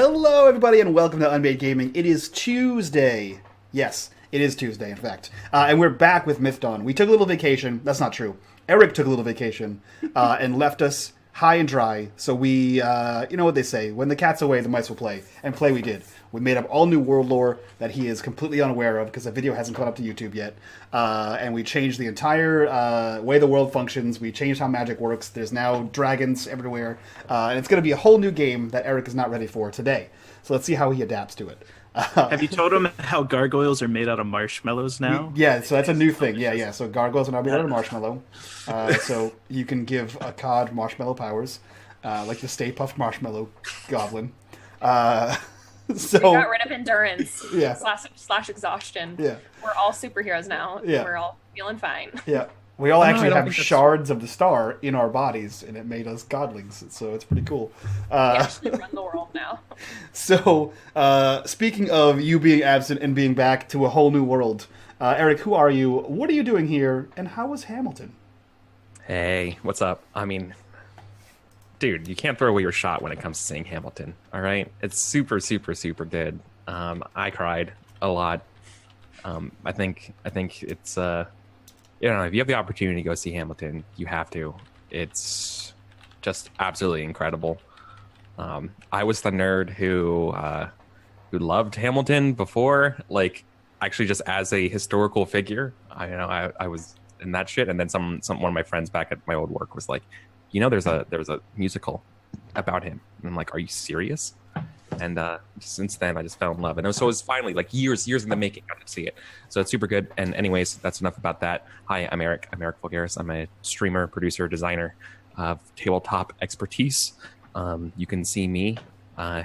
Hello, everybody, and welcome to unMadeGaming. It is Tuesday. Yes, it is Tuesday, in fact. And we're back with Myth Dawn. We took a little vacation. That's not true. Eric took a little vacation and left us high and dry. So we, you know what they say, when the cat's away, the mice will play. And play we did. We made up all new world lore that he is completely unaware of because the video hasn't gone up to YouTube yet. And we changed the entire way the world functions. We changed how magic works. There's now dragons everywhere. And it's going to be a whole new game that Eric is not ready for today. So let's see how he adapts to it. Have you told him how gargoyles are made out of marshmallows now? Yeah, so that's a new thing. Yeah. So gargoyles are now made out of marshmallow. So you can give a cod marshmallow powers, like the Stay Puft Marshmallow Goblin. So we got rid of endurance yeah. slash exhaustion. Yeah. We're all superheroes now. Yeah. We're all feeling fine. Yeah. We all actually have think that's shards of the star in our bodies, and it made us godlings, so it's pretty cool. We actually run the world now. So, speaking of you being absent and being back to a whole new world, Eric, who are you? What are you doing here? And how was Hamilton? Hey, what's up? I mean, dude, you can't throw away your shot when it comes to saying Hamilton, all right? It's super, super, super good. I cried a lot. I think it's... you know, if you have the opportunity to go see Hamilton, you have to. It's just absolutely incredible. I was the nerd who loved Hamilton before, like actually just as a historical figure. I was in that shit, and then one of my friends back at my old work was like, you know, there was a musical about him, and I'm like, are you serious? And since then, I just fell in love. And so it was finally like years in the making. I got to see it. So it's super good. And anyways, that's enough about that. Hi, I'm Eric. I'm Eric Vulgaris. I'm a streamer, producer, designer of tabletop expertise. You can see me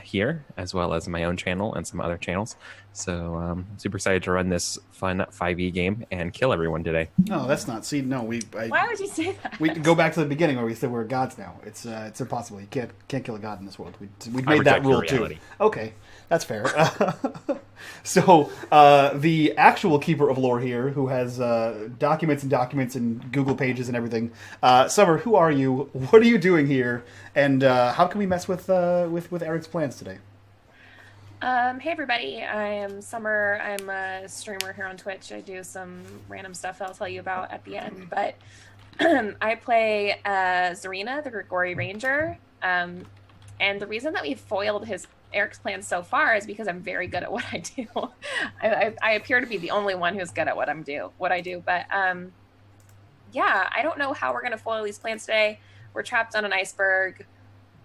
here as well as my own channel and some other channels. So I'm super excited to run this fun 5e game and kill everyone today. No, that's not. See, no, Why would you say that? we go back to the beginning where we said we're gods now. It's impossible. You can't kill a god in this world. We made that rule too. Okay, that's fair. So the actual keeper of lore here, who has documents and Google pages and everything. Summer, who are you? What are you doing here? And how can we mess with Eric's plans today? Hey everybody, I am Summer. I'm a streamer here on Twitch. I do some random stuff I'll tell you about at the end, but I play Zarina, the Grigori Ranger, and the reason that we foiled Eric's plans so far is because I'm very good at what I do. I appear to be the only one who's good at what I do, but yeah, I don't know how we're going to foil these plans today. We're trapped on an iceberg,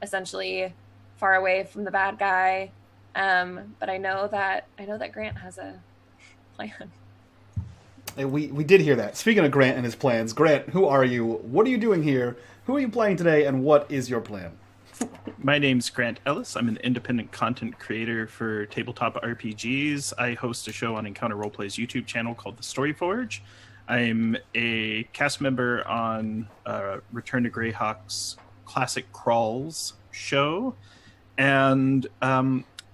essentially far away from the bad guy. But I know that Grant has a plan. We did hear that. Speaking of Grant and his plans, Grant, who are you? What are you doing here? Who are you playing today? And what is your plan? My name's Grant Ellis. I'm an independent content creator for tabletop RPGs. I host a show on Encounter Roleplay's YouTube channel called The Story Forge. I'm a cast member on Return to Greyhawk's Classic Crawls show. And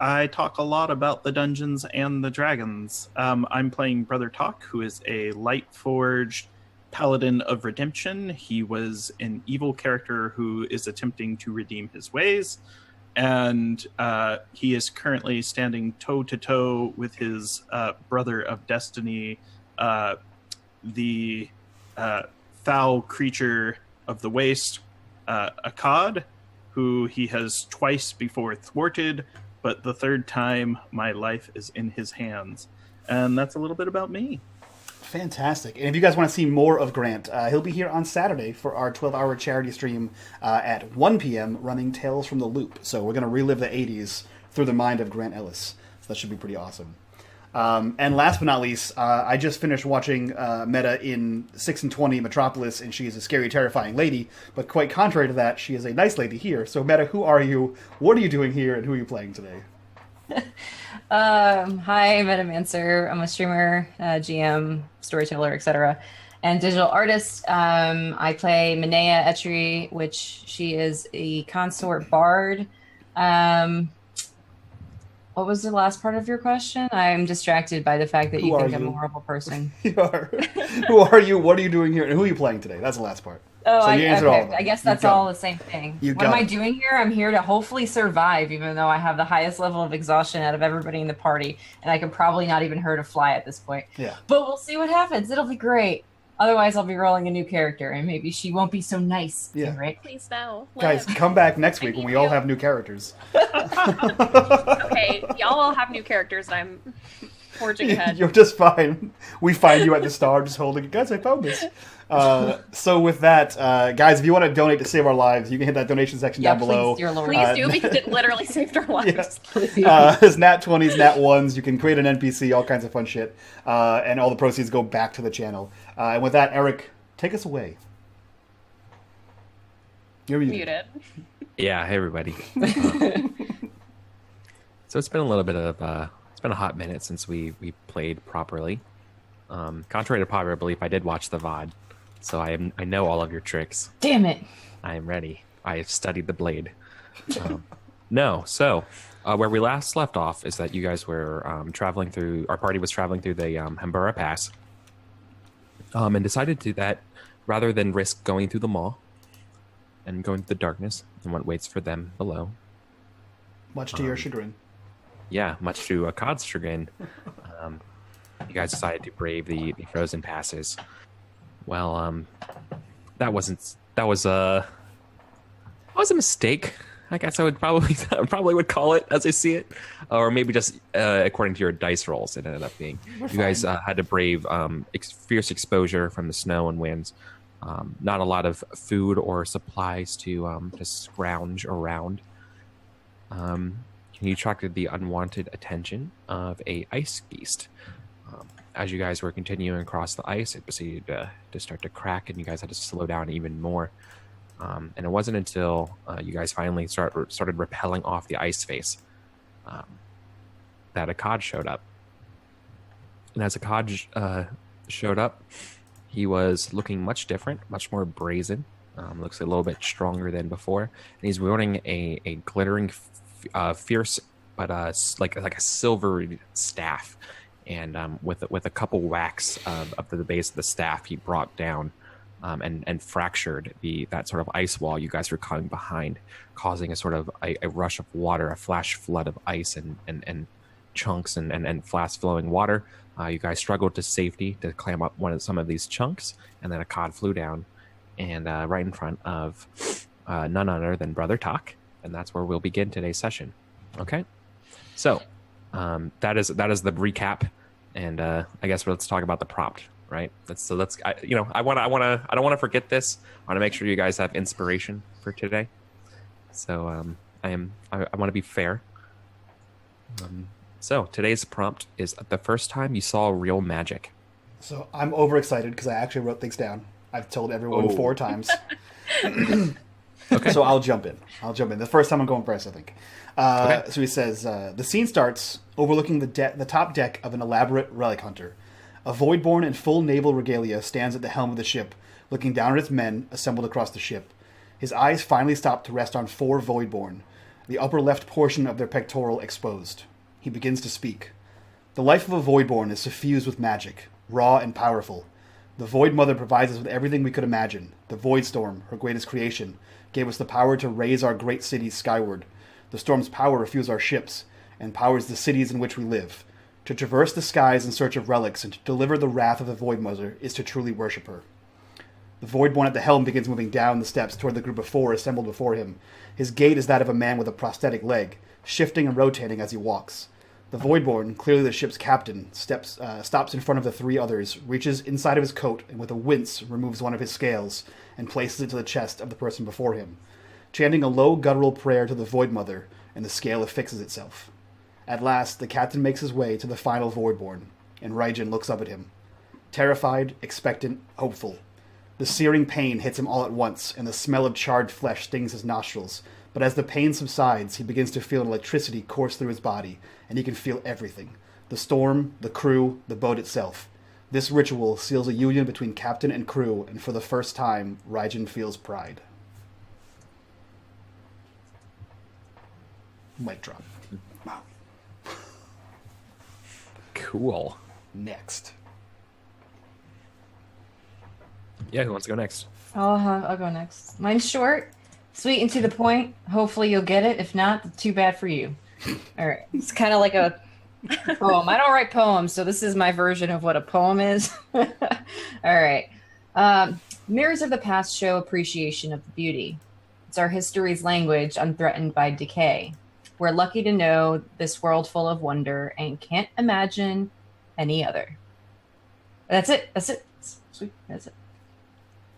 I talk a lot about the Dungeons and the Dragons. I'm playing Brother Talk, who is a Lightforged Paladin of Redemption. He was an evil character who is attempting to redeem his ways, and he is currently standing toe-to-toe with his brother of destiny, the foul creature of the waste, Akkad, who he has twice before thwarted, but the third time, my life is in his hands. And that's a little bit about me. Fantastic. And if you guys want to see more of Grant, he'll be here on Saturday for our 12-hour charity stream at 1 p.m. running Tales from the Loop. So we're going to relive the 80s through the mind of Grant Ellis. So that should be pretty awesome. And last but not least, I just finished watching Meta in 6 and 20 Metropolis, and she is a scary, terrifying lady. But quite contrary to that, she is a nice lady here. So Meta, who are you? What are you doing here? And who are you playing today? Hi, Metamancer. I'm a streamer, GM, storyteller, etc., and digital artist. I play Minea Etchery, which she is a consort bard. What was the last part of your question? I'm distracted by the fact that you think I'm a horrible person. You are. Who are you? What are you doing here? And who are you playing today? That's the last part. Oh, So you answered all of them. I guess You that's got all it. the same thing. You What got am I it. doing here? I'm here to hopefully survive, even though I have the highest level of exhaustion out of everybody in the party, and I can probably not even hurt a fly at this point. Yeah. But we'll see what happens. It'll be great. Otherwise, I'll be rolling a new character, and maybe she won't be so nice. Yeah. Right? Please no. Guys, Liv. come back next I week when need we all you. have new characters. Okay, y'all all have new characters, and I'm forging ahead. You're just fine. We find you at the star just holding it. Guys, I found this. So with that, guys, if you want to donate to save our lives, you can hit that donation section Yeah, down below. please, dear Lord. Please do, because it literally saved our lives. There's nat 20s, nat 1s. You can create an NPC, all kinds of fun shit. And all the proceeds go back to the channel. And with that, Eric, take us away. You're muted. Muted. Yeah, hey everybody. So it's been a little bit of it's been a hot minute since we played properly. Contrary to popular belief, I did watch the VOD, so I know all of your tricks. Damn it. I am ready. I have studied the blade. Where we last left off is that you guys were traveling through. Our party was traveling through the Hambura Pass, and decided to do that rather than risk going through the mall and going through the darkness and what waits for them below. Much to your chagrin. Yeah, much to Akkad's chagrin, you guys decided to brave the frozen passes. Well, that was a mistake. I guess I would probably would call it as I see it, or maybe just according to your dice rolls, it ended up being. You guys had to brave fierce exposure from the snow and winds. Not a lot of food or supplies to scrounge around. You attracted the unwanted attention of a ice beast. As you guys were continuing across the ice, it proceeded to start to crack, and you guys had to slow down even more. And it wasn't until you guys finally started rappelling off the ice face that Akkad showed up. And as Akkad showed up, he was looking much different, much more brazen. Looks a little bit stronger than before. And he's wielding a glittering, fierce, but like a silvery staff. And with a couple whacks up to the base of the staff, he brought down and fractured that sort of ice wall you guys were coming behind, causing a sort of a rush of water, a flash flood of ice and chunks and fast flowing water. You guys struggled to safety to climb up some of these chunks, and then Akkad flew down and right in front of none other than Brother Talk, and that's where we'll begin today's session. Okay, so that is the recap, and I guess let's talk about the prompt, right? I don't want to forget this. I want to make sure you guys have inspiration for today. So I want to be fair. So today's prompt is the first time you saw real magic. So I'm overexcited because I actually wrote things down. I've told everyone 4 times. Okay. So I'll jump in. The first time I'm going first, I think. Okay. So he says, the scene starts overlooking the top deck of an elaborate relic hunter. A Voidborn in full naval regalia stands at the helm of the ship, looking down at its men assembled across the ship. His eyes finally stop to rest on 4 Voidborn, the upper left portion of their pectoral exposed. He begins to speak. The life of a Voidborn is suffused with magic, raw and powerful. The Void Mother provides us with everything we could imagine. The Void Storm, her greatest creation, gave us the power to raise our great cities skyward. The storm's power refuels our ships, and powers the cities in which we live. To traverse the skies in search of relics and to deliver the wrath of the Void Mother is to truly worship her. The Voidborn at the helm begins moving down the steps toward the group of 4 assembled before him. His gait is that of a man with a prosthetic leg, shifting and rotating as he walks. The Voidborn, clearly the ship's captain, stops in front of the 3 others, reaches inside of his coat, and with a wince removes one of his scales and places it to the chest of the person before him. Chanting a low guttural prayer to the Void Mother, and the scale affixes itself. At last, the captain makes his way to the final Voidborn, and Raijin looks up at him. Terrified, expectant, hopeful. The searing pain hits him all at once, and the smell of charred flesh stings his nostrils. But as the pain subsides, he begins to feel an electricity course through his body, and he can feel everything. The storm, the crew, the boat itself. This ritual seals a union between captain and crew, and for the first time, Raijin feels pride. Mic drop. Wow. Cool. Next. Yeah, who wants to go next? I'll go next. Mine's short, sweet, and to the point. Hopefully you'll get it. If not, too bad for you. All right. It's kind of like a poem. I don't write poems, so this is my version of what a poem is. All right. Mirrors of the past show appreciation of the beauty. It's our history's language, unthreatened by decay. We're lucky to know this world full of wonder and can't imagine any other. That's it. That's it. Sweet. That's it.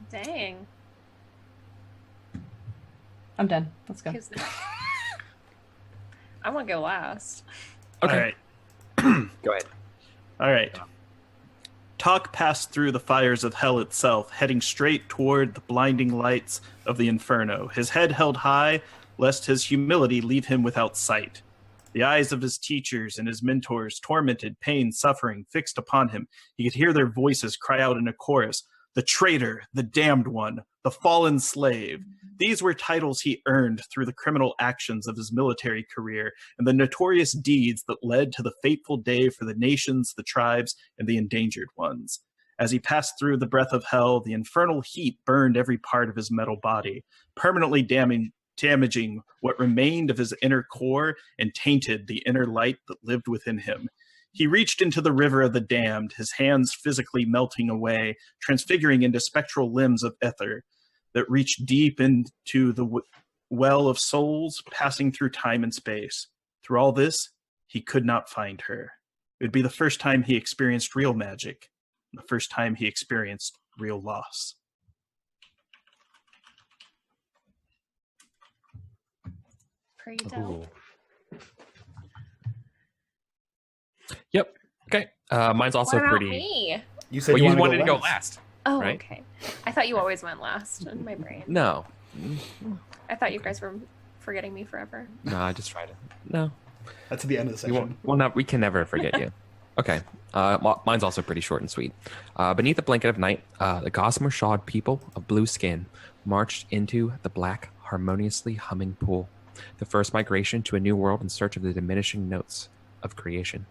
Dang. I'm done. Let's go. I want to go last. Okay. All right. Go ahead. All right. Talk passed through the fires of hell itself, heading straight toward the blinding lights of the inferno, his head held high, lest his humility leave him without sight. The eyes of his teachers and his mentors, tormented, pain, suffering, fixed upon him. He could hear their voices cry out in a chorus, "The traitor, the damned one, the fallen slave." These were titles he earned through the criminal actions of his military career and the notorious deeds that led to the fateful day for the nations, the tribes, and the endangered ones. As he passed through the breath of hell, the infernal heat burned every part of his metal body, permanently damaging what remained of his inner core and tainted the inner light that lived within him. He reached into the river of the damned, his hands physically melting away, transfiguring into spectral limbs of ether that reached deep into the well of souls, passing through time and space. Through all this, he could not find her. It would be the first time he experienced real magic, the first time he experienced real loss. Pretty dope. Yep. Okay. Mine's also What about pretty. me? You said Well, you you wanted wanted to go last. Oh, Right? okay. I thought you always went last in my brain. No. I thought you guys were forgetting me forever. No, I just tried to. No. That's at the end of the We session. won't. We can never forget you. Okay. Mine's also pretty short and sweet. Beneath the blanket of night, the gossamer shawled people of blue skin marched into the black, harmoniously humming pool. The first migration to a new world in search of the diminishing notes of creation.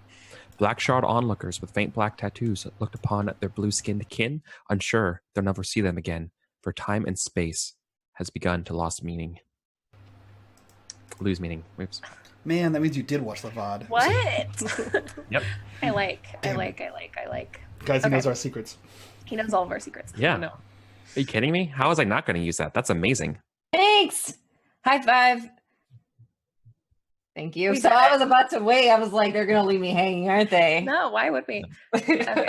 Black-shawled onlookers with faint black tattoos looked upon their blue-skinned kin, unsure they'll never see them again, for time and space has begun to lose meaning. Oops. Man, that means you did watch the VOD. What? Yep. I like. Guys, he Okay. knows our secrets. He knows all of our secrets. Yeah. No. Are you kidding me? How was I not going to use that? That's amazing. Thanks. High five. Thank you. We So did I it. was about to wait. I was like, they're gonna leave me hanging, aren't they? No, why would we? Okay.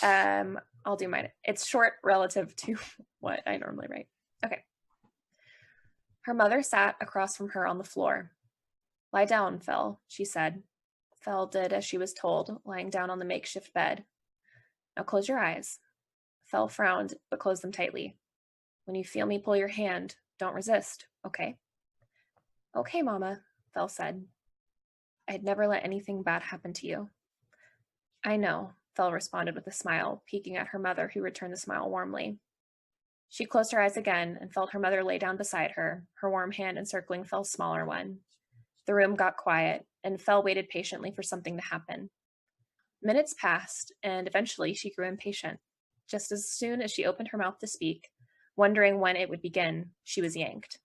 I'll do mine. It's short relative to what I normally write. Okay. Her mother sat across from her on the floor. "Lie down, Fel," she said. Fel did as she was told, lying down on the makeshift bed. "Now close your eyes." Fel frowned, but closed them tightly. "When you feel me pull your hand, don't resist, okay?" "Okay, Mama," Fel said. "I'd never let anything bad happen to you." "I know," Fel responded with a smile, peeking at her mother, who returned the smile warmly. She closed her eyes again and felt her mother lay down beside her, her warm hand encircling Fel's smaller one. The room got quiet, and Fel waited patiently for something to happen. Minutes passed, and eventually she grew impatient. Just as soon as she opened her mouth to speak, wondering when it would begin, she was yanked.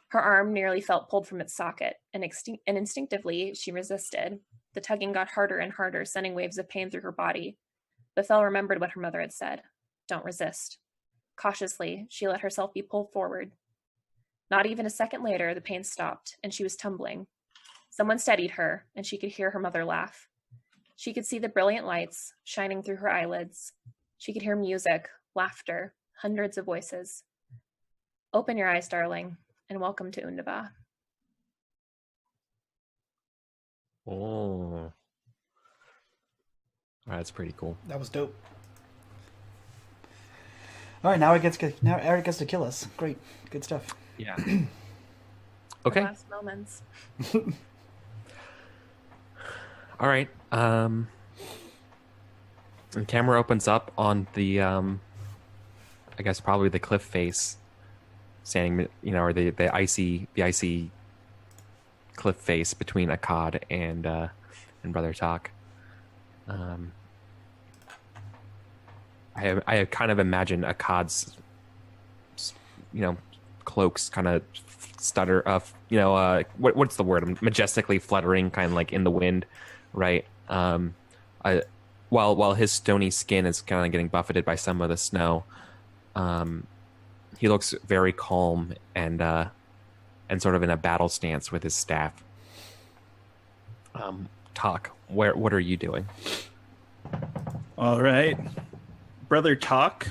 Her arm nearly felt pulled from its socket, and instinctively she resisted. The tugging got harder and harder, sending waves of pain through her body. But Fel remembered what her mother had said. Don't resist. Cautiously, she let herself be pulled forward. Not even a second later, the pain stopped, and she was tumbling. Someone steadied her, and she could hear her mother laugh. She could see the brilliant lights shining through her eyelids. She could hear music, laughter, hundreds of voices. Open your eyes, darling, and welcome to Undava. Oh. That's pretty cool. That was dope. All right, now Eric gets to kill us. Great, good stuff. Yeah. The Okay. last moments. All right. And camera opens up on the, I guess probably the cliff face, standing, or the icy cliff face between Akkad and Brother Talk. I kind of imagine Akkad's, cloaks kind of stutter of, what's the word? Majestically fluttering, kind of like in the wind, right? While his stony skin is kind of getting buffeted by some of the snow, he looks very calm and sort of in a battle stance with his staff. Talk, what are you doing? All right. Brother Talk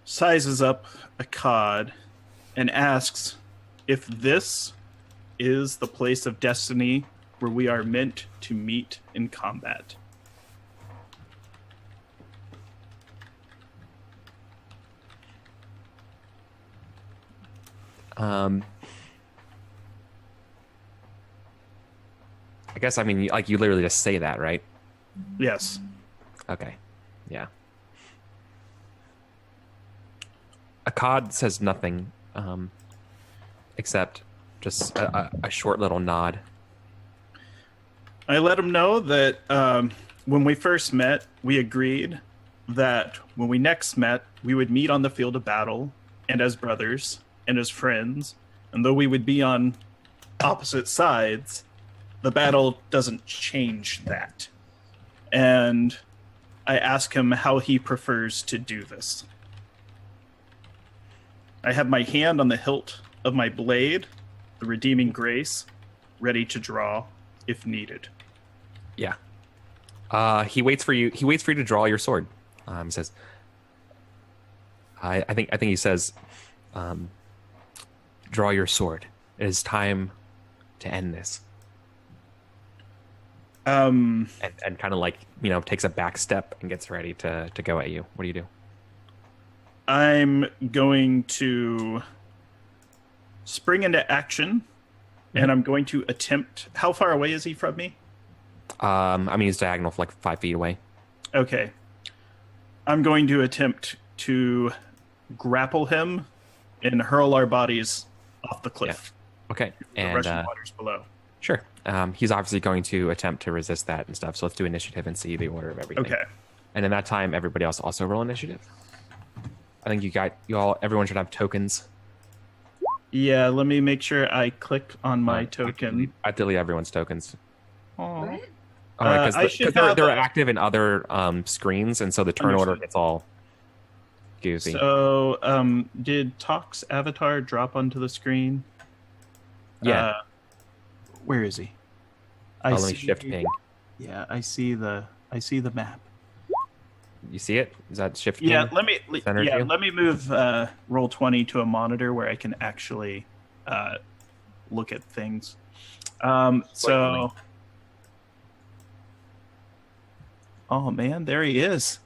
sizes up Akkad and asks if this is the place of destiny where we are meant to meet in combat. I guess, I mean, like, you literally just say that, right? Yes. Okay. Yeah. Akkad says nothing, except just a short little nod. I let him know that when we first met, we agreed that when we next met, we would meet on the field of battle, and as brothers, and as friends, and though we would be on opposite sides, the battle doesn't change that. And I ask him how he prefers to do this. I have my hand on the hilt of my blade, the redeeming grace, ready to draw if needed. Yeah. He waits for you. He waits for you to draw your sword. He says, I think he says, draw your sword. It is time to end this. And kind of like, takes a back step and gets ready to go at you. What do you do? I'm going to spring into action, and I'm going to attempt... How far away is he from me? I mean, he's diagonal for like 5 feet away. Okay. I'm going to attempt to grapple him and hurl our bodies off the cliff. Yeah. Okay. The rushing waters below. Sure. He's obviously going to attempt to resist that and stuff, so let's do initiative and see the order of everything. Okay. And in that time, everybody else also roll initiative. I think everyone should have tokens. Yeah, let me make sure I click on my token. I delete everyone's tokens. Aww. Because they're active in other screens, and so the turn order gets all goofy. So, did Talk's avatar drop onto the screen? Yeah. Where is he? Let me shift ping. Yeah, I see the map. You see it? Is that shift? Yeah, ping? let me move Roll20 to a monitor where I can actually look at things. Oh man, there he is.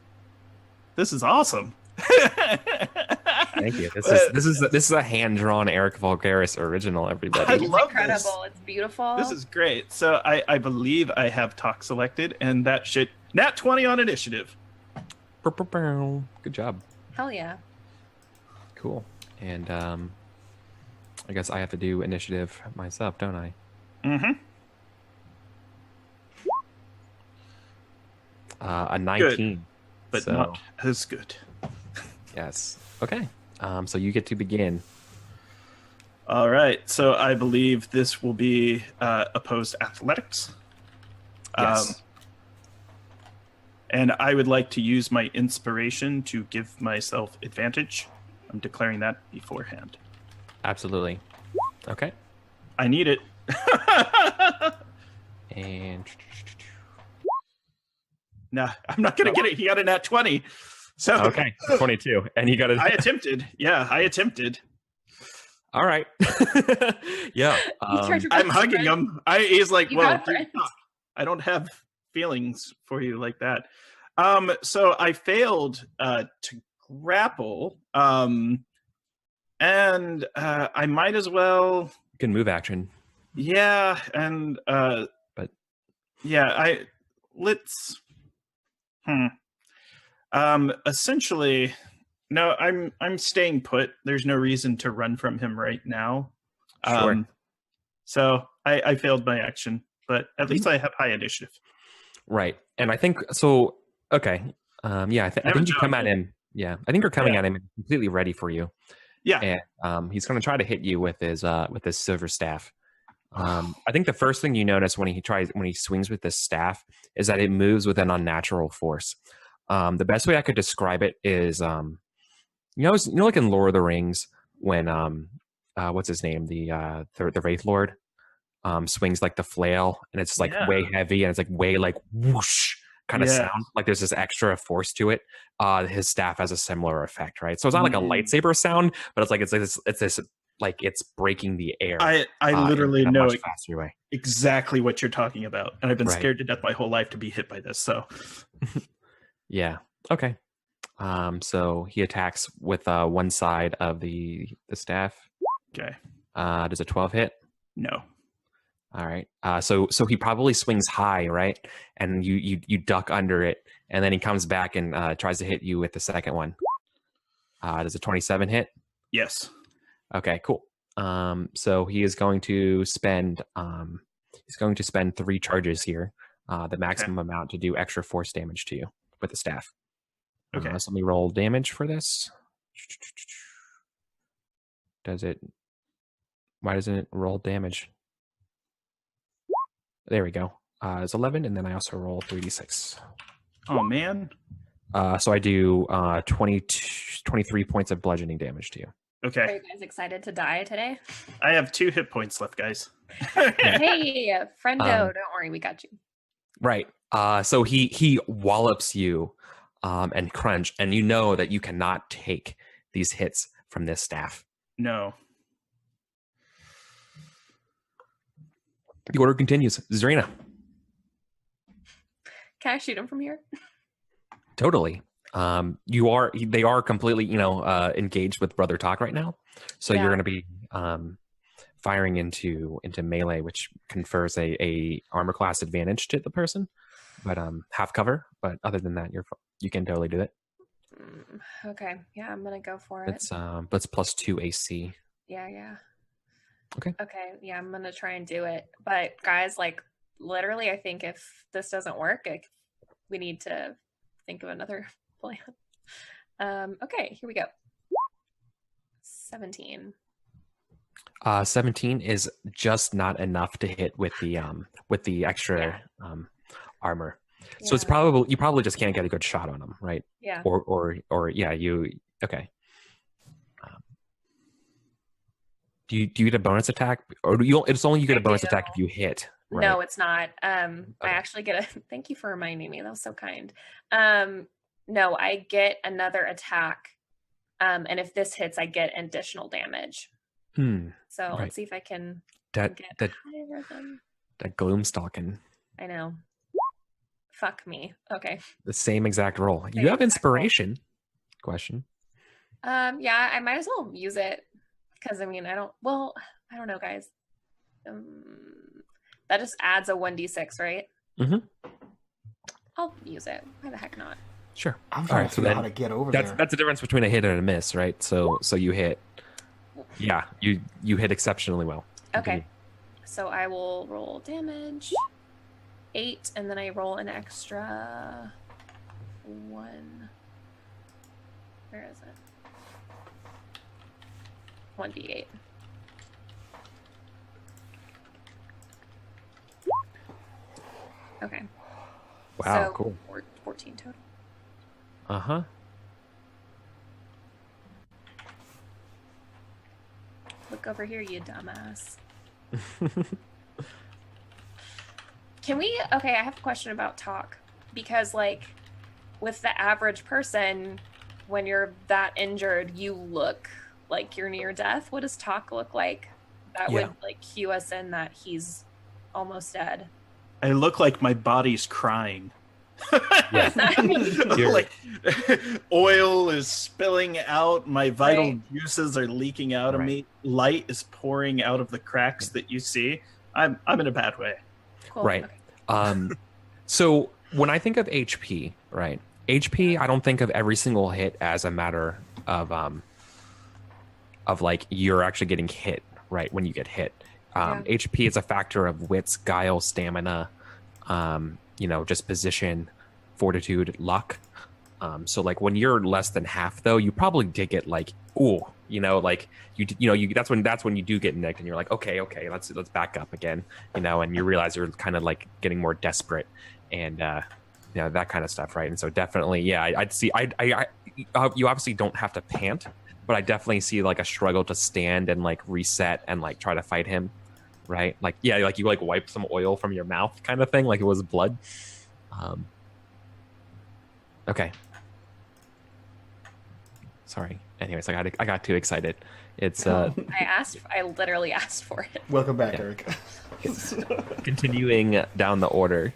This is awesome. Thank you. This is a hand drawn Eric Vulgaris original. Everybody, I love incredible. This. It's beautiful. This is great. So I believe I have Talk selected, and that should nat 20 on initiative. Good job. Hell yeah. Cool. And I guess I have to do initiative myself, don't I? Mm-hmm. A 19. Good, but not as good. Yes. Okay. So you get to begin. All right. So I believe this will be opposed athletics. Yes. And I would like to use my inspiration to give myself advantage. I'm declaring that beforehand. Absolutely. Okay. I need it. And Nah, I'm not going to get it. He got a nat 20. So okay, 22. And you got it. I attempted. Yeah, I attempted. All right. Yeah. I'm hugging him. He's like, You well, got a friend. I don't have feelings for you like that. So I failed to grapple. And I might as well. You can move action. Yeah, and but yeah, let's. Essentially, no, I'm staying put. There's no reason to run from him right now. Sure. So I failed my action, but at least I have high initiative. Right. And I think so. Okay. Yeah, I Never think you come know. at him. Yeah, I think you're coming Yeah. at him completely ready for you. Yeah. And he's going to try to hit you with his silver staff. I think the first thing you notice when he swings with this staff is that it moves with an unnatural force. The best way I could describe it is, like in Lord of the Rings when what's his name, the Wraith Lord, swings like the flail, and it's like Yeah. way heavy, and it's like way like whoosh kind of Yeah. sound. Like there's this extra force to it. His staff has a similar effect, right? So it's not like a lightsaber sound, but it's this like it's breaking the air. I literally in a know much faster way. exactly what you're talking about, and I've been Right. scared to death my whole life to be hit by this. So Yeah. Okay. So he attacks with one side of the staff. okay, Does a 12 hit? no. All right. So he probably swings high, right? And you duck under it, and then he comes back and tries to hit you with the second one. Does a 27 hit? Yes. Okay, cool. So he is going to spend 3 charges here, the maximum amount to do extra force damage to you with the staff. Okay. So let me roll damage for this. Why doesn't it roll damage? There we go. It's 11, and then I also roll 3d6. Oh man. So I do 23 points of bludgeoning damage to you. Are Okay. you guys excited to die today? I have 2 hit points left, guys. Hey, friendo, don't worry, we got you. Right. So he wallops you and crunch, and you know that you cannot take these hits from this staff. No. The order continues. Zarina. Can I shoot him from here? Totally. They are completely, engaged with Brother Talk right now. So Yeah. you're going to be firing into melee, which confers a armor class advantage to the person, but half cover. But other than that, you can totally do it. Okay, yeah, I'm gonna go for it. It's +2 AC. Yeah. Okay. Okay, yeah, I'm gonna try and do it. But guys, like literally, I think if this doesn't work, we need to think of another plan. Okay, here we go. 17. 17 is just not enough to hit with the extra armor. So it's Yeah. you probably just can't get a good shot on him, right? Yeah. Or yeah, okay. Do you get a bonus attack, or it's only you get a bonus attack if you hit? Right? No, it's not. I Okay. actually get a thank you for reminding me. That was so kind. No, I get another attack. And if this hits, I get additional damage. So Right. let's see if I can That get that higher than that gloomstalking. I know. Fuck me. Okay. The same exact roll. Same You have exact roll. inspiration. Question. Yeah, I might as well use it because I don't know, guys. That just adds a 1d6, right? Mhm. I'll use it. Why the heck not? Sure. I'm All trying right, to so figure out then how to get over that's there. the difference between a hit and a miss, right? So you hit. Yeah, you hit exceptionally well. Okay. So I will roll damage. 8, and then I roll an extra 1. Where is it? 1d8. Okay. Wow, So, cool. 14 total. Uh-huh. Look over here, you dumbass. Can we? Okay, I have a question about talk. Because, like, with the average person, when you're that injured, you look like you're near death. What does talk look like? That Yeah. would, like, cue us in that he's almost dead. I look like my body's crying. Yeah. You're- Like oil is spilling out, my vital Right. juices are leaking out of Right. me, light is pouring out of the cracks that you see. I'm in a bad way. Cool. Right. Okay. So when I think of HP, right? HP, I don't think of every single hit as a matter of like you're actually getting hit, right? When you get hit. Yeah. HP is a factor of wits, guile, stamina, just position, fortitude, luck. So like when you're less than half though, you probably did get like, ooh, like that's when you do get nicked and you're like, okay, let's back up again, and you realize you're kind of like getting more desperate and that kind of stuff, right? And so definitely, yeah, I'd see, you obviously don't have to pant, but I definitely see like a struggle to stand and like reset and like try to fight him, right? Like, yeah, like you like wipe some oil from your mouth kind of thing, like it was blood. Okay. Sorry. Anyways, I got too excited. It's I literally asked for it. Welcome back, Eric. continuing down the order.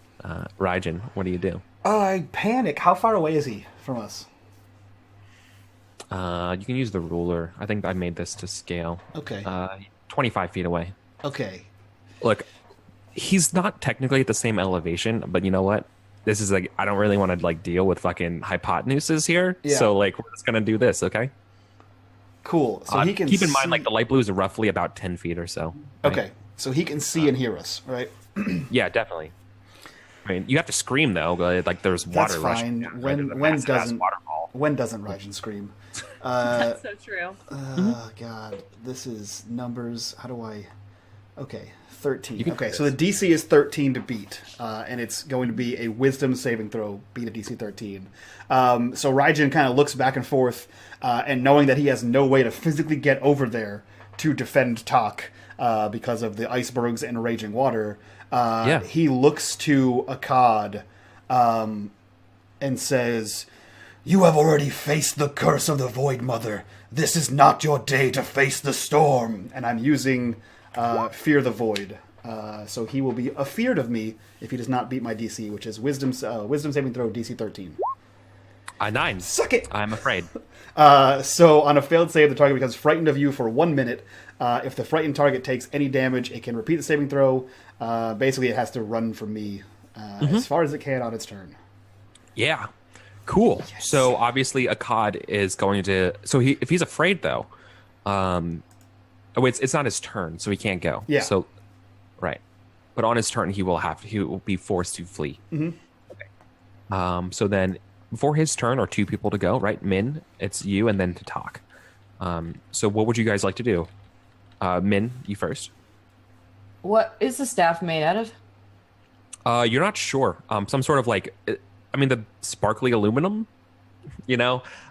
Raijin, what do you do? I panic. How far away is he from us? You can use the ruler. I think I made this to scale. Okay. 25 feet away. Okay. Look, he's not technically at the same elevation, but you know what? This is like, I don't really want to like deal with fucking hypotenuses here. Yeah. So like, we're just gonna do this, okay? Cool. So he can keep in mind like the light blue is roughly about 10 feet or so. Right? Okay. So he can see and hear us, right? Yeah, definitely. I mean, you have to scream though. Like there's water That's fine. rushing. When doesn't Raijin scream? That's so true. God, this is numbers. How do I? Okay, 13. can Okay, do so the DC is 13 to beat, and it's going to be a Wisdom saving throw. Beat a DC 13. So Raijin kind of looks back and forth, and knowing that he has no way to physically get over there to defend Tak because of the icebergs and raging water. He looks to Akkad and says, "You have already faced the curse of the Void Mother. This is not your day to face the storm." And I'm using Fear the Void. So he will be afeared of me if he does not beat my DC, which is Wisdom saving throw DC 13. 9. Suck it! I'm afraid. So on a failed save, the target becomes frightened of you for 1 minute. If the frightened target takes any damage, it can repeat the saving throw. Basically, it has to run from me as far as it can on its turn. Yeah. Cool. Yes. So obviously Akkad is going to... So if he's afraid though, it's not his turn, so he can't go. Yeah. So, right. But on his turn, he will be forced to flee. Mm-hmm. Okay. So then, before his turn, are 2 people to go, right? Min, it's you, and then to talk. So what would you guys like to do? Min, you first. What is the staff made out of? You're not sure. Some sort of like, the sparkly aluminum, it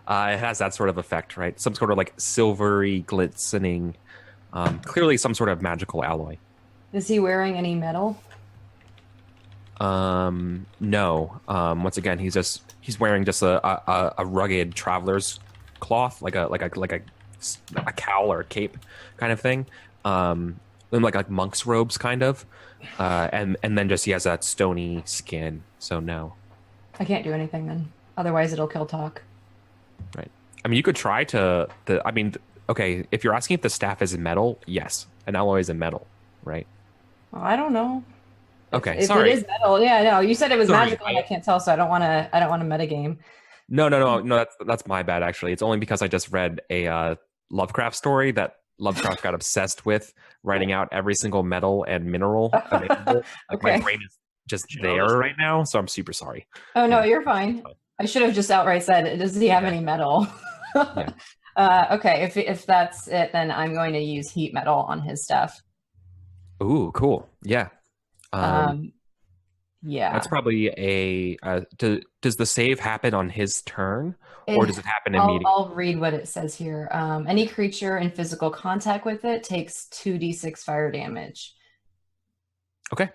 has that sort of effect, right? Some sort of like silvery, glistening, clearly some sort of magical alloy. Is he wearing any metal? No. Once again, he's wearing just a rugged traveler's cloth, like a cowl or a cape kind of thing. Like monk's robes kind of. And then just he has that stony skin. So no. I can't do anything then. Otherwise it'll kill talk. Right. You could try to okay, if you're asking if the staff is metal, yes. An alloy is a metal, right? Well, I don't know. Okay, if sorry. It is metal, yeah, no. You said it was Sorry, magical, and I can't tell, so I don't want to metagame. No. That's my bad. Actually, it's only because I just read a Lovecraft story that Lovecraft got obsessed with writing out every single metal and mineral available. Okay. My brain is just there right now, so I'm super sorry. Oh no, you're fine. I should have just outright said, "Does he have any metal?" Yeah. Okay, if that's it, then I'm going to use heat metal on his stuff. Ooh, cool. Yeah. Yeah. That's probably does the save happen on his turn, or does it happen immediately? I'll read what it says here. Any creature in physical contact with it takes 2d6 fire damage. Okay.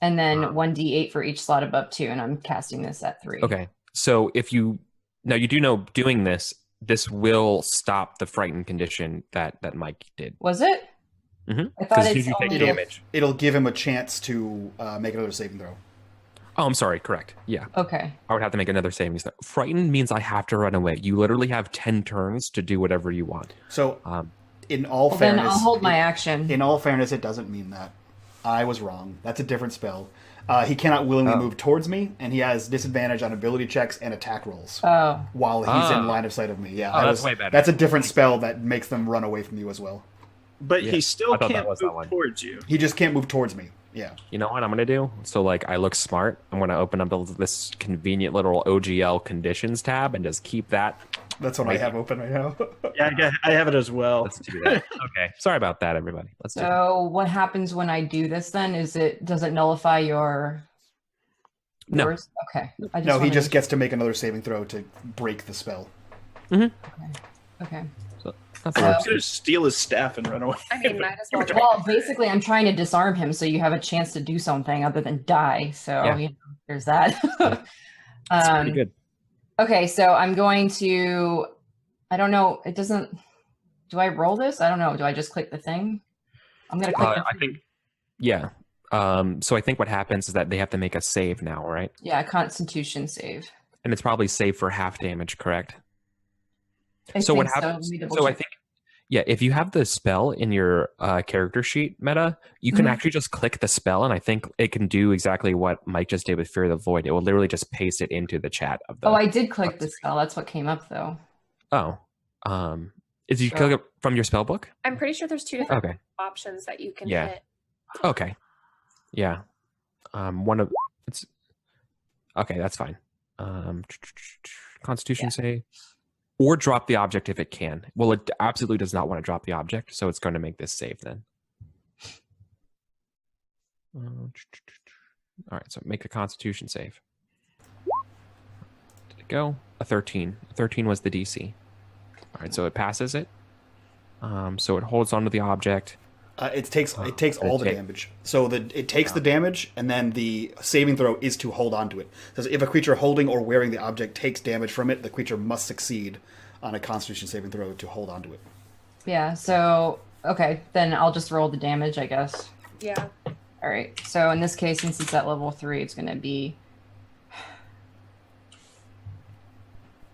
And then 1d8 for each slot above 2, and I'm casting this at 3. Okay. So you do know doing this will stop the frightened condition that Mike did. Was it? Mm-hmm. I thought it's it's only only... damage. It'll give him a chance to make another saving throw. Oh, I'm sorry. Correct. Yeah. Okay. I would have to make another saving throw. Frightened means I have to run away. You literally have 10 turns to do whatever you want. So, in all fairness, then I'll hold my action. In all fairness, it doesn't mean that. I was wrong. That's a different spell. He cannot willingly move towards me, and he has disadvantage on ability checks and attack rolls while he's in line of sight of me. Yeah, that's way better. That's a different spell that makes them run away from you as well. But he still can't that move towards you. He just can't move towards me. Yeah. You know what I'm gonna do? So like I look smart. I'm gonna open up this convenient little OGL conditions tab and just keep that. That's what I have open right now. Yeah, I have it as well. Let's do that. Okay. Sorry about that, everybody. Let's do it. So what happens when I do this then? Does it nullify your No. yours? Okay. No, he just gets to make another saving throw to break the spell. Okay. So, that's So- I'm just gonna steal his staff and run away. I mean, might as well. Well, basically, I'm trying to disarm him so you have a chance to do something other than die. So Yeah. you know, there's that. That's pretty good. Okay, so I'm going to. I don't know. It doesn't. Do I roll this? I don't know. Do I just click the thing? I'm gonna click. I think. Yeah. So I think what happens is that they have to make a save now, right? Yeah, Constitution save. And it's probably saved for half damage, correct? I So what think so. happens? Let me double So I check. think, yeah, if you have the spell in your character sheet meta, you can Mhm. actually just click the spell, and I think it can do exactly what Mike just did with Fear of the Void. It will literally just paste it into the chat of the. Oh, I did click the spell. That's what came up though. Oh, is you Sure. click it from your spell book? I'm pretty sure there's two different Okay. options that you can Yeah. hit. Okay. Yeah. One of it's. Okay, that's fine. Constitution save. Or drop the object if it can. Well, it absolutely does not want to drop the object, so it's going to make this save then. All right, so make a Constitution save. Did it go? A 13. 13 was the DC. All right, so it passes it. So it holds onto the object. It takes all the take- damage. So it takes the damage, and then the saving throw is to hold on to it. So if a creature holding or wearing the object takes damage from it, the creature must succeed on a Constitution saving throw to hold on to it. Yeah. So okay, then I'll just roll the damage, I guess. Yeah. All right. So in this case, since it's at level 3, it's going to be.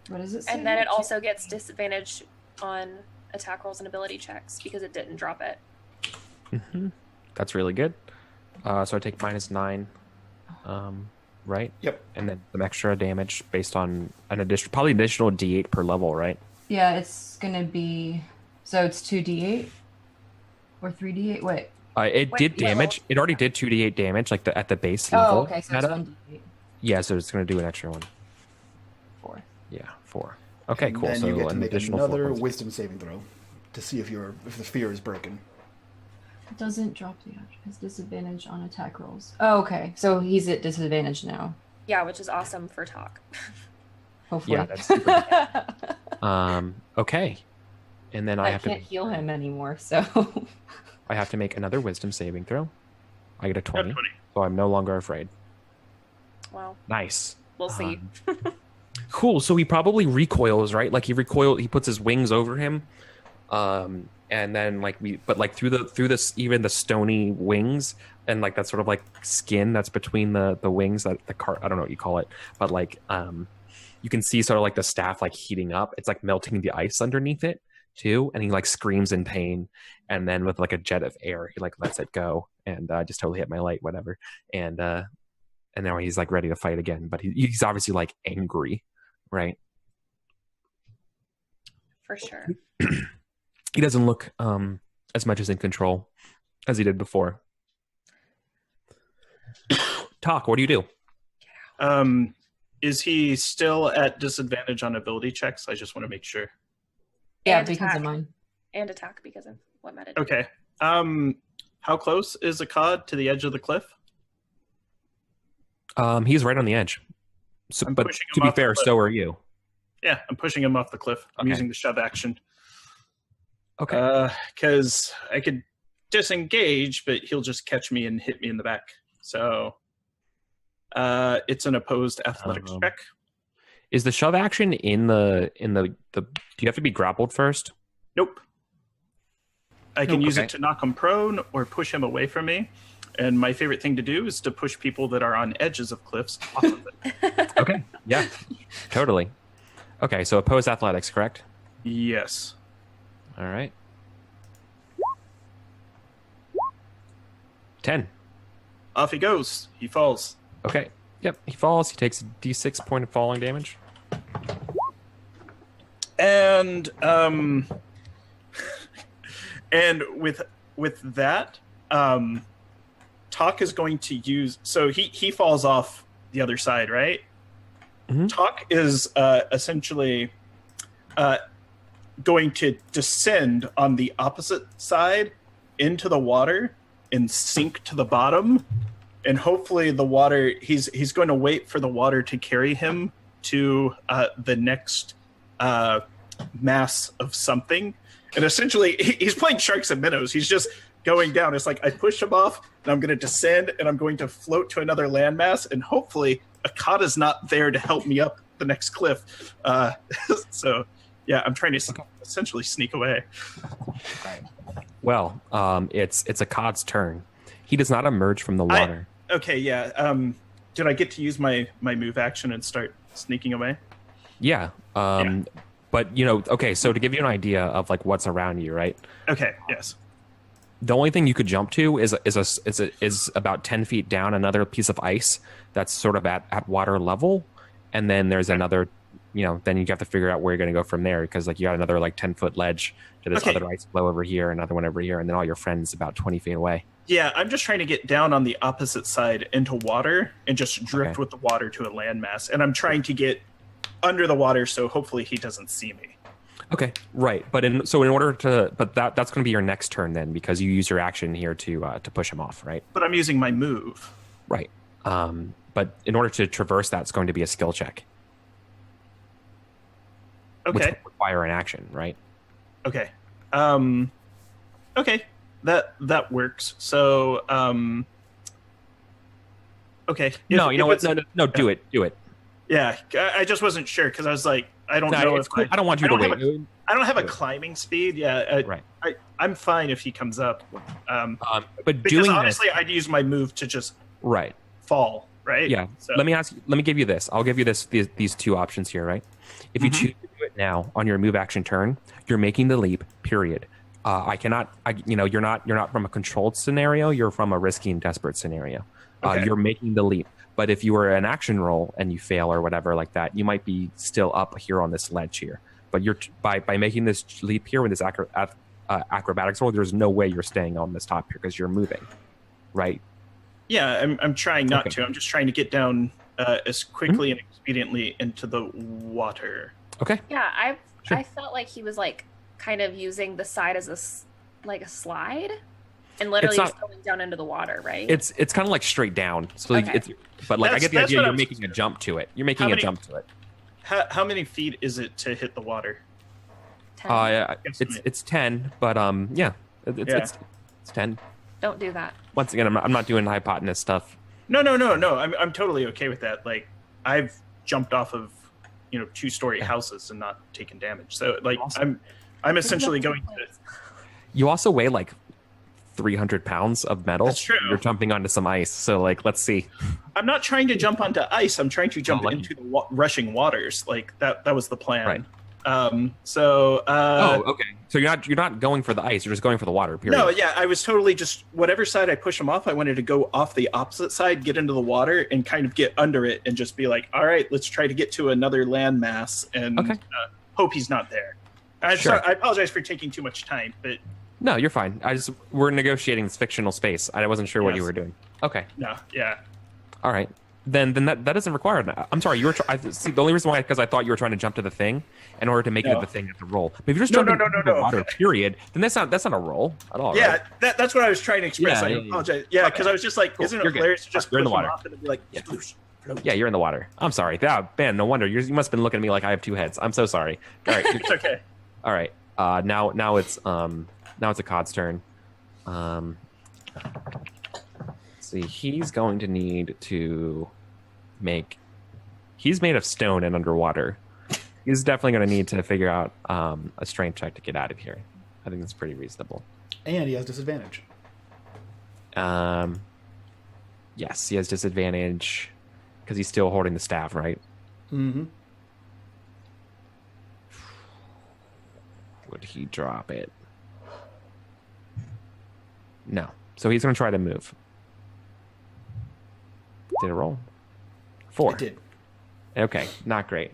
What does it say? And then it also gets disadvantage on attack rolls and ability checks because it didn't drop it. That's really good. So I take -9, right? Yep. And then some extra damage based on an additional D8 per level, right? Yeah, it's going to be. So it's 2d8 or 3d8. Wait. It Wait, did level. damage. It already did 2d8 damage, like at the base level. Oh, okay. So it's meta. 1d8. Yeah, so it's going to do an extra one. 4. Yeah, 4. Okay, And cool. then So you get to an make additional 4 another points. Wisdom saving throw to see if the fear is broken. It doesn't drop the object. Has disadvantage on attack rolls. Oh, okay. So he's at disadvantage now. Yeah, which is awesome for talk. Hopefully. Yeah, that's super okay. And then I I have can't to heal him anymore, so. I have to make another wisdom saving throw. I get a 20, 20. so I'm no longer afraid. Well, Nice. we'll see. Cool. So he probably recoils, right? Like he puts his wings over him. And then through this even the stony wings and like that sort of like skin that's between the wings, that the cart, I don't know what you call it, but like you can see sort of like the staff like heating up. It's like melting the ice underneath it too, and he like screams in pain, and then with like a jet of air he like lets it go, and just totally hit my light, whatever, and now he's like ready to fight again, but he's obviously like angry, right? For sure. He doesn't look as much as in control as he did before. Talk, what do you do? Is he still at disadvantage on ability checks? I just want to make sure. Yeah, And because attack. of mine. And attack because of what Meta did. Okay. How close is Akkad to the edge of the cliff? He's right on the edge. So, I'm but pushing to him be off the fair, cliff. so are you. Yeah, I'm pushing him off the cliff. I'm Okay. using the shove action. Okay. Because I could disengage, but he'll just catch me and hit me in the back. So it's an opposed athletics check. Is the shove action in the do you have to be grappled first? Nope. I can Nope, use okay. it to knock him prone or push him away from me. And my favorite thing to do is to push people that are on edges of cliffs off of it. Okay. Yeah. Totally. Okay, so opposed athletics, correct? Yes. All right. 10. Off he goes. He falls. Okay. Yep. He falls. He takes a d6 point of falling damage. And and with that, Talk is going to use. So he falls off the other side, right? Mhm. Talk is essentially going to descend on the opposite side into the water and sink to the bottom. And hopefully the water, he's going to wait for the water to carry him to the next mass of something. And essentially, he's playing sharks and minnows. He's just going down. It's like I push him off, and I'm going to descend, and I'm going to float to another landmass, and hopefully Akata's not there to help me up the next cliff. So, yeah, I'm trying to essentially sneak away. Well, it's Akkad's turn. He does not emerge from the water. Okay, yeah. Did I get to use my move action and start sneaking away? Yeah. But okay. So to give you an idea of like what's around you, right? Okay. Yes. The only thing you could jump to is about 10 feet down another piece of ice that's sort of at water level, and then there's another. Then you have to figure out where you're going to go from there, because like you got another like 10-foot ledge to this other ice floe over here, another one over here, and then all your friends about 20 feet away. Yeah, I'm just trying to get down on the opposite side into water and just drift with the water to a landmass. And I'm trying to get under the water so hopefully he doesn't see me. Okay, right. But in order to, that's going to be your next turn then, because you use your action here to push him off, right? But I'm using my move. Right. But in order to traverse that, it's going to be a skill check. Okay. Which will require an action, right? Okay. Okay. That works. So, okay. No, you know what? No, do it. Yeah, I just wasn't sure because I was like, I don't know if cool. I don't want you to wait. I don't have a climbing speed. Yeah, right. I'm fine if he comes up. But because doing honestly, I'd use my move to just fall. Right. Yeah. So. Let me give you this. I'll give you these two options here, right? If you choose to do it now on your move action turn, you're making the leap. Period. You're not from a controlled scenario. You're from a risky and desperate scenario. Okay. You're making the leap. But if you were an action roll and you fail or whatever like that, you might be still up here on this ledge here. But you're by making this leap here with this acrobatics roll, there's no way you're staying on this top here because you're moving, right? Yeah, I'm trying not to. I'm just trying to get down as quickly and expediently into the water. Okay. Yeah, I felt like he was like kind of using the side as a slide, and literally just going down into the water, right? It's kind of like straight down. So I get the idea. You're making a jump to it. You're making a jump to it. How many feet is it to hit the water? 10. It's 10, but it's 10. Don't do that. Once again, I'm not doing hypotenuse stuff. No. I'm totally okay with that. Like I've jumped off of 2-story houses and not taken damage. So like awesome. I'm essentially going to. You also weigh like 300 pounds of metal. That's true. You're jumping onto some ice. So like, let's see. I'm not trying to jump onto ice. I'm trying to jump into the rushing waters. Like that was the plan. Right. Okay. So you're not going for the ice. You're just going for the water. Period. No, yeah. I was totally just whatever side I push him off. I wanted to go off the opposite side, get into the water, and kind of get under it, and just be like, all right, let's try to get to another landmass and hope he's not there. I apologize for taking too much time, but no, you're fine. We're negotiating this fictional space. I wasn't sure what you were doing. Okay. No. Yeah. All right. Then that doesn't require that. I'm sorry. The only reason why, because I thought you were trying to jump to the thing in order to make it the thing at the roll. But if you're just jumping into the water, period, then that's not a roll at all. Yeah, right? that's what I was trying to express. I apologize. Yeah, because I was just like, isn't it hilarious to just you're in the water. Off and be like, Yeah, you're in the water. I'm sorry. Man, no wonder you must have been looking at me like I have two heads. I'm so sorry. All right, it's okay. All right. Now it's Akkad's turn. See, he's going to need to he's made of stone and underwater. He's definitely going to need to figure out a strength check to get out of here. I think that's pretty reasonable. And he has disadvantage. Yes, he has disadvantage because he's still holding the staff, right? Mm-hmm. Would he drop it? No. So he's going to try to move. Did it roll? 4. It did. Okay, not great.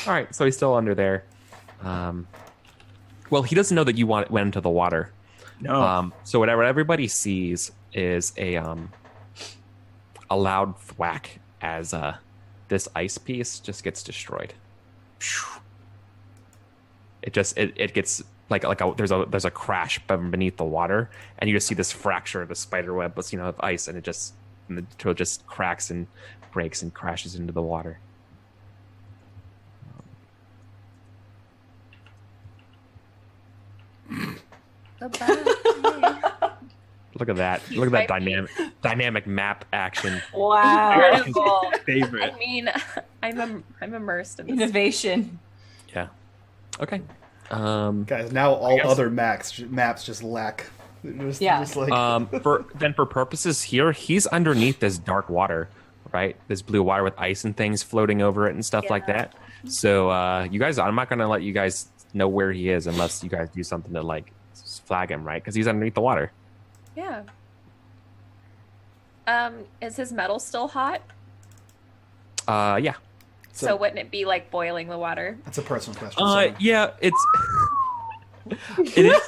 All right, so he's still under there. Well, he doesn't know that you went into the water. No. So whatever everybody sees is a a loud thwack as this ice piece just gets destroyed. It gets like there's a crash beneath the water, and you just see this fracture of the spider web, of ice, and the turtle just cracks and breaks and crashes into the water. Look at that! Look at that dynamic map action. Wow. Favorite. I mean, I'm immersed in this. Innovation. Yeah. Okay. Guys, now all other maps just lack. Just like... for purposes here, he's underneath this dark water, right? This blue water with ice and things floating over it and stuff like that. So you guys, I'm not gonna let you guys know where he is unless you guys do something to like flag him, right? Because he's underneath the water. Yeah. Is his metal still hot? Yeah. So wouldn't it be like boiling the water? That's a personal question. Yeah, it is.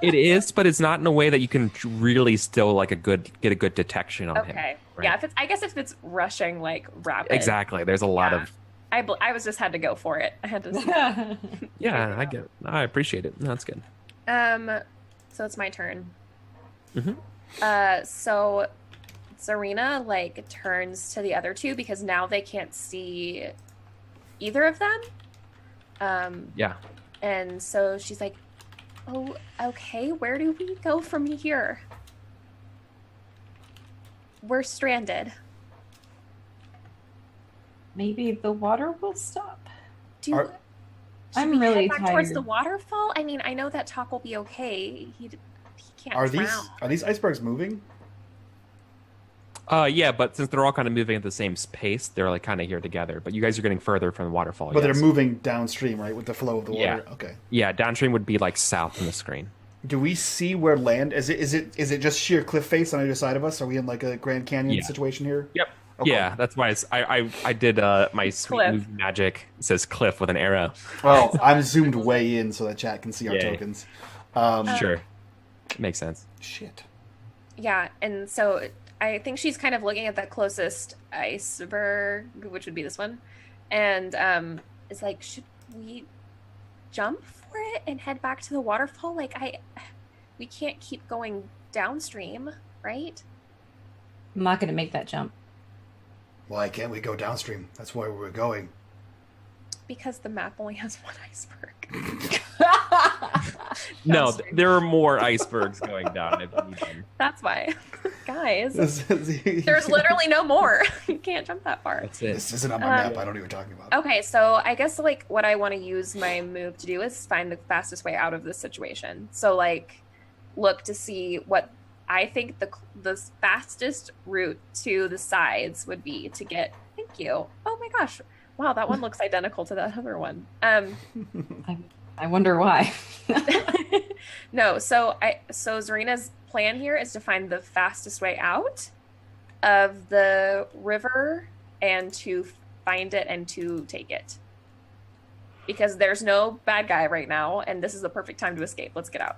It is, but it's not in a way that you can really still get a good detection on him. Okay. Right? Yeah, I guess if it's rushing like rapid. Exactly. There's a lot of. I was just had to go for it. I had to. Yeah, I get it. I appreciate it. No, that's good. So it's my turn. Mm-hmm. So Zarina like turns to the other two because now they can't see either of them. Yeah. And so she's like, "Oh, okay. Where do we go from here? We're stranded. Maybe the water will stop. Should I'm we really head back towards tired. the waterfall? I mean, I know that Talk will be okay. He can't Are drown. these icebergs moving? Yeah, but since they're all kind of moving at the same pace, they're like kind of here together. But you guys are getting further from the waterfall. But they're moving downstream, right, with the flow of the water. Yeah. Okay. Yeah, downstream would be like south on the screen. Do we see where land is? Is it just sheer cliff face on either side of us? Are we in like a Grand Canyon situation here? Yep. Okay. Yeah, that's why I did my sweet Cliff. movie magic. It says cliff with an arrow. Well, I'm zoomed way in so that chat can see our Yeah. tokens. Sure, makes sense. Shit. Yeah, and so I think she's kind of looking at the closest iceberg, which would be this one, and is like, should we jump for it and head back to the waterfall? Like, we can't keep going downstream, right? I'm not going to make that jump. Why can't we go downstream? That's where we're going. Because the map only has one iceberg. No, Downstream. there are more icebergs going down. If you need them. That's why. Guys, This there's literally no more. You can't jump that far. That's it. isn't on my map. I don't know what you're talking about. Okay, so I guess like what I want to use my move to do is find the fastest way out of this situation. So like look to see what I think the fastest route to the sides would be to get. Thank you. Oh my gosh. Wow, that one looks identical to that other one. I wonder why. No, so Zarina's plan here is to find the fastest way out of the river and to find it and to take it. Because there's no bad guy right now, and this is the perfect time to escape. Let's get out.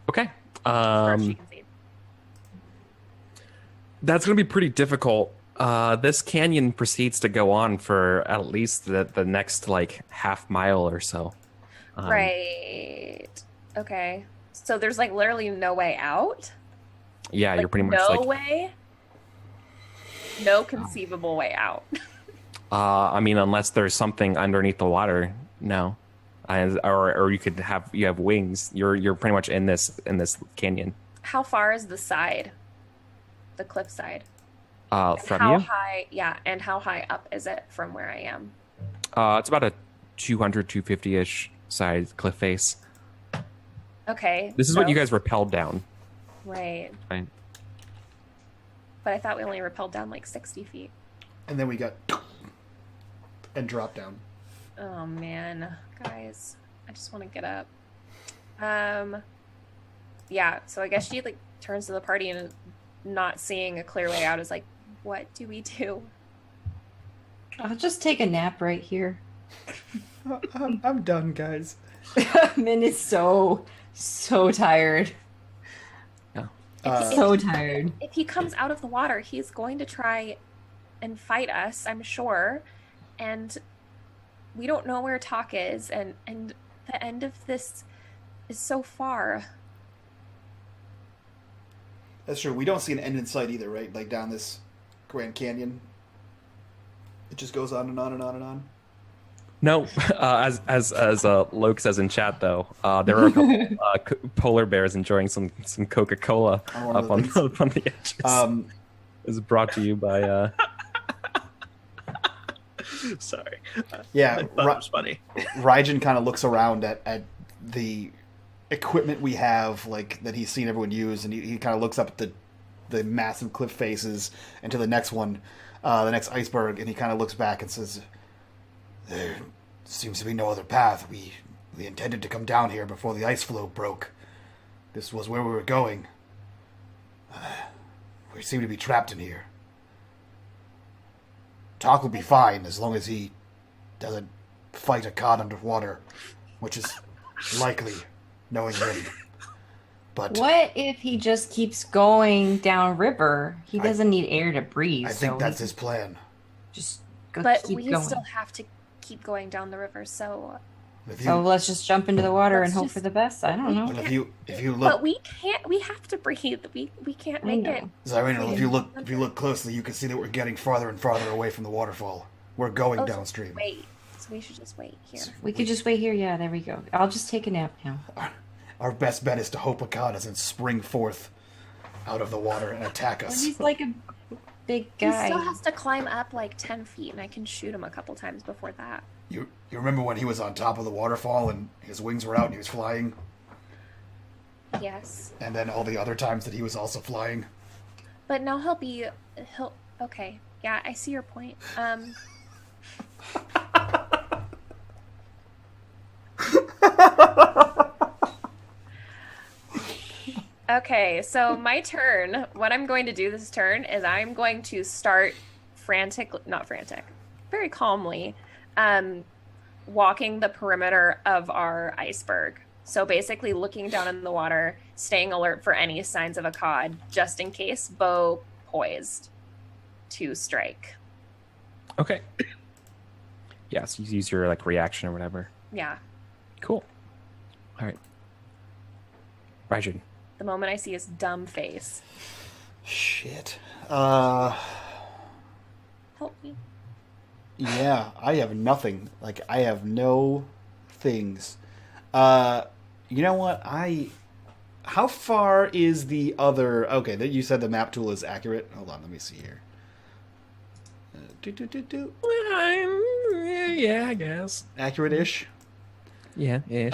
Okay. First she can see. That's going to be pretty difficult. This canyon proceeds to go on for at least the next like half mile or so. Right. Okay. So there's like literally no way out? Yeah, Like, you're pretty much no like. way? No conceivable way out. I mean, unless there's something underneath the water, no. Or you have wings. You're pretty much in this canyon. How far is the side? The cliff side? From how you, high? Yeah, and how high up is it from where I am? it's about a 250-ish size cliff face. Okay. This is what you guys rappelled down. Right. Right. But I thought we only rappelled down like 60 feet. And then we got and dropped down. Oh man, guys, I just want to get up. Yeah. So I guess she like turns to the party and not seeing a clear way out is like, what do we do? I'll just take a nap right here. I'm done, guys. Min is so tired. So tired. If he comes out of the water, he's going to try and fight us, I'm sure. And we don't know where Talk is, and the end of this is so far. That's true. We don't see an end in sight either, right? Like down this Grand Canyon. It just goes on and on and on and on. No, as Loke says in chat though, there are a couple polar bears enjoying some Coca-Cola up on the edges. Is brought to you by. Sorry. Yeah, I thought it was funny. Raijin kind of looks around at the equipment we have, like that he's seen everyone use, and he kind of looks up at the massive cliff faces and to the next one, the next iceberg, and he kind of looks back and says, "There seems to be no other path. We intended to come down here before the ice floe broke. This was where we were going. We seem to be trapped in here. Talk will be fine as long as he doesn't fight a cod underwater, which is likely, knowing him. But what if he just keeps going downriver? He doesn't need air to breathe. I think that's his plan. Just But keep we going. still have to keep going down the river, so... So let's just jump into the water and Let's hope just- for the best. I don't know. But if you look, But we can't. We have to breathe. We can't make it. Zyrina, if you look closely, you can see that we're getting farther and farther away from the waterfall. We're going Oh, downstream. Wait. So we should just wait here. We could just wait here. Yeah, there we go. I'll just take a nap now. Our best bet is to hope a cod doesn't spring forth out of the water and attack us. He's like a big He guy. still has to climb up like 10 feet, and I can shoot him a couple times before that. You remember when he was on top of the waterfall and his wings were out and he was flying? Yes. And then all the other times that he was also flying? But now he'll. Okay. Yeah, I see your point. Okay, so my turn. What I'm going to do this turn is I'm going to start very calmly, walking the perimeter of our iceberg. So basically looking down in the water, staying alert for any signs of a cod, just in case, bow poised to strike. Okay. Yeah, so you use your like reaction or whatever. Yeah. Cool. All right. Raijin. The moment I see his dumb face. Shit. Help me. Yeah, I have nothing. Like, I have no things. You know what? How far is the other... Okay, that you said the map tool is accurate. Hold on, let me see here. Yeah, I guess. Accurate-ish? Yeah, ish.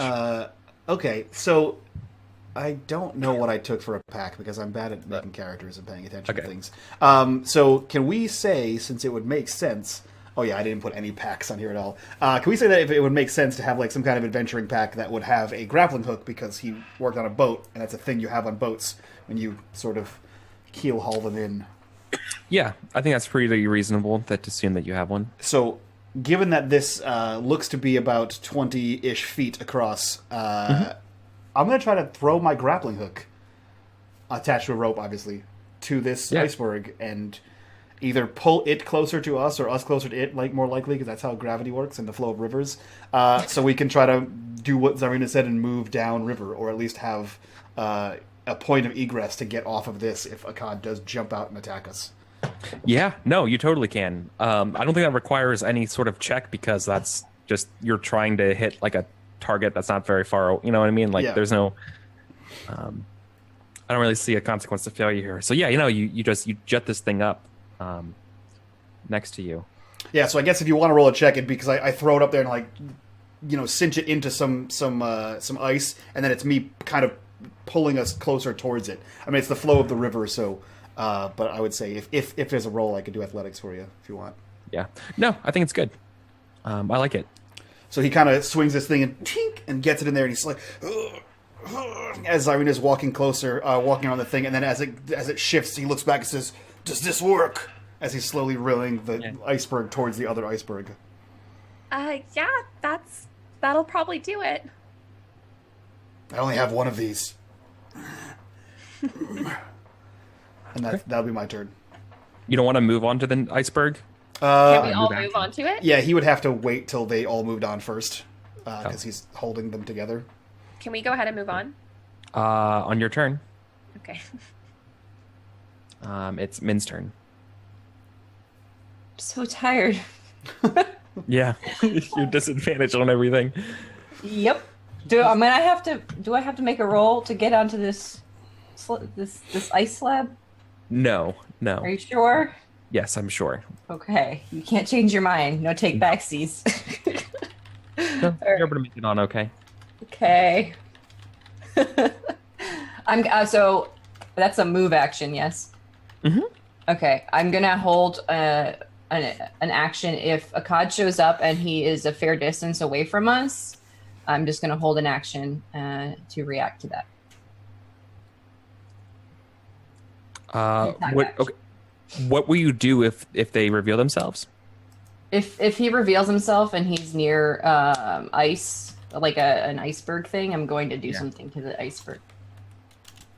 Okay, so I don't know what I took for a pack because I'm bad at making characters and paying attention to things. So can we say, since it would make sense... Oh yeah, I didn't put any packs on here at all. Can we say that if it would make sense to have like some kind of adventuring pack that would have a grappling hook because he worked on a boat, and that's a thing you have on boats when you sort of keel haul them in. Yeah, I think that's pretty reasonable to assume that you have one. So, given that this looks to be about 20-ish feet across, I'm going to try to throw my grappling hook, attached to a rope, obviously, to this iceberg, and either pull it closer to us or us closer to it, like more likely, because that's how gravity works and the flow of rivers. So we can try to do what Zarina said and move down river, or at least have a point of egress to get off of this if a cod does jump out and attack us. Yeah, no, you totally can. I don't think that requires any sort of check because that's just you're trying to hit like a target that's not very far. You know what I mean? Like there's no. I don't really see a consequence to failure here. So yeah, you jet this thing up next to you. Yeah, so I guess if you want to roll a check, it'd be because I throw it up there and like, cinch it into some ice, and then it's me kind of pulling us closer towards it. I mean, it's the flow of the river, so. But I would say if there's a roll, I could do athletics for you if you want. Yeah. No, I think it's good. I like it. So he kind of swings this thing and tink and gets it in there, and he's like, as Irina's walking closer, walking on the thing, and then as it shifts, he looks back and says, "Does this work?" As he's slowly reeling the iceberg towards the other iceberg. Yeah, that'll probably do it. I only have one of these. And that'll be my turn. You don't want to move on to the iceberg? Can we Uh, all move move on to it? yeah, he would have to wait till they all moved on first, because he's holding them together. Can we go ahead and move on? On your turn, Okay. it's Min's turn. I'm so tired. Yeah, you're disadvantaged on everything. Yep. Do I have to make a roll to get onto this ice slab? No. Are you sure? Yes, I'm sure. Okay. You can't change your mind. No take backsies. No, you're able to make it on okay. Okay. I'm so that's a move action, yes. Mm-hmm. Okay, I'm gonna hold an action if a cod shows up and he is a fair distance away from us. I'm just gonna hold an action to react to that. What will you do if they reveal themselves? If he reveals himself and he's near ice, like an iceberg thing, I'm going to do something to the iceberg.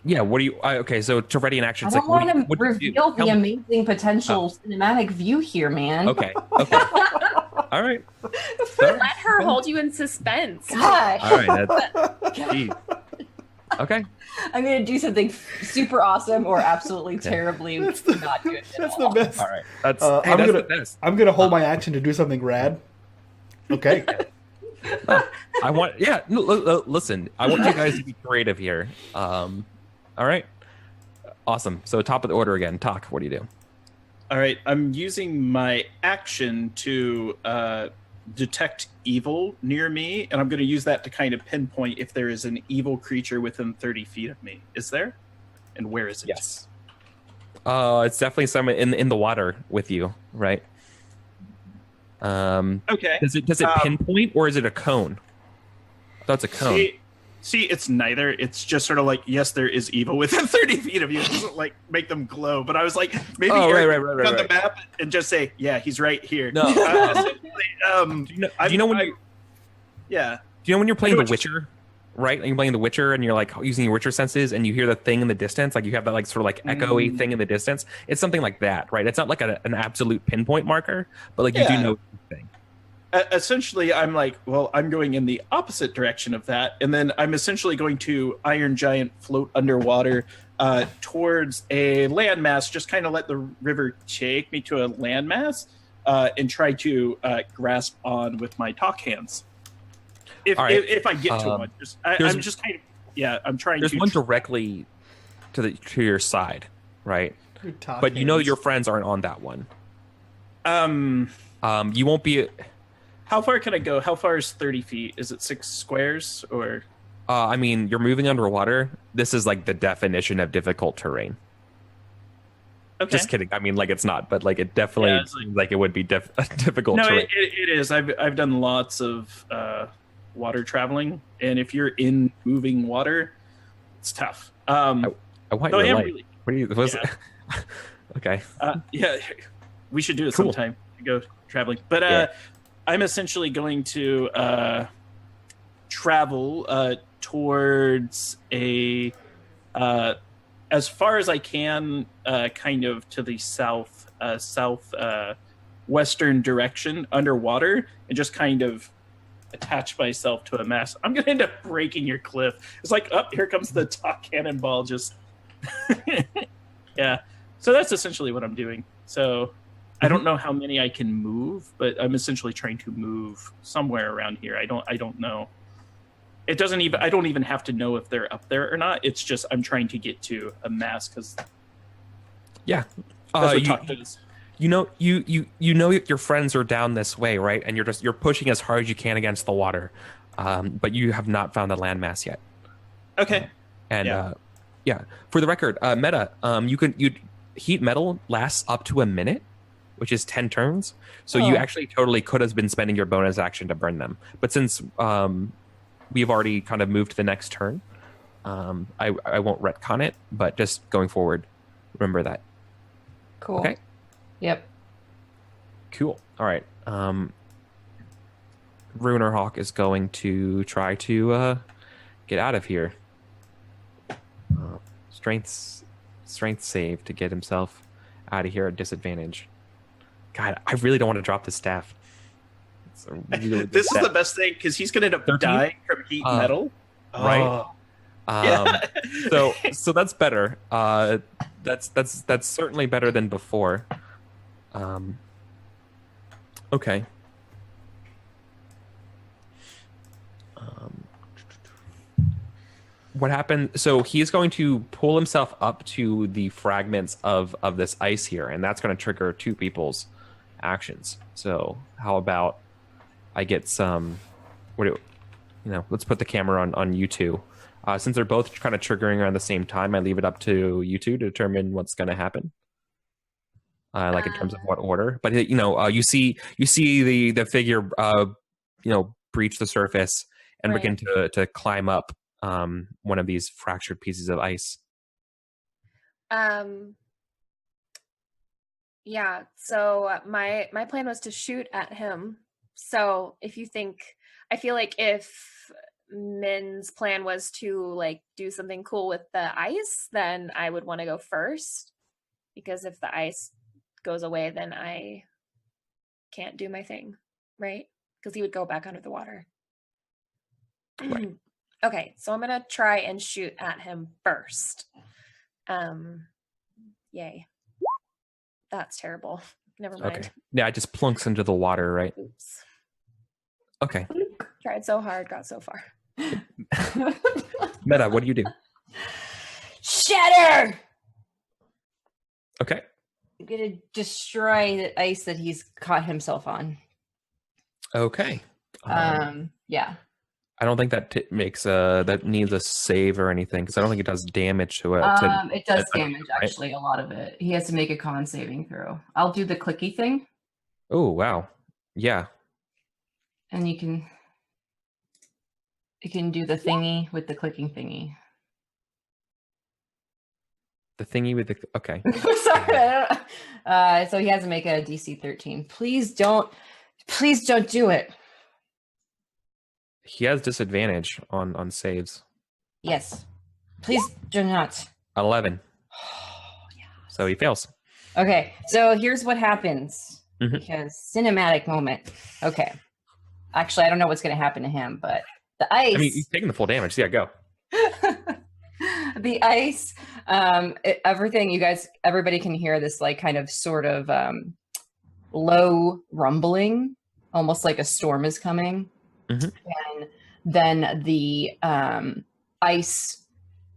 Yeah. What do you? Okay. So to ready an action, I don't want to reveal the amazing potential cinematic view here, man. Okay. All right. Let her hold you in suspense. Gosh. All right. Geez. Okay. I'm going to do something super awesome or absolutely terribly not good. That's at all. the best. All right. That's the best. I'm gonna hold my action to do something rad. Okay. I want. Yeah. No, listen. I want you guys to be creative here. All right. Awesome. So top of the order again. Talk. What do you do? All right, I'm using my action to detect evil near me, and I'm going to use that to kind of pinpoint if there is an evil creature within 30 feet of me. Is there? And where is it? Yes. It's definitely someone in the water with you, right? Okay. Does it pinpoint or is it a cone? I thought it's a cone. See, it's neither. It's just sort of like, yes, there is evil within 30 feet of you. It doesn't like make them glow. But I was like, maybe right. on the map and just say, yeah, he's right here. No. Do you know when you're playing The Witcher, right? And you're playing The Witcher and you're like using your Witcher senses and you hear the thing in the distance, like you have that like sort of like echoey thing in the distance. It's something like that, right? It's not like an absolute pinpoint marker, but like you do know the thing. Essentially, I'm like, well, I'm going in the opposite direction of that, and then I'm essentially going to Iron Giant float underwater towards a landmass, just kind of let the river take me to a landmass, and try to grasp on with my talk hands. If I get to one, I'm just kind of I'm trying. There's one directly to your side, right? But you know your friends aren't on that one. You won't be. How far can I go? How far is 30 feet? Is it 6 squares or? I mean, you're moving underwater. This is like the definition of difficult terrain. Okay. Just kidding. I mean, like it's not, but like it definitely seems like it would be difficult terrain. No, it is. I've done lots of water traveling, and if you're in moving water, it's tough. I want your light. Really, what are you? Okay. Yeah, we should do it sometime to go traveling. But I'm essentially going to travel towards a as far as I can, kind of to the south western direction underwater, and just kind of attach myself to a mast. I'm going to end up breaking your cliff. It's like, here comes the talk cannonball. Just yeah. So that's essentially what I'm doing. So I don't know how many I can move, but I'm essentially trying to move somewhere around here. I don't know. It doesn't even. I don't even have to know if they're up there or not. It's just I'm trying to get to a mass because that's what talk does. You know your friends are down this way, right? And you're pushing as hard as you can against the water, but you have not found a landmass yet. Okay. And for the record, meta, you heat metal lasts up to a minute, which is 10 turns. So you actually totally could have been spending your bonus action to burn them. But since we've already kind of moved to the next turn, I won't retcon it, but just going forward, remember that. Cool. Okay. Yep. Cool. All right. Ruiner Hawk is going to try to get out of here. Strength strength save to get himself out of here at disadvantage. God, I really don't want to drop the staff. It's a really good This staff. is the best thing because he's going to end up 13? dying from heat metal. Right. Oh. Yeah. So that's better. That's certainly better than before. Okay. What happened? So he's going to pull himself up to the fragments of this ice here, and that's going to trigger two people's actions. So how about I get some? Let's put the camera on you two. Since they're both kind of triggering around the same time, I leave it up to you two to determine what's going to happen. In terms of what order, but you see the figure, breach the surface and begin to climb up one of these fractured pieces of ice. Yeah. So my plan was to shoot at him. So if you think, I feel like if Min's plan was to like do something cool with the ice, then I would want to go first, because if the ice goes away, then I can't do my thing, right? Because he would go back under the water. Right. Okay, so I'm gonna try and shoot at him first. Yay. That's terrible. Never mind. Okay. Yeah, it just plunks into the water, right? Oops. Okay. Tried so hard, got so far. Meta, what do you do? Shatter! Okay. I'm gonna destroy the ice that he's caught himself on. Okay. Yeah. I don't think that makes that needs a save or anything, because I don't think it does damage to it. It does damage, actually, a lot of it. He has to make a con saving throw. I'll do the clicky thing. Oh, wow. Yeah. And you can do the thingy with the clicking thingy. The thingy with the... Okay. Sorry. So he has to make a DC 13. Please don't do it. He has disadvantage on saves. Yes. Please do not. 11. Yeah. So he fails. Okay, so here's what happens. Mhm. Because cinematic moment. Okay. Actually, I don't know what's going to happen to him, but the ice... I mean, he's taking the full damage. Yeah, go. The ice, everybody can hear this like kind of sort of low rumbling, almost like a storm is coming. Mhm. And then the ice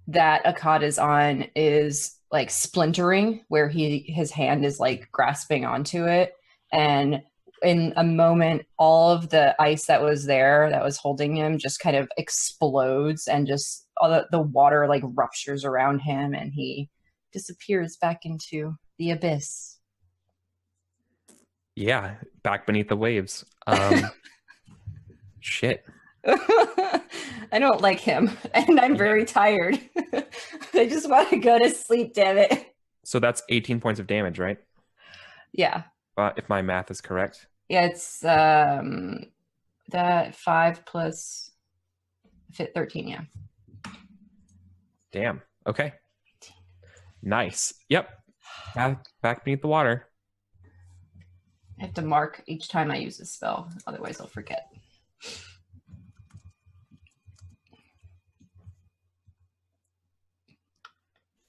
that Akkad is on is like splintering, where his hand is like grasping onto it. And in a moment, all of the ice that was there, that was holding him, just kind of explodes, and just all the water like ruptures around him, and he disappears back into the abyss. Yeah, back beneath the waves. Shit. I don't like him, and I'm very tired. I just want to go to sleep, damn it. So that's 18 points of damage, right? Yeah. If my math is correct. Yeah, it's that 5 plus 13, yeah. Damn. Okay. Nice. Yep. Back beneath the water. I have to mark each time I use a spell, otherwise I'll forget.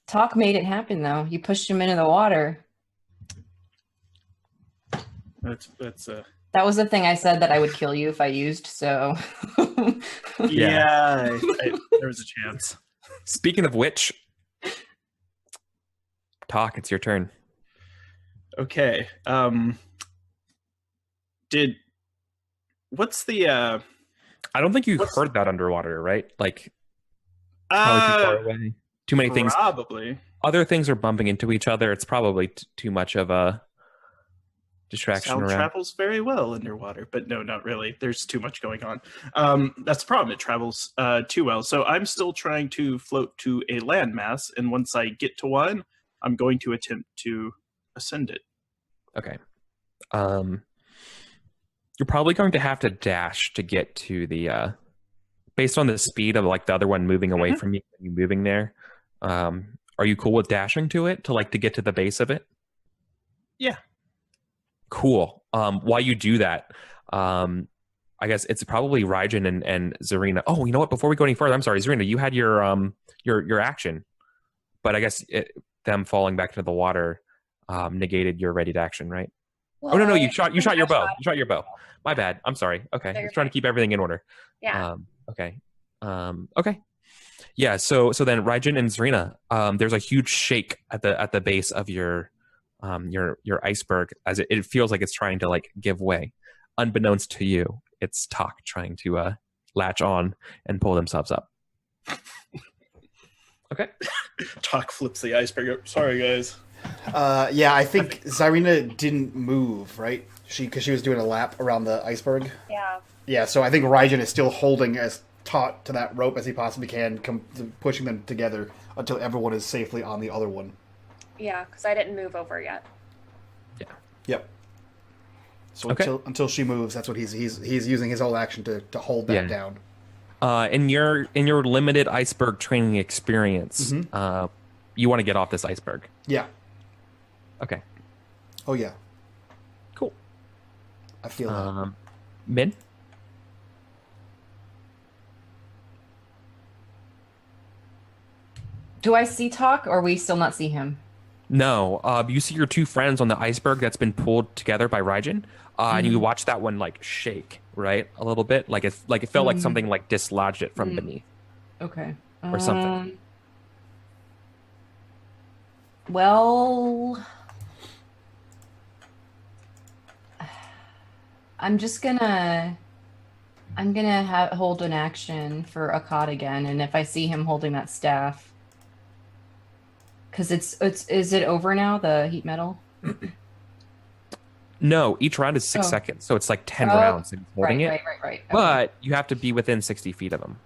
Talk made it happen, though. You pushed him into the water. That's That was the thing I said that I would kill you if I used, so... yeah. There was a chance. Speaking of which, Talk, it's your turn. Okay. What's the I don't think you heard that underwater, right? Like, probably too far away. Too many things. Probably. Other things are bumping into each other. It's probably too much of a distraction Sound around. travels very well underwater, but no, not really. There's too much going on. That's the problem. It travels too well. So I'm still trying to float to a landmass, and once I get to one, I'm going to attempt to ascend it. Okay. You're probably going to have to dash to get to the based on the speed of like the other one moving away from you, moving there. Are you cool with dashing to it to get to the base of it? Yeah. Cool. While you do that, I guess it's probably Raijin and Zarina. Oh, you know what? Before we go any further, I'm sorry, Zarina, you had your action, but I guess them falling back into the water negated your ready to action, right? Well, Oh no, you shot your bow. You shot your bow. My bad. I'm sorry. Okay, I was trying to keep everything in order. Yeah. Okay. Okay. Yeah. So then Raijin and Zarina, there's a huge shake at the base of your iceberg as it feels like it's trying to give way. Unbeknownst to you, it's Talk trying to latch on and pull themselves up. Okay. Talk flips the iceberg up. Sorry, guys. Yeah, I think Zarina didn't move, right? Because she was doing a lap around the iceberg. Yeah. Yeah, so I think Raijin is still holding as taut to that rope as he possibly can, pushing them together until everyone is safely on the other one. Yeah, because I didn't move over yet. Yeah. Yep. So Okay. until she moves, that's what he's using his whole action to hold that down. In your limited iceberg training experience, you want to get off this iceberg. Yeah. Okay. Oh yeah. Cool. I feel that. Min? Do I see Talk, or we still not see him? No. You see your two friends on the iceberg that's been pulled together by Raijin, and you watch that one shake, right, a little bit, it felt like something dislodged it from beneath. Okay. Or something. Well, I'm gonna hold an action for Akkad again, and if I see him holding that staff, because is it over now, the heat metal? No, each round is 6 seconds, so it's 10 rounds and holding it. Right. Okay. But you have to be within 60 feet of him.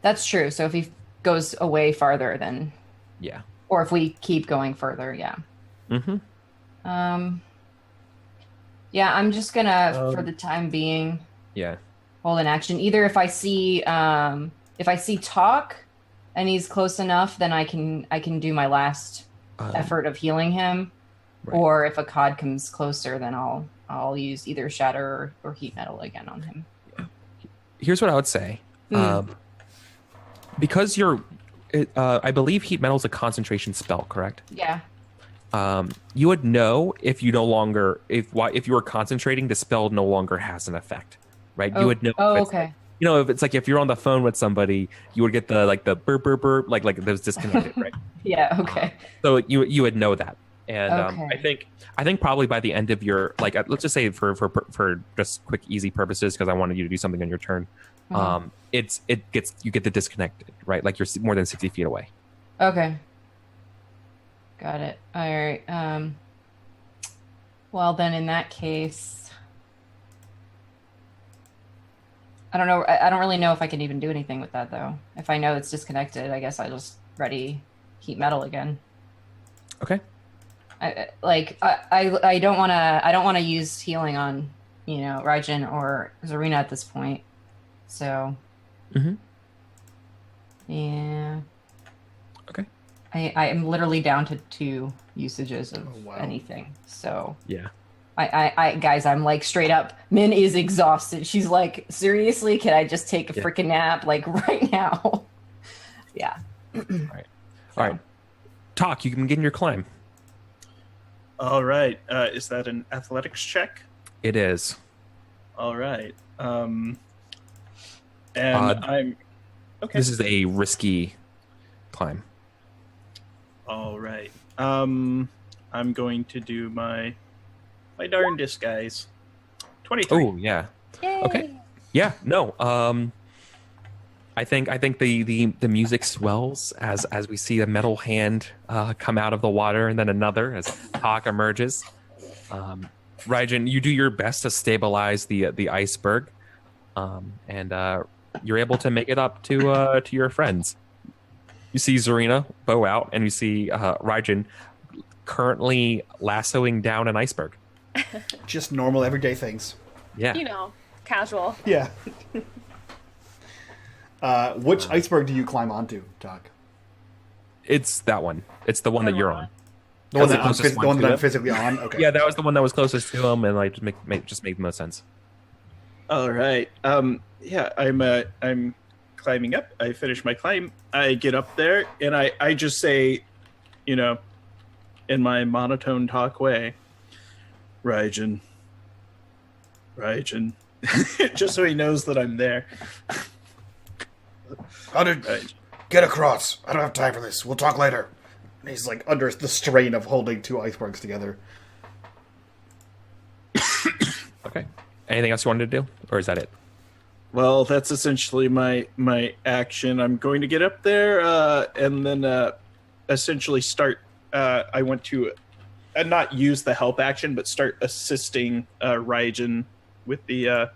That's true. So if he goes away farther, then Yeah. or if we keep going further, yeah. Mm-hmm. Yeah, I'm just gonna, for the time being, Yeah. hold an action. Either if I see Talk and he's close enough, then I can do my last effort of healing him. Right. Or if Akkad comes closer, then I'll use either Shatter or Heat Metal again on him. Here's what I would say. Because I believe Heat Metal is a concentration spell, correct? Yeah. You would know if you if you were concentrating, the spell no longer has an effect, right? You would know. Okay. If it's if you're on the phone with somebody, you would get the burp burp burp, like those disconnected, right? Yeah. Okay. So you would know that, and Okay. I think probably by the end of your let's just say for just quick easy purposes, because I wanted you to do something on your turn, you get the disconnected, right? You're more than 60 feet away. Okay. Got it. All right. Well, then in that case, I don't know. I don't really know if I can even do anything with that, though. If I know it's disconnected, I guess I just ready Heat Metal again. Okay. I don't want to use healing on Raijin or Zarina at this point. So. Yeah. Okay. I am literally down to 2 usages of anything. So yeah. I guys, I'm straight up. Min is exhausted. She's seriously, can I just take a freaking nap right now? Yeah. All right. Talk. You can begin your climb. All right. Is that an athletics check? It is. All right. And I'm okay. This is a risky climb. All right. I'm going to do my darndest, guys. 23. Oh yeah. Yay. Okay. Yeah. No. I think the music swells as we see a metal hand come out of the water, and then another as Talk emerges. Raijin, you do your best to stabilize the iceberg, and you're able to make it up to your friends. You see Zarina bow out, and you see Raijin currently lassoing down an iceberg. Just normal, everyday things. Yeah. Casual. Yeah. Which iceberg do you climb onto, Doc? It's that one. It's the one that you're on. The one That's that the closest one to I'm him. physically on. Okay. Yeah, that was the one that was closest to him, and like just made the most sense. All right. Yeah, I'm climbing up. I finish my climb. I get up there, and I just say, in my monotone talk way, Raijin. Just so he knows that I'm there. Get across. I don't have time for this. We'll talk later. And he's like under the strain of holding two icebergs together. Okay. Anything else you wanted to do, or is that it? Well, that's essentially my action. I'm going to get up there and then essentially start. I want to not use the help action, but start assisting Raijin with the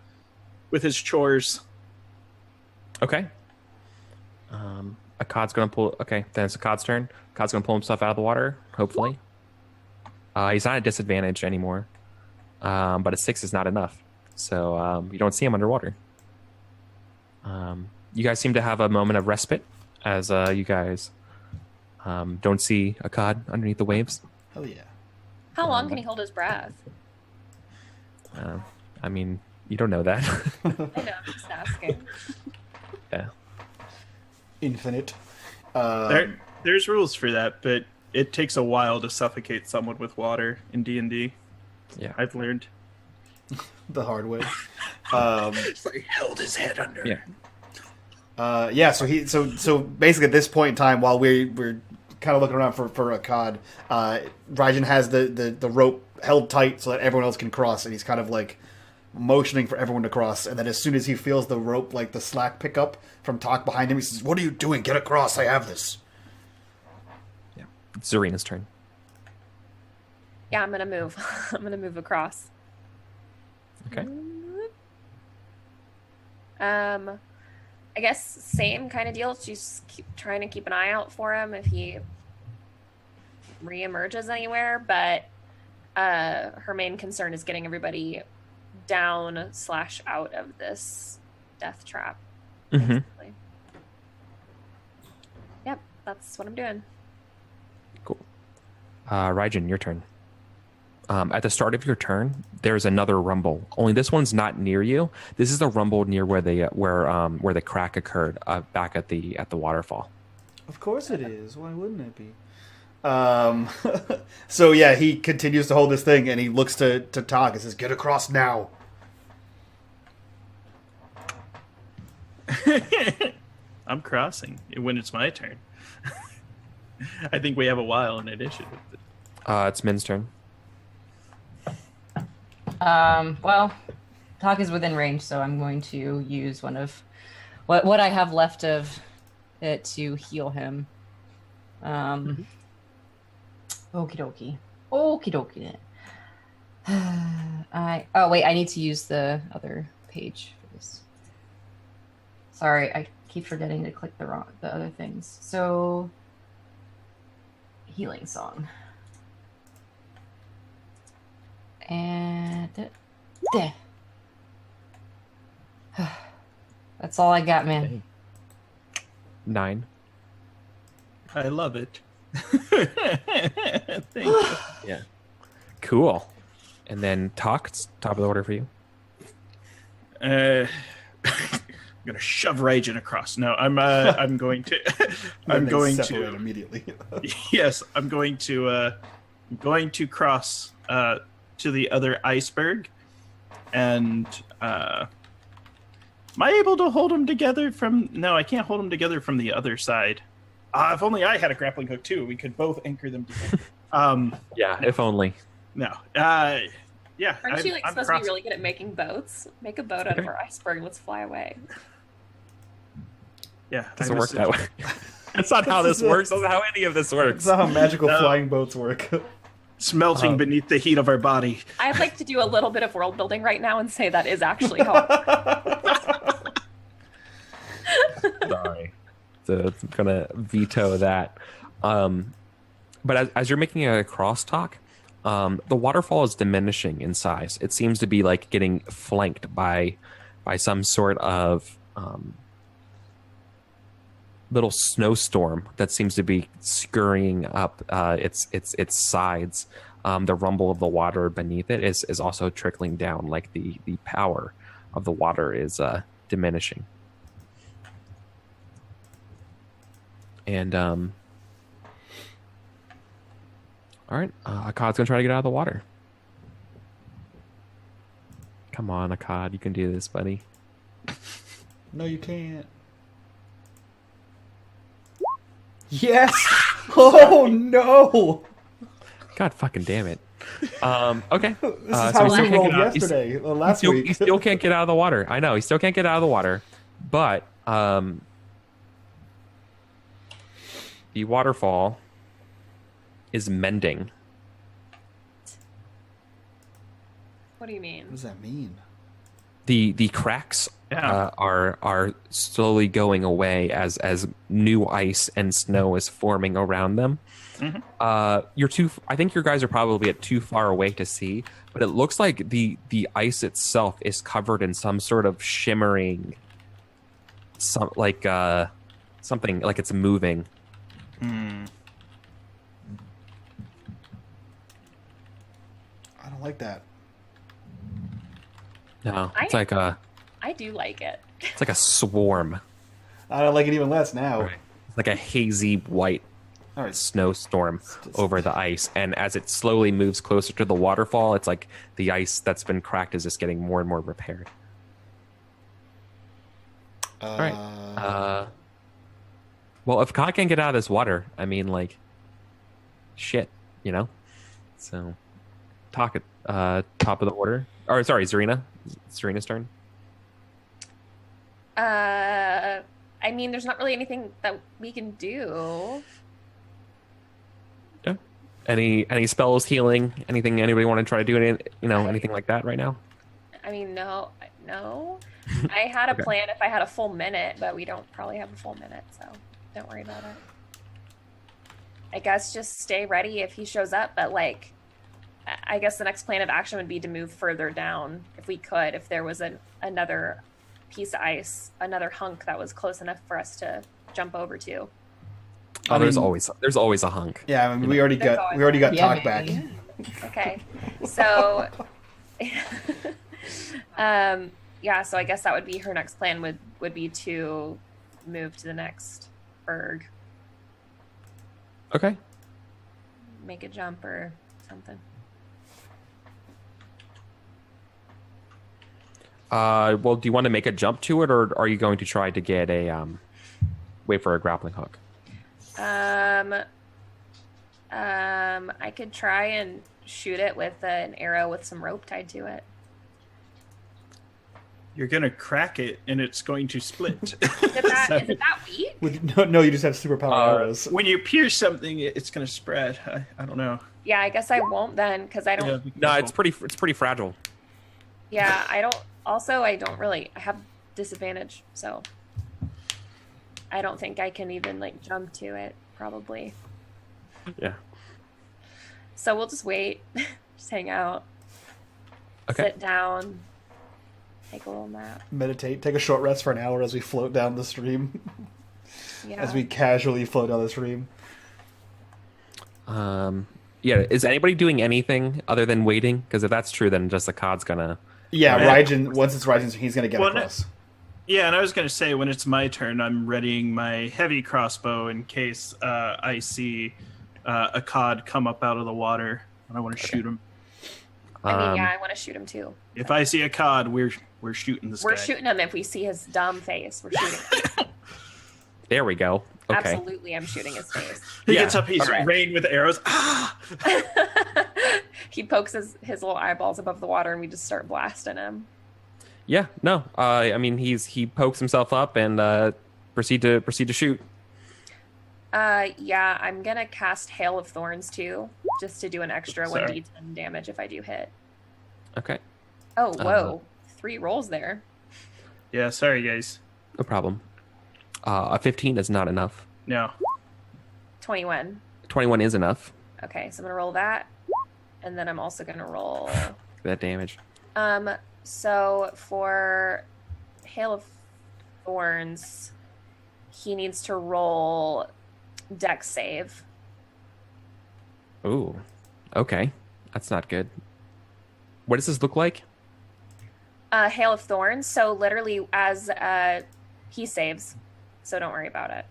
with his chores. Okay. Akkad's gonna pull. Okay, then it's Akkad's turn. Akkad's gonna pull himself out of the water. Hopefully, he's not at a disadvantage anymore. But a 6 is not enough, so you don't see him underwater. You guys seem to have a moment of respite as you guys don't see Akkad underneath the waves. Hell yeah. How long can he hold his breath? I mean, you don't know that. I know, I'm just asking. Yeah. Infinite. There's rules for that, but it takes a while to suffocate someone with water in D&D. Yeah. I've learned. The hard way. It's like held his head under. Yeah. Yeah, so basically at this point in time, while we're kind of looking around for Akkad, Raijin has the rope held tight so that everyone else can cross, and he's kind of like motioning for everyone to cross, and then as soon as he feels the rope, like the slack pick up from Talk behind him, he says, "What are you doing? Get across, I have this." Yeah. It's Zarina's turn. Yeah, I'm gonna move. I'm gonna move across. Okay. I guess same kind of deal. Just trying to keep an eye out for him if he reemerges anywhere. But her main concern is getting everybody down/out of this death trap. Mm-hmm. Basically. Yep, that's what I'm doing. Cool. Raijin, your turn. At the start of your turn, there's another rumble. Only this one's not near you. This is the rumble near where the crack occurred back at the waterfall. Of course it is. Why wouldn't it be? So yeah, he continues to hold this thing, and he looks to Talk and says, "Get across now." I'm crossing when it's my turn. I think we have a while in initiative. It's Min's turn. Well, Talk is within range, so I'm going to use one of what I have left of it to heal him. Okie dokie. I need to use the other page for this. Sorry, I keep forgetting to click the other things. So, healing song. And there. That's all I got, man. 9. I love it. Thank you. Yeah. Cool. And then Talk, it's top of the order for you. I'm gonna shove Raijin across. No, I'm going to. I'm going to immediately. Yes, I'm going to cross to the other iceberg, and am I able to hold them together from? No, I can't hold them together from the other side. If only I had a grappling hook too. We could both anchor them together. Yeah, if only. No. Yeah. Aren't you supposed to be really good at making boats? Make a boat out of our iceberg and let's fly away. Yeah, doesn't work that way. That's not how this works. That's not how any of this works. That's not how magical flying boats work. It's melting beneath the heat of our body. I'd like to do a little bit of world building right now and say that is actually how it works. Sorry. So I'm gonna veto that. But as you're making a crosstalk, the waterfall is diminishing in size. It seems to be like getting flanked by some sort of little snowstorm that seems to be scurrying up its sides. The rumble of the water beneath it is also trickling down, like the power of the water is diminishing. And all right, Akkad's gonna try to get out of the water. Come on, Akkad, you can do this, buddy. No, you can't. Yes! Oh, no! God fucking damn it. Okay. This is how he we still can't rolled get out. yesterday, last week. He still can't get out of the water. I know, he still can't get out of the water. But the waterfall is mending. What do you mean? What does that mean? The cracks are slowly going away as new ice and snow is forming around them. Mm-hmm. I think your guys are probably at too far away to see, but it looks like the ice itself is covered in some sort of shimmering, something like it's moving. Mm. I don't like that. No, it's like a I do like it. it's like a swarm. I don't like it even less now. Right. It's like a hazy white All right. snowstorm over the ice, and as it slowly moves closer to the waterfall, it's like the ice that's been cracked is just getting more and more repaired. All right. Well, if Khan can't get out of this water, I mean, like, shit, you know. So, talk at top of the order. Or sorry, Zarina. Zarina's turn. I mean, there's not really anything that we can do. Yeah. Any spells, healing, anything anybody want to try to do? Anything like that right now? I mean, no. I had a plan if I had a full minute, but we don't probably have a full minute, so don't worry about it. I guess just stay ready if he shows up, but like, I guess the next plan of action would be to move further down if we could, if there was another piece of ice, another hunk that was close enough for us to jump over to. Oh, there's always a hunk. Yeah, I mean, we already got talk back. Okay, so yeah, so I guess that would be her next plan would be to move to the next berg, Okay. make a jump or something. Well, do you want to make a jump to it, or are you going to try to get wait for a grappling hook? I could try and shoot it with an arrow with some rope tied to it. You're gonna crack it, and it's going to split. Is it that weak? No, you just have superpower arrows. When you pierce something, it's gonna spread. I don't know. Yeah, I guess I won't then, because I don't. Yeah, be No, careful. it's pretty fragile. Yeah, I don't. Also, I don't really. I have disadvantage, so I don't think I can even like jump to it. Probably. Yeah. So we'll just wait. Just hang out. Okay. Sit down. Take a little nap. Meditate. Take a short rest for an hour as we float down the stream. Yeah. As we casually float down the stream. Yeah. Is anybody doing anything other than waiting? Because if that's true, then just the Cod's gonna. Yeah, Right. Raijin. Once it's Raijin's, he's gonna get Well, no- across. Yeah, and I was going to say, when it's my turn, I'm readying my heavy crossbow in case I see a cod come up out of the water and I want to shoot him. I mean, yeah, I want to shoot him too. If I see a cod, we're shooting this We're guy. shooting him if we see his dumb face. We're shooting him. There we go. Okay. Absolutely, I'm shooting his face. He Yeah, gets up, he's alright. rained with arrows. Ah! He pokes his little eyeballs above the water, and we just start blasting him. Yeah. No. I mean, he pokes himself up and proceed to shoot. Yeah, I'm gonna cast Hail of Thorns too, just to do an extra Sorry. 1d10 damage if I do hit. Okay. Oh, whoa. 3 rolls there. Yeah, sorry, guys. No problem. A 15 is not enough. No. 21. 21 is enough. Okay, so I'm gonna roll that. And then I'm also gonna roll That damage. so for Hail of Thorns, he needs to roll dex save. Ooh, okay, that's not good. What does this look like? Hail of Thorns. So literally, as he saves, so don't worry about it.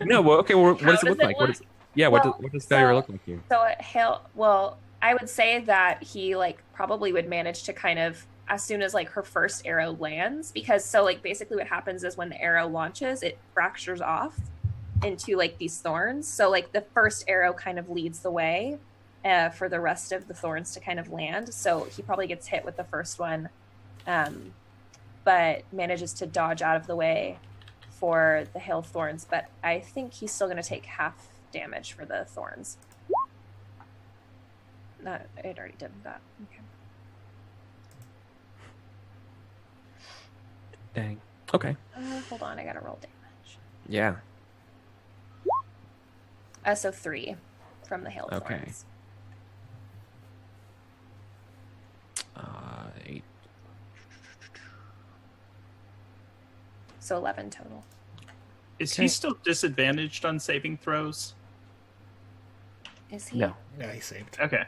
No, well, okay. Well, what How does it look like? What Well, does failure look like here? So hail. Well, I would say that he like probably would manage to kind of as soon as like her first arrow lands, because so like basically what happens is when the arrow launches, it fractures off into like these thorns. So like the first arrow kind of leads the way for the rest of the thorns to kind of land. So he probably gets hit with the first one, but manages to dodge out of the way for the hail of thorns. But I think he's still going to take half damage for the thorns. No, it already did that. Okay. Dang. Okay. Hold on, I gotta roll damage. Yeah. So 3 from the hail of Okay. thorns. 8. So 11 total. Is Okay. he still disadvantaged on saving throws? Is he? No. Yeah, he saved. Okay.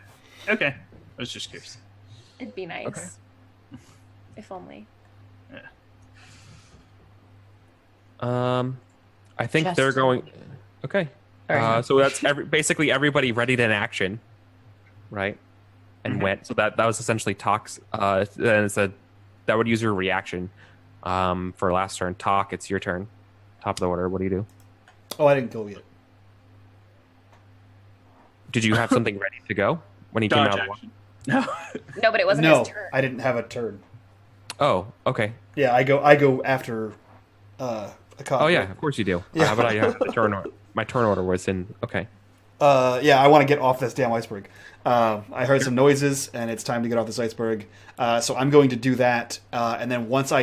Okay. I was just curious. It'd be nice. Okay. If only. I think Just- they're going. Okay. Sorry. So that's basically everybody readied in action, right? And Mhm. went. So that was essentially talks. And it said that would use your reaction. For last turn, talk. It's your turn. Top of the order. What do you do? Oh, I didn't go yet. Did you have something ready to go when he came Dodge out? Of the action. No. No, but it wasn't No, his turn. I didn't have a turn. Oh, okay. Yeah, I go after a cop. Oh yeah, of course you do. Yeah. But I have the turn order. My turn order was in. Okay. Yeah, I want to get off this damn iceberg. I heard some noises, and it's time to get off this iceberg. So I'm going to do that, and then once I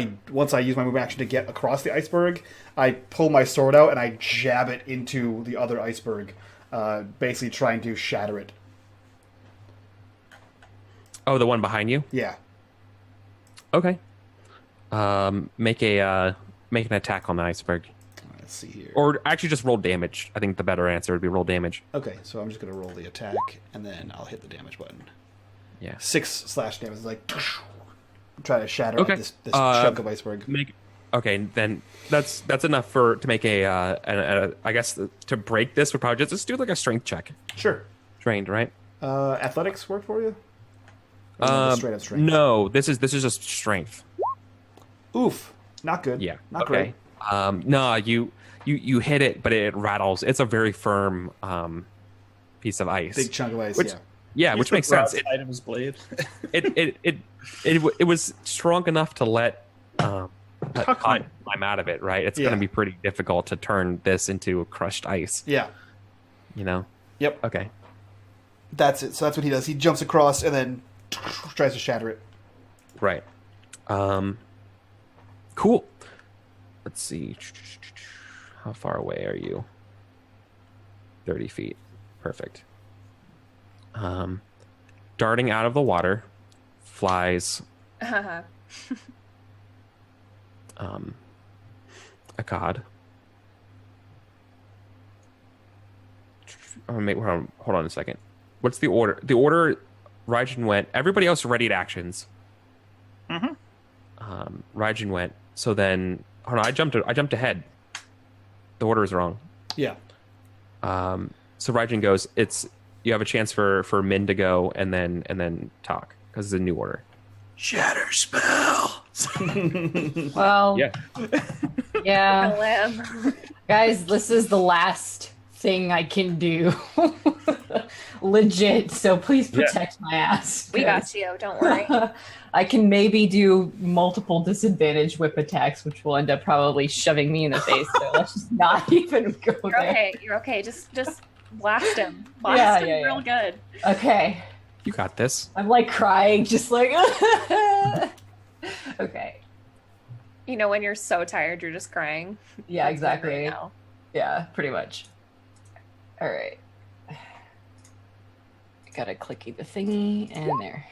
use my move action to get across the iceberg, I pull my sword out and I jab it into the other iceberg, basically trying to shatter it. Oh, the one behind you. Yeah. Okay. Make an attack on the iceberg, Let's see here. or actually just roll damage. I think the better answer would be roll damage. Okay, so I'm just going to roll the attack, and then I'll hit the damage button. Yeah. 6 slash damage. It's like try to shatter Okay. up this chunk of iceberg. Okay, then that's enough to make I guess to break this would probably just do like a strength check. Sure. Trained, right? Athletics work for you? Or just straight up strength? No, this is just strength. Oof. Not good. Yeah. Not okay. great. No, you hit it, but it rattles. It's a very firm piece of ice. Big chunk of ice, Which, yeah. Yeah, which makes sense. Outside of his blade. It was strong enough to let Tuck climb out of it, right? It's going to be pretty difficult to turn this into crushed ice. Yeah. You know? Yep. Okay. That's it. So that's what he does. He jumps across and then tries to shatter it. Right. Cool. Let's see. How far away are you? 30 feet. Perfect. Darting out of the water flies a cod. Hold on a second. What's the order? The order Raijin went. Everybody else readied actions. Raijin went. So then, hold on. I jumped ahead. The order is wrong. Yeah. So Raijin goes. You have a chance for Min to go and then talk because it's a new order. Shatter spell. Well, Yeah. yeah. Limb. Guys, this is the last thing I can do. Legit, so please protect my ass. We got you. Don't worry. I can maybe do multiple disadvantage whip attacks, which will end up probably shoving me in the face. So let's just not even go You're there. okay. You're okay. Just blast him. Blast him real good. Okay. You got this. I'm like crying, just like okay. You know when you're so tired, you're just crying. Yeah, exactly. Right now. Yeah, pretty much. All right. Gotta clicky the thingy and there.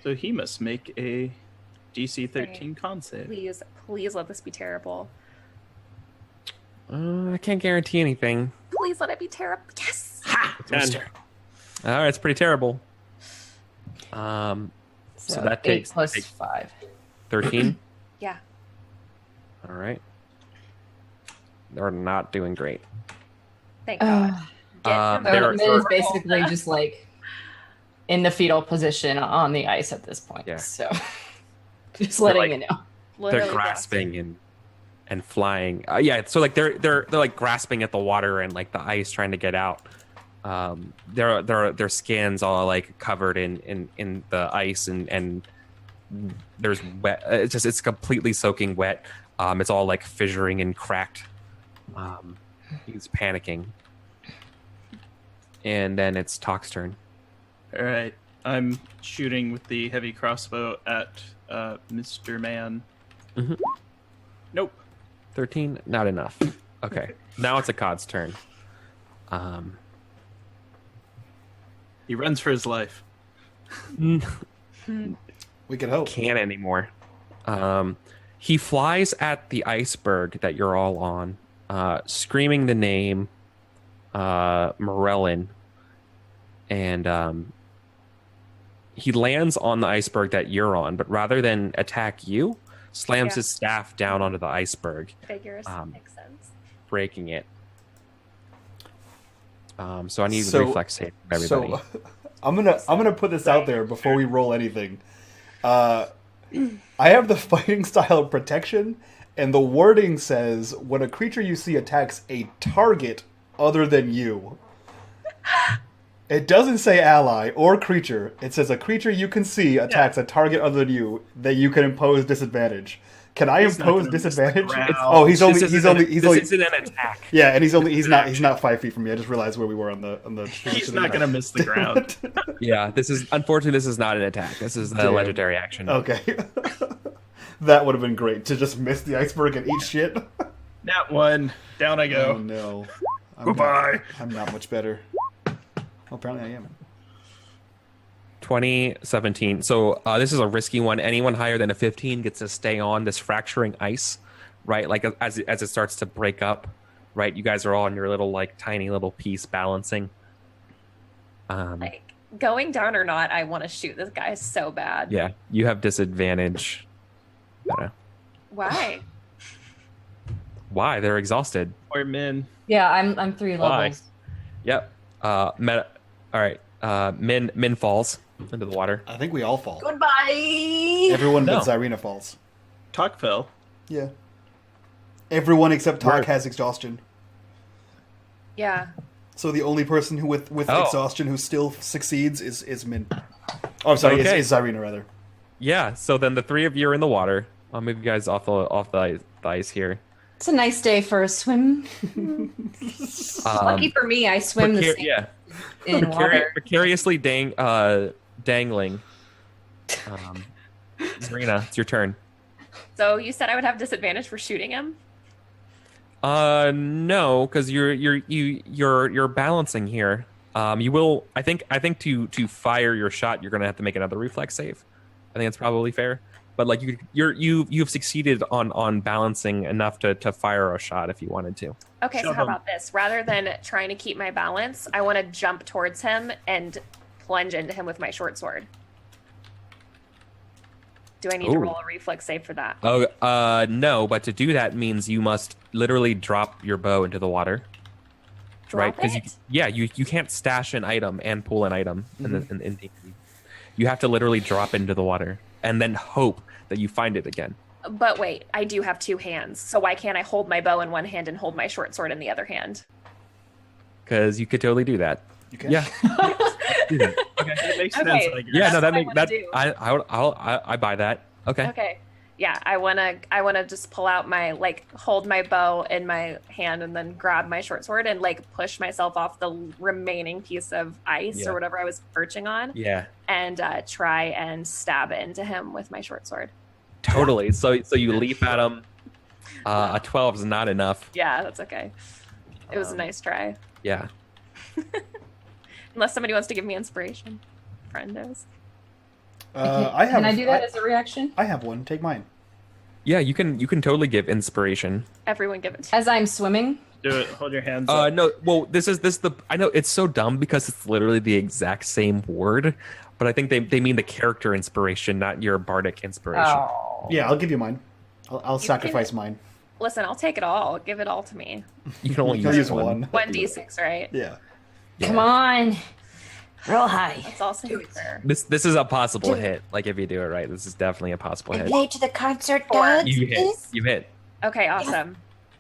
So he must make a DC 13 con save. Please let this be terrible. I can't guarantee anything. Please let it be terrible. Yes. Ha! It was 10. terrible. All right, it's pretty terrible. So that 8 takes plus 5. 13. Yeah. All right. They're not doing great. Thank God. there So are- Min is basically just like in the fetal position on the ice at this point. Yeah. So just letting like- you know. Literally They're grasping and flying. Yeah, so like they're like grasping at the water and like the ice trying to get out. Their skins all like covered in the ice and there's wet. It's completely soaking wet. It's all like fissuring and cracked. He's panicking. And then it's Talk's turn. All right. I'm shooting with the heavy crossbow at Mr. Man. Mhm. Nope. 13, not enough. Okay, now it's a Cod's turn. He runs for his life. We could hope. Can't anymore. He flies at the iceberg that you're all on, screaming the name Morellin, and he lands on the iceberg that you're on, but rather than attack you, slams his staff down onto the iceberg, Figures. Makes sense. breaking it. So I need a reflex save from everybody. So I'm gonna put this out there before we roll anything. I have the fighting style of protection, and the wording says when a creature you see attacks a target other than you. It doesn't say ally or creature. It says a creature you can see attacks a target other than you that you can impose disadvantage. Can I He's not impose gonna miss the disadvantage? ground. Oh, he's only This isn't an attack. yeah, and he's not 5 feet from me. I just realized where we were on the. He's not going to miss the ground. Yeah, this is not an attack. This is a Damn. legendary action. Okay, that would have been great to just miss the iceberg and eat shit. Nat 1. Down I Oh go. no! Goodbye. I'm not much better. Well, apparently I am. 2017. So this is a risky one. Anyone higher than a 15 gets to stay on this fracturing ice, right? Like as it starts to break up, right? You guys are all in your little like tiny little piece balancing. Like going down or not, I want to shoot this guy so bad. Yeah, you have disadvantage. Why? Why? They're exhausted. Or Min. Yeah, I'm 3 Why? levels. Yep. All right. Min falls into the water. I think we all fall. Goodbye. Everyone No. but Zyrina falls. Talk fell. Yeah. Everyone except Talk Right. has exhaustion. Yeah. So the only person who with Oh. exhaustion who still succeeds is Min. Oh, I'm sorry, Okay. is Zyrina rather. Yeah. So then the three of you are in the water. I'll move you guys off the ice here. It's a nice day for a swim. Lucky for me, I swim the same Yeah. in water. Precariously dangling. Serena, it's your turn. So you said I would have disadvantage for shooting him? No, because you're balancing here. You will. I think to fire your shot, you're gonna have to make another reflex save. I think that's probably fair. But like you've succeeded on balancing enough to fire a shot if you wanted to. Okay, so Shove how him. about this? Rather than trying to keep my balance, I want to jump towards him and plunge into him with my short sword. Do I need to Ooh. roll a reflex save for that? Oh, no. But to do that means you must literally drop your bow into the water. Drop Right? it? You can't stash an item and pull an item in the you have to literally drop into the water and then hope that you find it again. But wait, I do have 2 hands, so why can't I hold my bow in one hand and hold my short sword in the other hand? Because you could totally do that. You can. Yeah. Do that. Okay, that makes Okay. sense. I guess. Yeah, no, That's that what I makes wanna that. do. I buy that. Okay. Okay. Yeah, I wanna just pull out my hold my bow in my hand and then grab my short sword and push myself off the remaining piece of ice Yeah. or whatever I was perching on Yeah. and try and stab into him with my short sword. Totally. So you leap at him. A 12 is not enough. Yeah, that's okay. It was a nice try. Yeah. Unless somebody wants to give me inspiration. Friendos. I have. Can I do that as a reaction? I have one. Take mine. Yeah, you can totally give inspiration. Everyone give it to As I'm swimming? Do it. Hold your hands up. No, well, this the. I know it's so dumb because it's literally the exact same word, but I think they mean the character inspiration, not your bardic inspiration. Oh. Yeah, I'll give you mine. I'll You sacrifice can- mine. Listen, I'll take it all. Give it all to me. You can only You'll use one. 1d6, right? Yeah. Come on. Roll high. It's also fair. This is a possible hit. Like if you do it right, this is definitely a possible hit. Play to the concert Four. gods. You hit. please? You hit. Okay, awesome.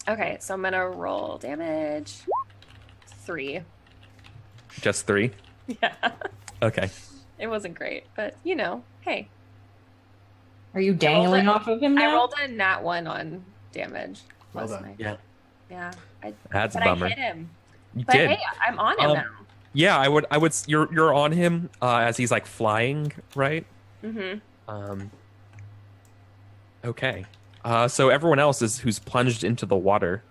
Okay, so I'm gonna roll damage. 3. Just 3. Yeah. Okay. It wasn't great, but hey. Are you dangling off of him now? I rolled a nat 1 on damage. Well last done. night. Yeah. Yeah. That's a But bummer. I hit him. You But did. hey, I'm on him now. Yeah, I would. You're on him as he's like flying, right? Mm-hmm. Okay. So everyone else who's plunged into the water.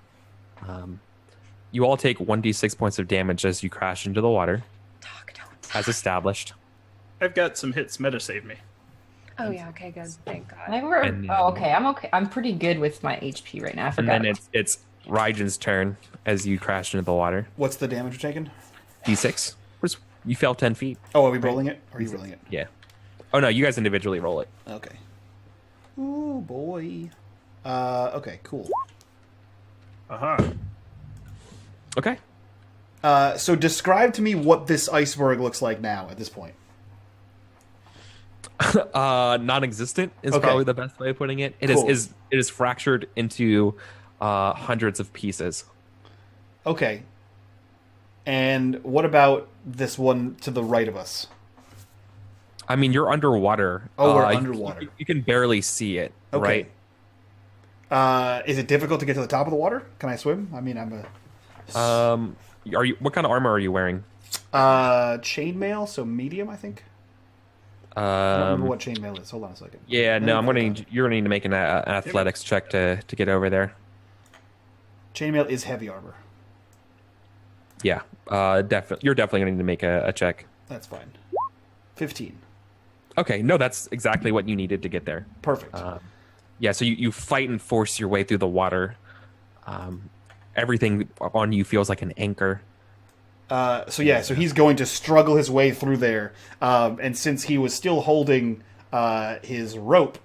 You all take 1d6 points of damage as you crash into the water, Don't. as established. I've got some hits. Meta save me. Oh yeah. Okay. Good. Thank God. And- Oh, okay. I'm okay. I'm pretty good with my HP right now. I And forgot. then it's Rygen's turn as you crash into the water. What's the damage you're taking? D6. You fell 10 feet. Oh, are we rolling it? Or are you rolling it? Yeah. Oh no, you guys individually roll it. Okay. Oh boy. Okay, cool. Aha. Okay. So describe to me what this iceberg looks like now at this point. Non-existent is Okay. probably the best way of putting it. It Cool. is fractured into hundreds of pieces. Okay. And what about this one to the right of us? I mean, you're underwater. Oh, we're You- underwater. You can barely see it, Okay. right? Is it difficult to get to the top of the water? Can I swim? I mean, I'm a Are you? What kind of armor are you wearing? chainmail, so medium, I think. I don't remember what chainmail is. Hold on a second. Yeah, no, you're gonna need to make an athletics check to get over there. Chainmail is heavy armor. Yeah, definitely. You're definitely gonna need to make a check. That's fine. 15. Okay, no, that's exactly what you needed to get there. Perfect. Yeah, so you fight and force your way through the water. Everything on you feels like an anchor. So he's going to struggle his way through there, and since he was still holding his rope,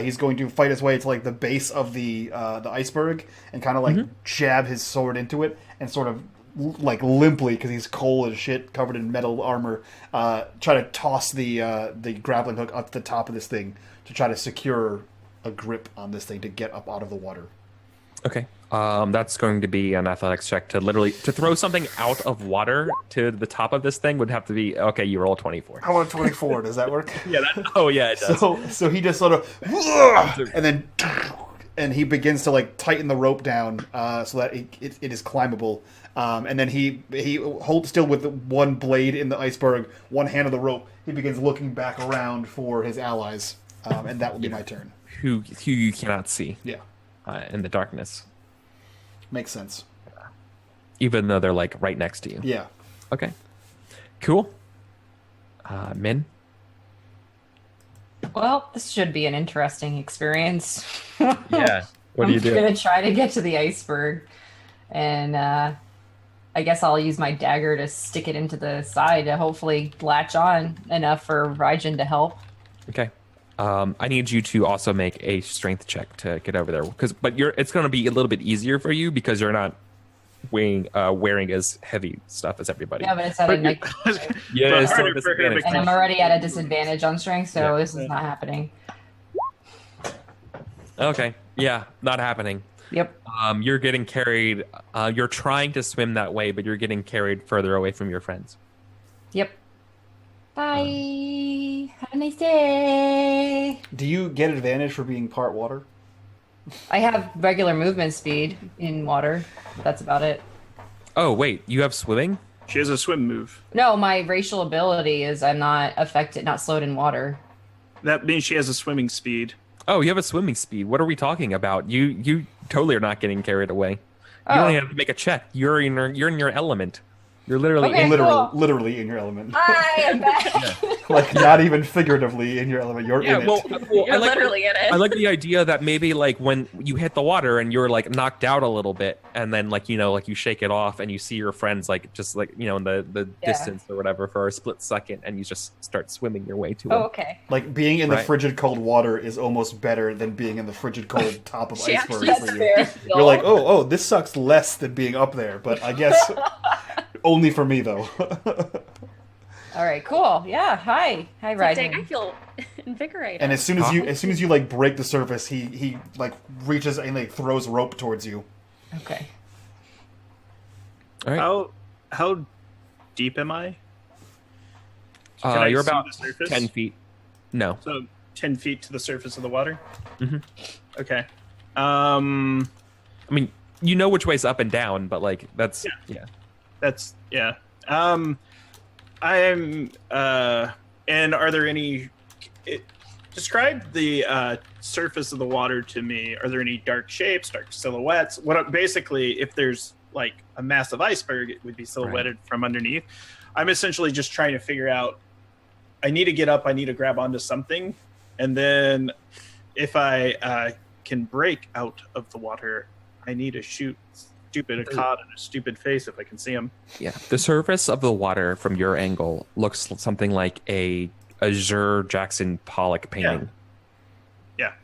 he's going to fight his way to like the base of the iceberg and kind of like jab his sword into it and sort of like limply, because he's cold as shit, covered in metal armor, try to toss the grappling hook up to the top of this thing to try to secure a grip on this thing to get up out of the water. Okay. That's going to be an athletics check to throw something out of water to the top of this thing would have to be okay. You roll 24. I want a 24. Does that work? Yeah. Yeah, it does. So he just sort of, and he begins to like tighten the rope down so that it is climbable. And then he holds still with one blade in the iceberg, one hand on the rope. He begins looking back around for his allies, and that will be my turn. Who you cannot see Yeah, in the darkness, makes sense. even though they're like right next to you. Yeah. Okay. Cool. Min. Well, this should be an interesting experience. Yeah. What do you I'm do? gonna try to get to the iceberg, and I guess I'll use my dagger to stick it into the side to hopefully latch on enough for Raijin to help. Okay. I need you to also make a strength check to get over there, but it's going to be a little bit easier for you because you're not wearing as heavy stuff as everybody. Yeah, but it's at a night, Yeah, But it's still harder a for her to disadvantage. and I'm already at a disadvantage on strength, so Yeah. this is not happening. Okay. Yeah, not happening. Yep. You're getting carried. You're trying to swim that way, but you're getting carried further away from your friends. Yep. Bye. Have a nice day. Do you get advantage for being part water? I have regular movement speed in water. That's about it. Oh wait, you have swimming? She has a swim move. No, my racial ability is I'm not affected, not slowed in water. That means she has a swimming speed. Oh, you have a swimming speed. What are we talking about? You totally are not getting carried away. You Oh. only have to make a check. You're in your element. You're literally Okay. Cool. Literally in your element. I am back. Like not even figuratively in your element. You're in it. You're literally in it. I like the idea that maybe like when you hit the water and you're like knocked out a little bit, and then like like you shake it off and you see your friends like just like in the distance or whatever for a split second, and you just start swimming your way to them. Oh, okay. Like being in the Right. frigid cold water is almost better than being in the frigid cold top of Yeah, iceberg That's for you. fair. You're like, oh, this sucks less than being up there, but I guess only for me though. All right, cool. Yeah, hi, Dang, Ryden. I feel invigorated. And as soon as you like break the surface, he like reaches and like throws rope towards you. Okay. All right. How deep am I? Can I You're see about the surface? 10 feet. No. So 10 feet to the surface of the water. Mhm. Okay. I mean, you know which way's up and down, but like that's yeah. That's yeah. I'm and are there any describe the surface of the water to me. Are there any dark shapes, dark silhouettes? Basically, if there's like a massive iceberg, it would be silhouetted from underneath. I'm essentially just trying to figure out, I need to get up, I need to grab onto something, and then if I can break out of the water, I need to shoot a cod in a stupid face if I can see him. Yeah. The surface of the water from your angle looks something like a Azure Jackson Pollock painting. Yeah.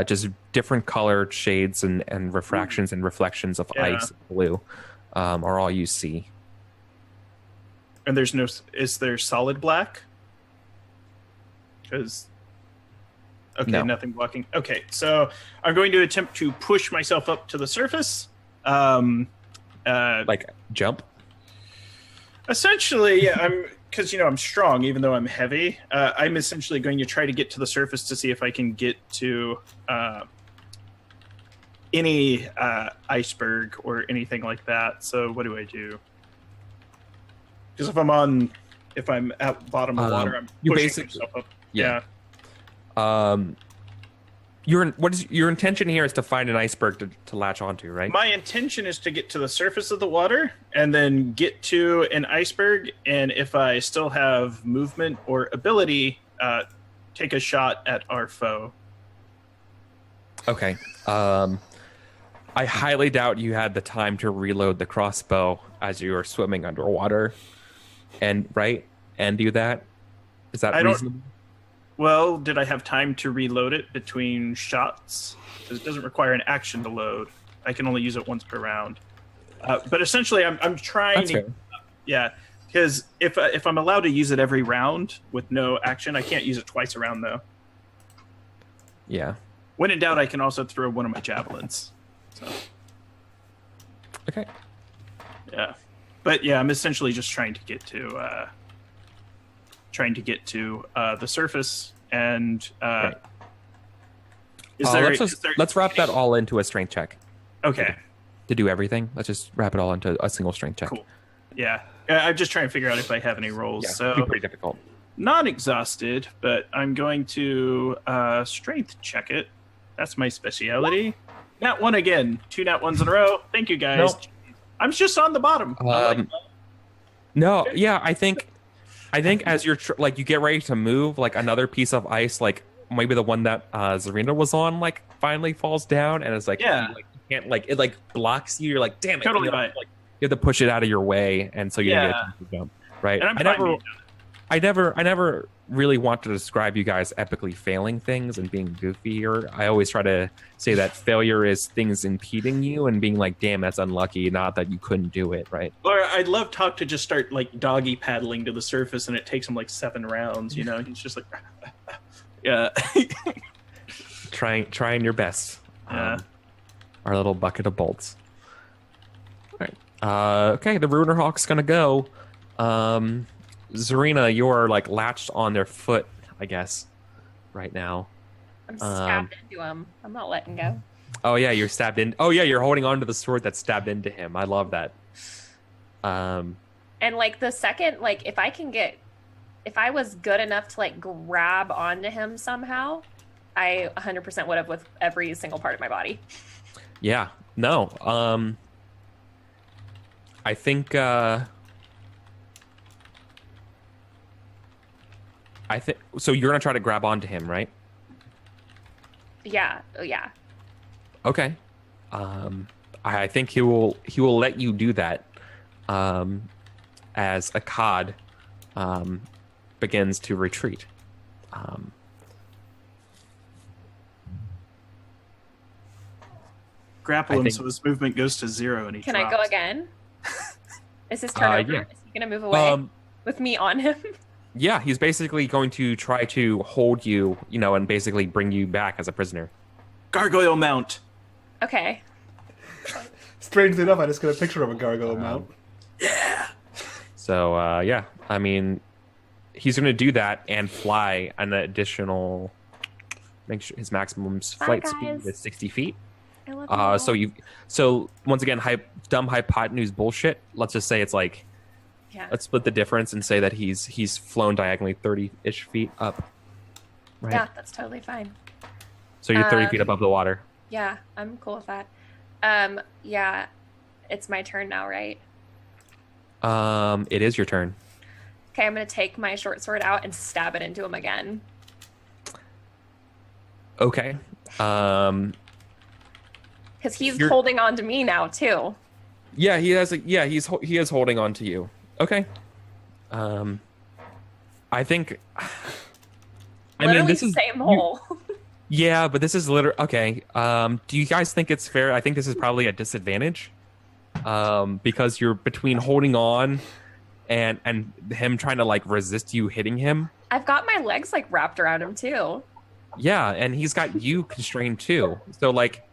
Just different colored shades and refractions and reflections of ice and blue are all you see. And is there solid black? Because No. nothing blocking. Okay, so I'm going to attempt to push myself up to the surface. Like jump. Essentially, yeah, because I'm strong, even though I'm heavy. I'm essentially going to try to get to the surface to see if I can get to any iceberg or anything like that. So what do I do? Because if I'm at the bottom of the water, I'm you pushing basically- myself up. Yeah. Your intention here is to find an iceberg to latch onto, right? My intention is to get to the surface of the water and then get to an iceberg, and if I still have movement or ability, take a shot at our foe. Okay. I highly doubt you had the time to reload the crossbow as you were swimming underwater, and do that. Is that reasonable? Well, did I have time to reload it between shots? Because it doesn't require an action to load. I can only use it once per round. But essentially, I'm trying That's to... fair. Yeah, because if I'm allowed to use it every round with no action, I can't use it twice a round, though. Yeah. When in doubt, I can also throw one of my javelins. So, Okay. yeah. But yeah, I'm essentially just trying to get to the surface, and Right. is there Let's wrap that all into a strength check. Okay, To do everything, let's just wrap it all into a single strength check. cool. Yeah, I'm just trying to figure out if I have any rolls. Yeah, So it'd be pretty difficult. not exhausted, but I'm going to strength check it. That's my speciality. Nat 1 again. 2 nat 1s in a row. Thank you, guys. Nope. I'm just on the bottom. No, yeah, I think as you're you get ready to move, like another piece of ice, like maybe the one that Zarina was on, like finally falls down, and it's like, Yeah. you can't it like blocks you. You're like, damn it, Totally you know, right. like you have to push it out of your way, and so you Yeah. get a chance to jump. Right? And I'm I fine never, being I never really want to describe you guys epically failing things and being goofy. Or I always try to say that failure is things impeding you and being like, damn, that's unlucky, not that you couldn't do it. Right? Or I'd love Talk to just start like doggy paddling to the surface, and it takes him like 7 rounds. He's just like, yeah, Trying your best. Yeah. Our little bucket of bolts. All right. Okay, the Ruiner Hawk's gonna go. Zarina, you're like latched on their foot, I guess, right now. I'm stabbed into him. I'm not letting go. Oh yeah, you're stabbed in. Oh yeah, you're holding on to the sword that's stabbed into him. I love that. And like the second, like if I was good enough to like grab onto him somehow, I 100% would have with every single part of my body. Yeah. No. I think I think so. You're gonna try to grab onto him, right? Yeah. Oh, yeah. Okay. I think he will let you do that. As a cod begins to retreat. Grapple him think- so his movement goes to 0 and he Can drops. I go again? Is his turn over? Yeah. Is he gonna move away with me on him? Yeah, he's basically going to try to hold you, and basically bring you back as a prisoner. Gargoyle mount. Okay. Strangely enough, I just got a picture of a gargoyle mount. So, yeah, I mean, he's going to do that and fly an additional. Make sure his maximum flight guys. speed is 60 feet. I love you. So once again, dumb hypotenuse bullshit. Let's just say it's like, Yeah. let's split the difference and say that he's flown diagonally 30-ish feet up. Right. Yeah, that's totally fine. So you're 30 feet above the water. Yeah, I'm cool with that. Yeah, it's my turn now, right? It is your turn. Okay, I'm gonna take my short sword out and stab it into him again. Okay. Because he's You're- holding on to me now too. Yeah, he is holding on to you. Okay. I think. Literally this is same hole. Yeah, but this is literally okay. Do you guys think it's fair? I think this is probably a disadvantage, because you're between holding on and him trying to like resist you hitting him. I've got my legs like wrapped around him too. Yeah, and he's got you constrained too. So like,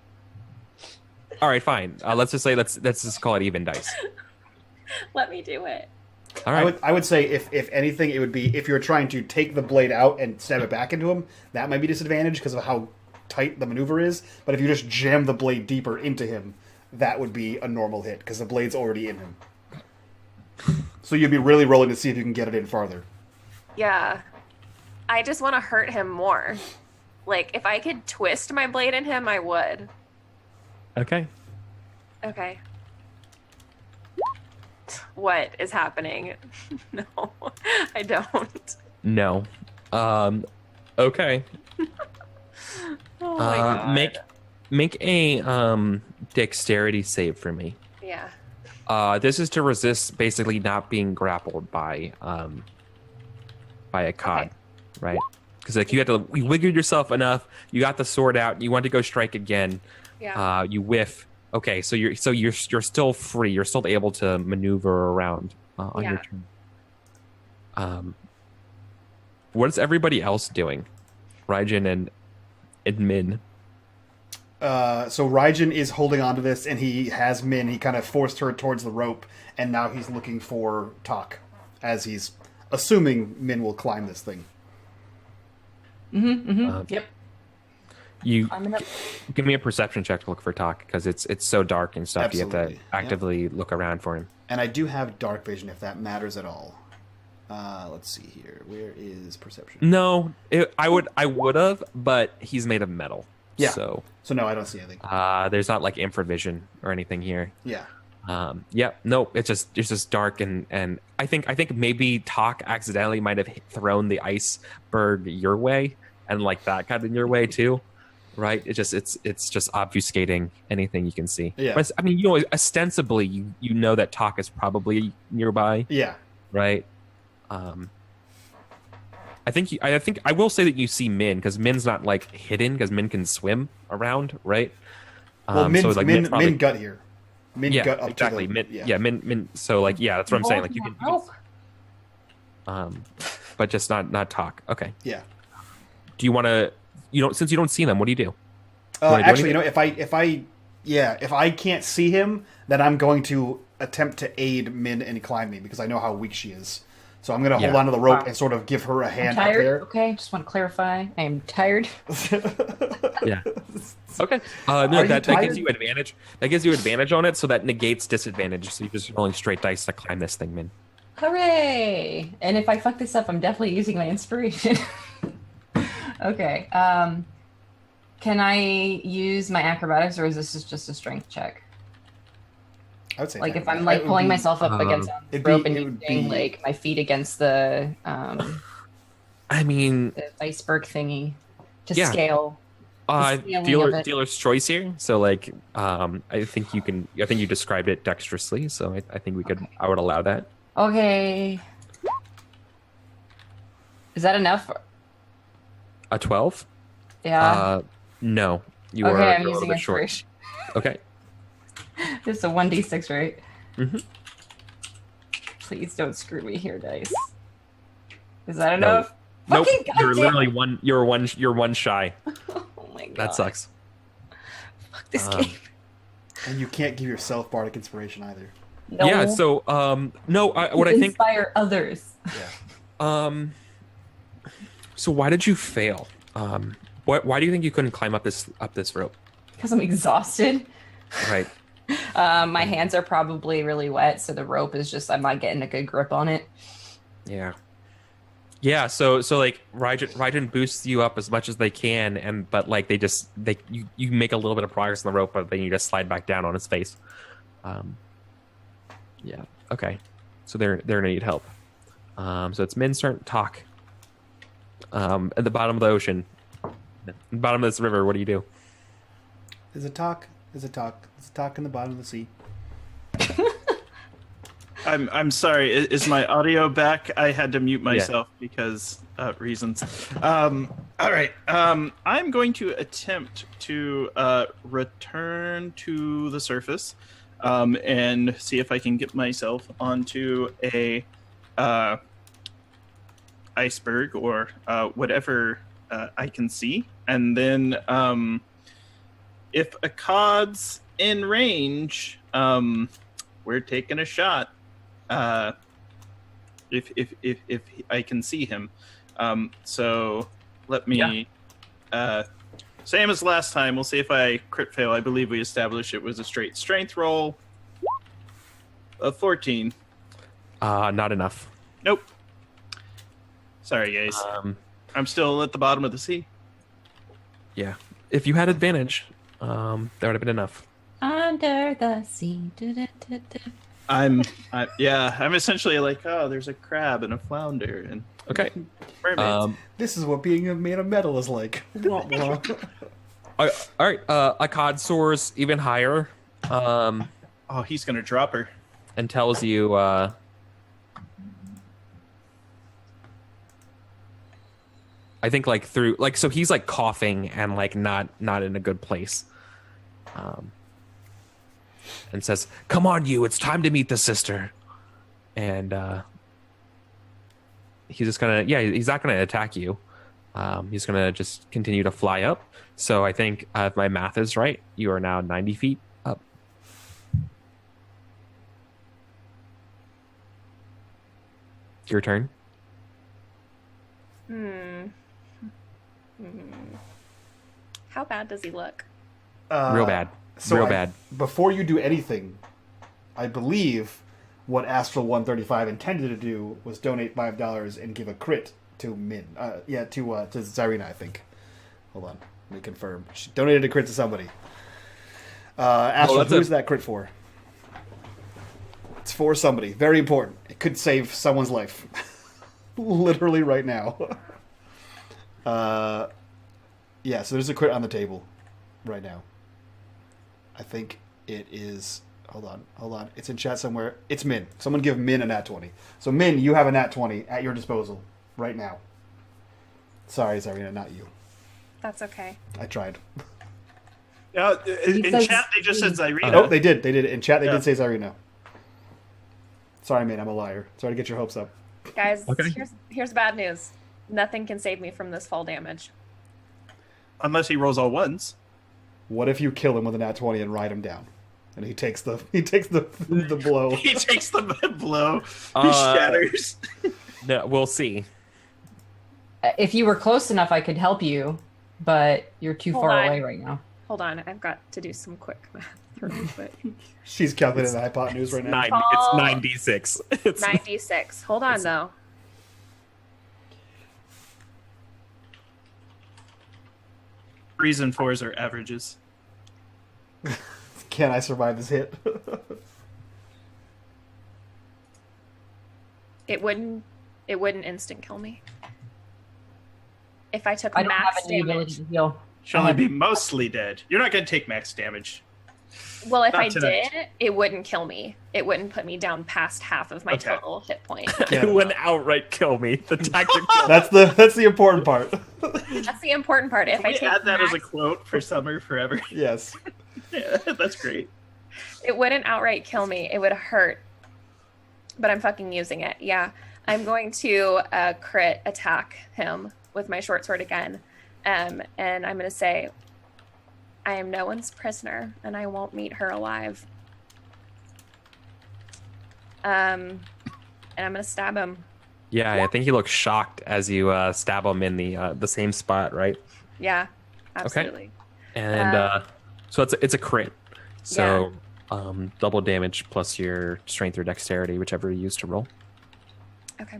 all right, fine. Let's just say let's just call it even dice. Let me do it. All right. I would say if anything, it would be if you're trying to take the blade out and stab it back into him, that might be disadvantage because of how tight the maneuver is. But if you just jam the blade deeper into him, that would be a normal hit because the blade's already in him. So you'd be really rolling to see if you can get it in farther. Yeah. I just want to hurt him more. Like, if I could twist my blade in him, I would. Okay. Okay. What is happening? No, I don't. No. Okay. Oh my God. Make a dexterity save for me. Yeah. This is to resist basically not being grappled by a cod, Okay. right? Because like you wiggled yourself enough, you got the sword out, you want to go strike again. Yeah. You whiff. Okay, so you're still free. You're still able to maneuver around on your turn. What is everybody else doing? Raijin and Min. So Raijin is holding on to this, and he has Min. He kind of forced her towards the rope, and now he's looking for Tak, as he's assuming Min will climb this thing. Yep. You I'm gonna... give me a perception check to look for Tak because it's so dark and stuff. You Absolutely. have to actively look around for him. And I do have dark vision, if that matters at all. Let's see here. Where is perception? No, I would have, but he's made of metal. Yeah. So no, I don't see anything. there's not like infravision or anything here. Yeah. Yeah, no, it's just dark and I think maybe Tak accidentally might have thrown the iceberg your way and like that got in your way too, right? It's just obfuscating anything you can see. Yeah. But I mean, ostensibly you know that Tak is probably nearby, Yeah. right? I think I will say that you see Min because Min's not like hidden because Min can swim around, right? Well, so it's like Min probably- gut here. Min yeah, gut up exactly. to the... Min, Min. So like, yeah, that's what I'm saying. Like you can, but just not talk. Okay. Yeah. Do you want to? Since you don't see them, what do you do? Actually, if I can't see him, then I'm going to attempt to aid Min and climb me because I know how weak she is. So I'm going to hold onto the rope and sort of give her a hand up tired. there. Okay, just want to clarify. I am tired. Yeah. Okay. Are No, you that tired? gives you advantage. That gives you advantage on it, so that negates disadvantage. So you're just rolling straight dice to climb this thing, Min. Hooray! And if I fuck this up, I'm definitely using my inspiration. Okay. Can I use my acrobatics, or is this just a strength check? I would say Like that. if I'm It like would pulling be- myself up against the it'd be- rope and it would using be- like my feet against the I mean, The iceberg thingy to Yeah. scale. The scaling of it. dealer's choice here. So like, I think you described it dexterously. So I think I would allow that. Okay. Is that enough? A 12? Yeah. No, you Okay, are I'm you're a little using bit short. inspiration. Okay. This is a 1d6, right? Mm-hmm. Please don't screw me here, dice. Is that enough? Nope. Fucking You're goddamn- literally one. You're one shy. Oh my god. That sucks. Fuck this Um, game. And you can't give yourself bardic inspiration either. No. Yeah. So no. What I think. Inspire others. Yeah. So why did you fail? Why do you think you couldn't climb up this rope? Because I'm exhausted. Right. My hands are probably really wet, so the rope is just, I'm not getting a good grip on it. Yeah. Yeah. So like Raijin boosts you up as much as they can, but like you make a little bit of progress on the rope, but then you just slide back down on his face. Yeah. Okay. So they're gonna need help. So it's Min's turn to talk. At the bottom of the ocean, at the bottom of this river, what do you do? There's a talk. There's a talk in the bottom of the sea. I'm sorry. Is my audio back? I had to mute myself because reasons. All right. I'm going to attempt to return to the surface and see if I can get myself onto a iceberg or whatever I can see, and then if Akkad's in range, we're taking a shot. If I can see him, so let me same as last time. We'll see if I crit fail. I believe we established it was a straight strength roll of 14. Not enough. Nope. Sorry, guys. I'm still at the bottom of the sea. Yeah. If you had advantage, that would have been enough. Under the sea. Du-du-du-du. I'm essentially like, oh, there's a crab and a flounder and Okay. mermaids. This is what being made of metal is like. All right. Akkad soars even higher. Oh, he's gonna drop her. And tells you I think like through like so he's like coughing and like not in a good place. And says, "Come on, you! It's time to meet the sister." And he's just gonna he's not gonna attack you. He's gonna just continue to fly up. So I think if my math is right, you are now 90 feet up. Your turn. How bad does he look? Real bad. So Real bad. Before you do anything, I believe what Astral 135 intended to do was donate $5 and give a crit to Min. To Zarina, I think. Hold on, let me confirm. She donated a crit to somebody. Astral, who is that crit for? It's for somebody. Very important. It could save someone's life. Literally right now. So there's a crit on the table right now. I think it is... Hold on. It's in chat somewhere. It's Min. Someone give Min a nat 20. So Min, you have a nat 20 at your disposal right now. Sorry, Zarina, not you. That's okay. I tried. In chat, they just said Zyrina. Oh, they did. In chat, they did say Zarina. Sorry, Min, I'm a liar. Sorry to get your hopes up. Guys, Okay. here's bad news. Nothing can save me from this fall damage. Unless he rolls all ones. What if you kill him with a nat 20 and ride him down? And he takes the blow. He takes the blow. He shatters. No, we'll see. If you were close enough, I could help you, but you're too Hold far on. away right now. Hold on, I've got to do some quick math really quick. She's calculating the hypotenuse right now. Oh. It's 96. It's 96. Hold on, though. Threes and fours are averages. Can I survive this hit? It wouldn't instant kill me. if I took I don't have max any ability damage. to heal. She'll only be mostly dead. You're not going to take max damage. Well, if Not I tonight. did, it wouldn't kill me. It wouldn't put me down past half of my Okay. total hit point. Yeah. It wouldn't outright kill me. The tactic. That's the important part. That's the important part. If Can I we take add that as a max, quote for summer forever? Yes. Yeah, that's great. it wouldn't outright kill me. It would hurt. But I'm fucking using it. Yeah. I'm going to crit attack him with my short sword again. And I'm going to say, I am no one's prisoner, and I won't meet her alive. And I'm going to stab him. Yeah, I think he looks shocked as you stab him in the same spot, right? Yeah, absolutely. And so it's a crit. So double damage plus your strength or dexterity, whichever you use to roll. Okay.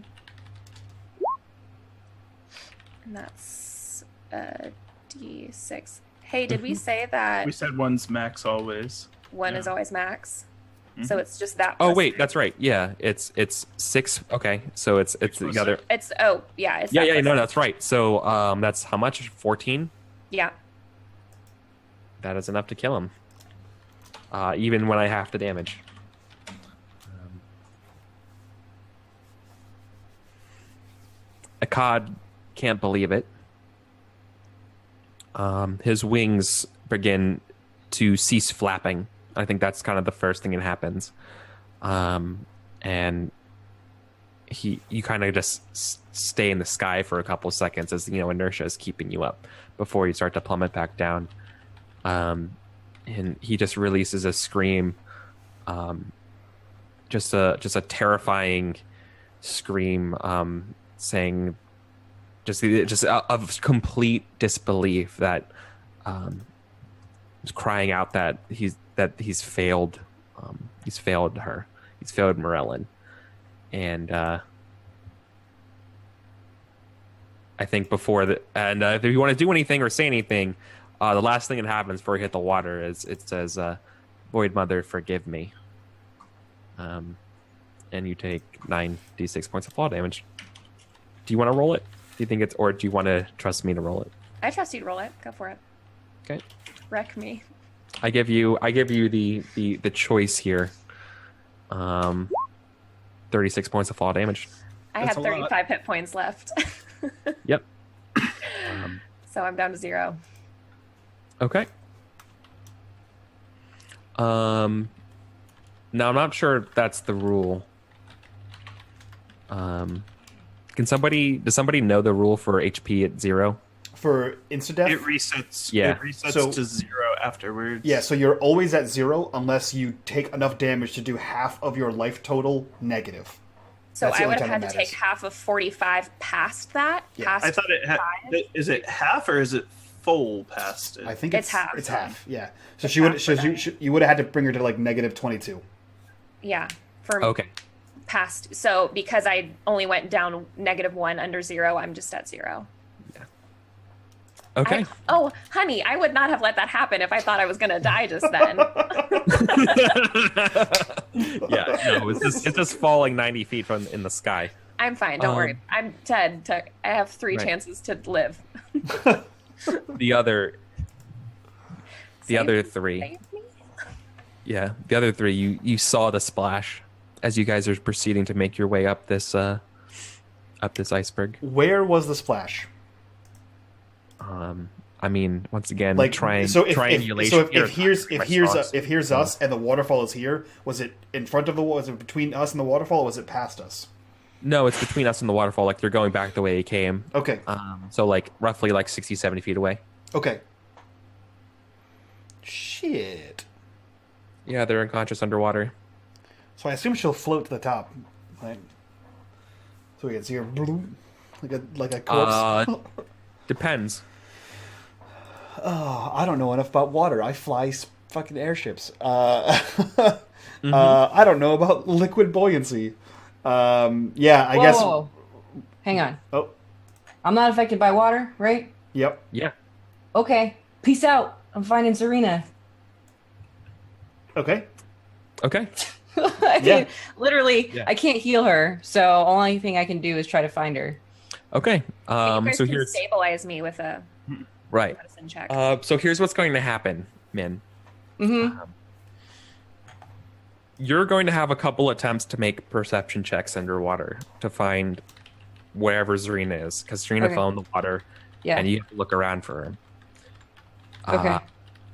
And that's D6. Hey, did we say that We said one's max always. one is always max? So it's just that. Oh plus wait, three. that's right. Yeah, it's 6. Okay, so it's the plus other. It's yeah. It's Yeah, that yeah, plus no, three. that's right. So that's how much? 14. Yeah. That is enough to kill him. Even when I half the damage. Akkad can't believe it. His wings begin to cease flapping. I think that's kind of the first thing that happens. And you kind of just stay in the sky for a couple seconds as inertia is keeping you up before you start to plummet back down. And he just releases a scream, just a terrifying scream, saying just of complete disbelief that crying out that he's failed her, he's failed Morellin. And I think if you want to do anything or say anything, the last thing that happens before you hit the water is it says, "Void Mother, forgive me." And you take 9d6 points of fall damage. Do you want to roll it? Do you think it's, or do you want to trust me to roll it? I trust you to roll it. Go for it. Okay. Wreck me. I give you the choice here. 36 points of fall damage. I That's have a lot. 35 hit points left. Yep. So I'm down to 0. Okay. Now I'm not sure if that's the rule. Does somebody know the rule for HP at 0? For insta-death? It resets. Yeah. It resets So- to 0 afterwards. Yeah, so you're always at 0 unless you take enough damage to do half of your life total negative. So That's the I would only have had time to that take matters. half of 45 past that. Yeah. Past I thought it had. 5. Is it half or is it full past it? I think It's it's half. It's half. Yeah. So It's she would. half So for you would have had to bring her to like negative 22. Yeah. For Okay. past. So because I only went down -1 under 0, I'm just at 0. Okay. Oh, honey, I would not have let that happen if I thought I was going to die just then. Yeah. No, it's just falling 90 feet from in the sky. I'm fine. Don't worry. I'm dead. I have 3 Right. chances to live. The other Save- 3. save me? Yeah, the other 3. You saw the splash as you guys are proceeding to make your way up this iceberg. Where was the splash? I mean, once again, Like triangulation. So here if my here's strong suit. if here's us and the waterfall is here, was it in front of the was it between us and the waterfall, or was it past us? No, it's between us and the waterfall. Like they're going back the way it came. Okay. So like roughly like 60, 70 feet away. Okay. Shit. Yeah, they're unconscious underwater. So I assume she'll float to the top, right? So we can see her like a corpse. Depends. Oh, I don't know enough about water. I fly fucking airships. I don't know about liquid buoyancy. Yeah, I guess. Whoa. Hang on. Oh, I'm not affected by water, right? yep. Yeah. Okay. Peace out. I'm finding Serena. Okay. Okay. I Yeah. mean, literally, Yeah. I can't heal her, so only thing I can do is try to find her. Okay. You guys So can here's stabilize me with a right. medicine check. So here's what's going to happen, Min. Mm-hmm. You're going to have a couple attempts to make perception checks underwater to find wherever Zarina is, because Zarina Okay. fell in the water, Yeah. and you have to look around for her. Okay.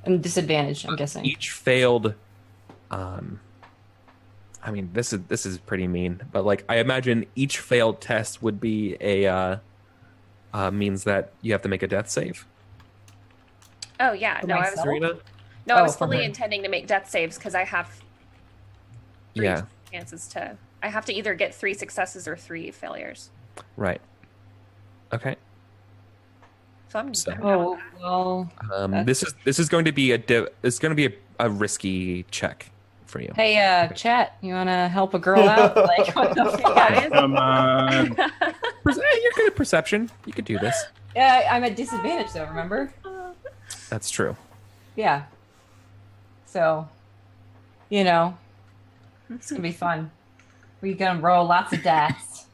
I'm disadvantaged, I'm guessing. Each failed. I mean, this is pretty mean, but like I imagine each failed test would be a means that you have to make a death save. Oh yeah, For no, I was myself? Zarina? I was for fully her. intending to make death saves because I have three Yeah. chances to. I have to either get 3 successes or 3 failures. Right. Okay. So I'm. So- I'm down with Oh, that. well. This is going to be it's going to be a risky check for you. Hey, chat, you want to help a girl out? Like, what the Okay, fuck? guys. Come on. You're good at perception. You could do this. Yeah, I'm at disadvantage, though, remember? That's true. Yeah. So, you know, it's going to be fun. We're going to roll lots of dice.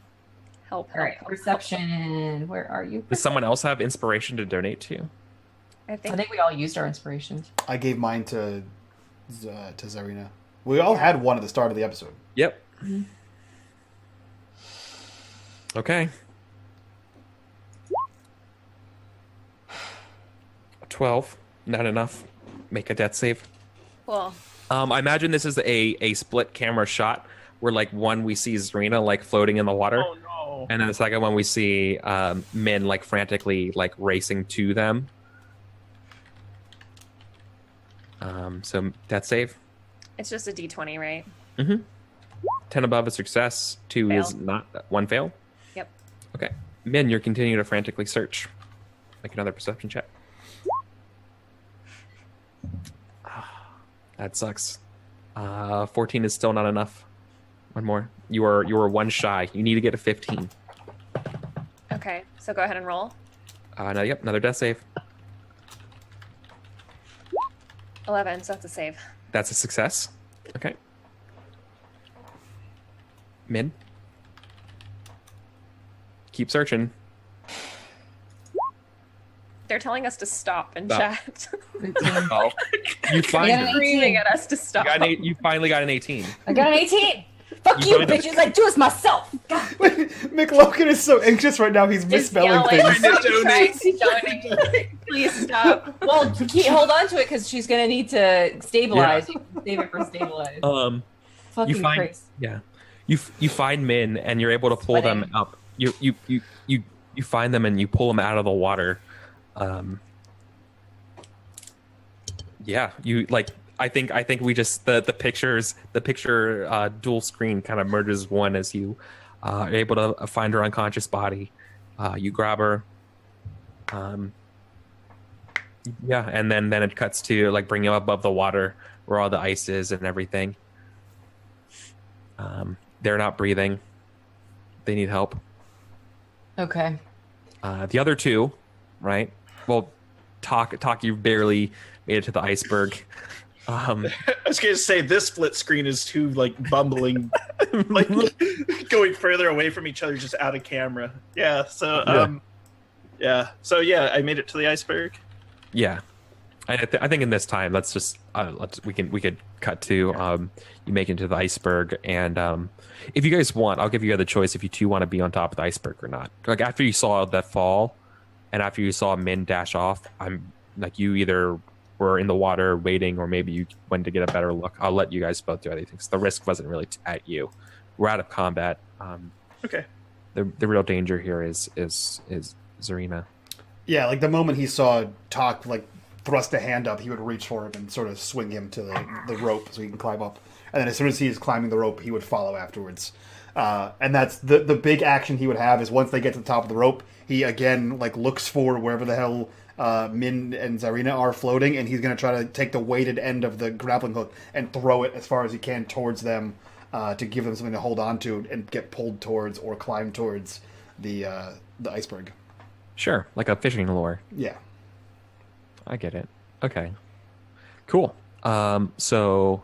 Help. All right, help. perception. Where are you? Does someone else have inspiration to donate to you? I I think. think we all used our inspirations. I gave mine to Zarina. We all had one at the start of the episode. Yep. Okay. 12. Not enough. Make a death save. Cool. I imagine this is a split camera shot where like one we see Zarina like floating in the water, Oh no. and then the second one we see Min like frantically like racing to them. So death save. It's just a D20, right? 10 above a success. 2 is Fail. not. 1 fail. Yep. Okay. Min, you're continuing to frantically search. Make another perception check. That sucks. 14 is still not enough. One more. You are 1 shy. You need to get a 15. Okay, so go ahead and roll. No, yep, another death save. 11, so that's a save. That's a success. Okay. Min. Keep searching. They're telling us to stop in Stop. chat. Oh, you find Yeah. her. Screaming at us to You, stop. you finally got an 18. I got an 18. Fuck You you, find it. bitches. I do this myself. McLogan is so anxious right now. He's Just misspelling yelling. things. Trying to Trying to donate. Please stop. Well, hold on to it because she's going to need to stabilize. You can save it for stabilize. Fucking You find Christ. yeah, you find Min and you're able to pull them Sweating. up. You find them and you pull them out of the water. Yeah, you like. I think we just the picture dual screen kind of merges one as you are able to find her unconscious body. You grab her. Yeah, and then it cuts to like bring you up above the water where all the ice is and everything. They're not breathing. They need help. Okay. The other two, right? Well, talk. You barely made it to the iceberg. I was going to say this split screen is too like bumbling, like going further away from each other, just out of camera. Yeah. So So yeah, I made it to the iceberg. Yeah, I think in this time, let's just we could cut to you make it to the iceberg, and if you guys want, I'll give you the choice if you two want to be on top of the iceberg or not. Like after you saw that fall, and after you saw Min dash off, I'm like you either were in the water waiting, or maybe you went to get a better look. I'll let you guys both do anything. So the risk wasn't really at you. We're out of combat. Okay. The real danger here is Zarina. Yeah, like the moment he saw Talk like thrust a hand up, he would reach for him and sort of swing him to the rope so he can climb up. And then as soon as he is climbing the rope, he would follow afterwards. And that's the big action he would have is once they get to the top of the rope, he again like looks for wherever the hell Min and Zarina are floating, and he's going to try to take the weighted end of the grappling hook and throw it as far as he can towards them to give them something to hold on to and get pulled towards or climb towards the iceberg. Sure, like a fishing lure. Yeah. I get it. Okay. Cool. So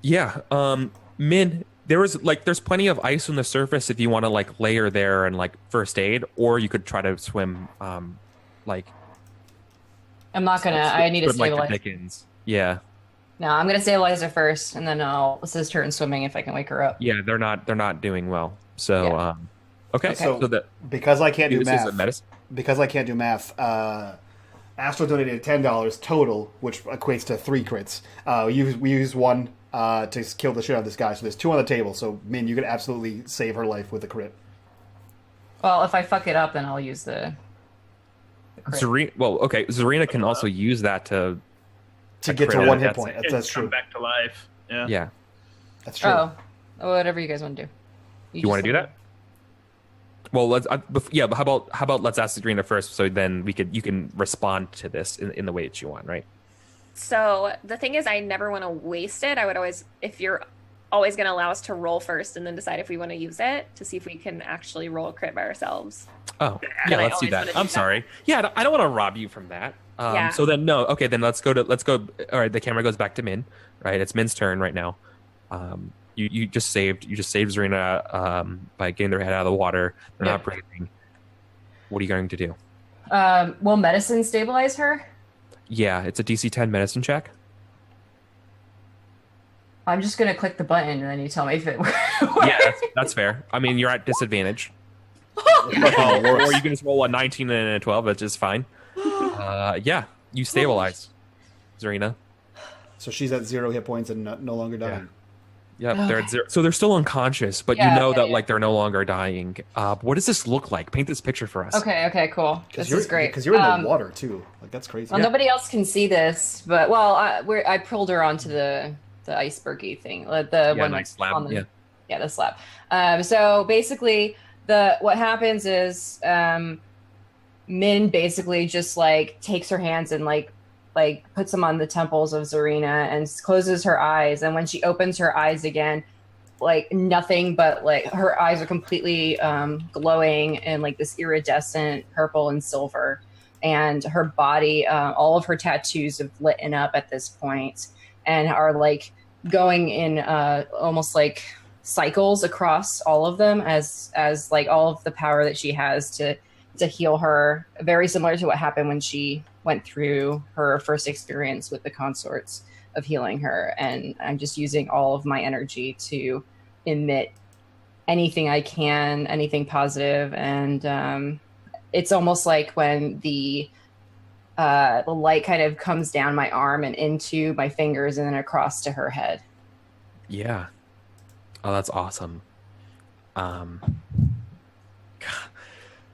yeah, Min, there's plenty of ice on the surface if you want to like layer there and like first aid, or you could try to swim like I'm not gonna. I need to swim like the stabilize. Dickens. Yeah. No, I'm gonna stabilize her first, and then I'll assist her in swimming if I can wake her up. Yeah, they're not doing well. So Yeah. okay. So that because I can't do this is a math, medicine. Astro donated $10 total, which equates to 3 crits. We use 1 to kill the shit out of this guy, so there's 2 on the table. So Min, you could absolutely save her life with a crit. Well, if I fuck it up, then I'll use the crit. Zarina can also use that to Get to crit 1 it. hit point. That's Come true. back to life. Yeah. Yeah. That's true. Oh, whatever you guys want to do. You want to do that? Well, let's. But how about let's ask Zarina first, so then you can respond to this in the way that you want, right? So the thing is, I never want to waste it. I would always, if you're always going to allow us to roll first and then decide if we want to use it to see if we can actually roll a crit by ourselves. Oh, Then I let's do always that. wanna do I'm that. sorry. Yeah, I don't want to rob you from that. Yeah. So then no. Okay, then let's go. All right, the camera goes back to Min. Right, it's Min's turn right now. You just saved Zarina by getting their head out of the water. They're not breathing. What are you going to do? Will medicine stabilize her? Yeah, it's a DC 10 medicine check. I'm just gonna click the button and then you tell me if it works. Yeah, that's fair. I mean, you're at disadvantage. Or Or you can just roll a 19 and a 12, which is fine. Yeah, you stabilize, Zarina. So she's at 0 hit points and no longer dying. Yep, they're at Okay. 0. So they're still unconscious, but you Yeah, know that yeah. like they're no longer dying. What does this look like? Paint this picture for us. Okay, cool. This is great. Because you're in the water too. Like that's crazy. Well, nobody else can see this, but I pulled her onto the icebergy thing, the one nice that's slab, on the yeah. the slab. So basically, what happens is Min basically just like takes her hands and like puts them on the temples of Zarina and closes her eyes, and when she opens her eyes again, like nothing but like her eyes are completely glowing in like this iridescent purple and silver, and her body, all of her tattoos have lit up at this point and are like going in almost like cycles across all of them as like all of the power that she has to heal her, very similar to what happened when she went through her first experience with the consorts of healing her. And I'm just using all of my energy to emit anything I can, anything positive. And it's almost like when the light kind of comes down my arm and into my fingers and then across to her head. Yeah. Oh, that's awesome.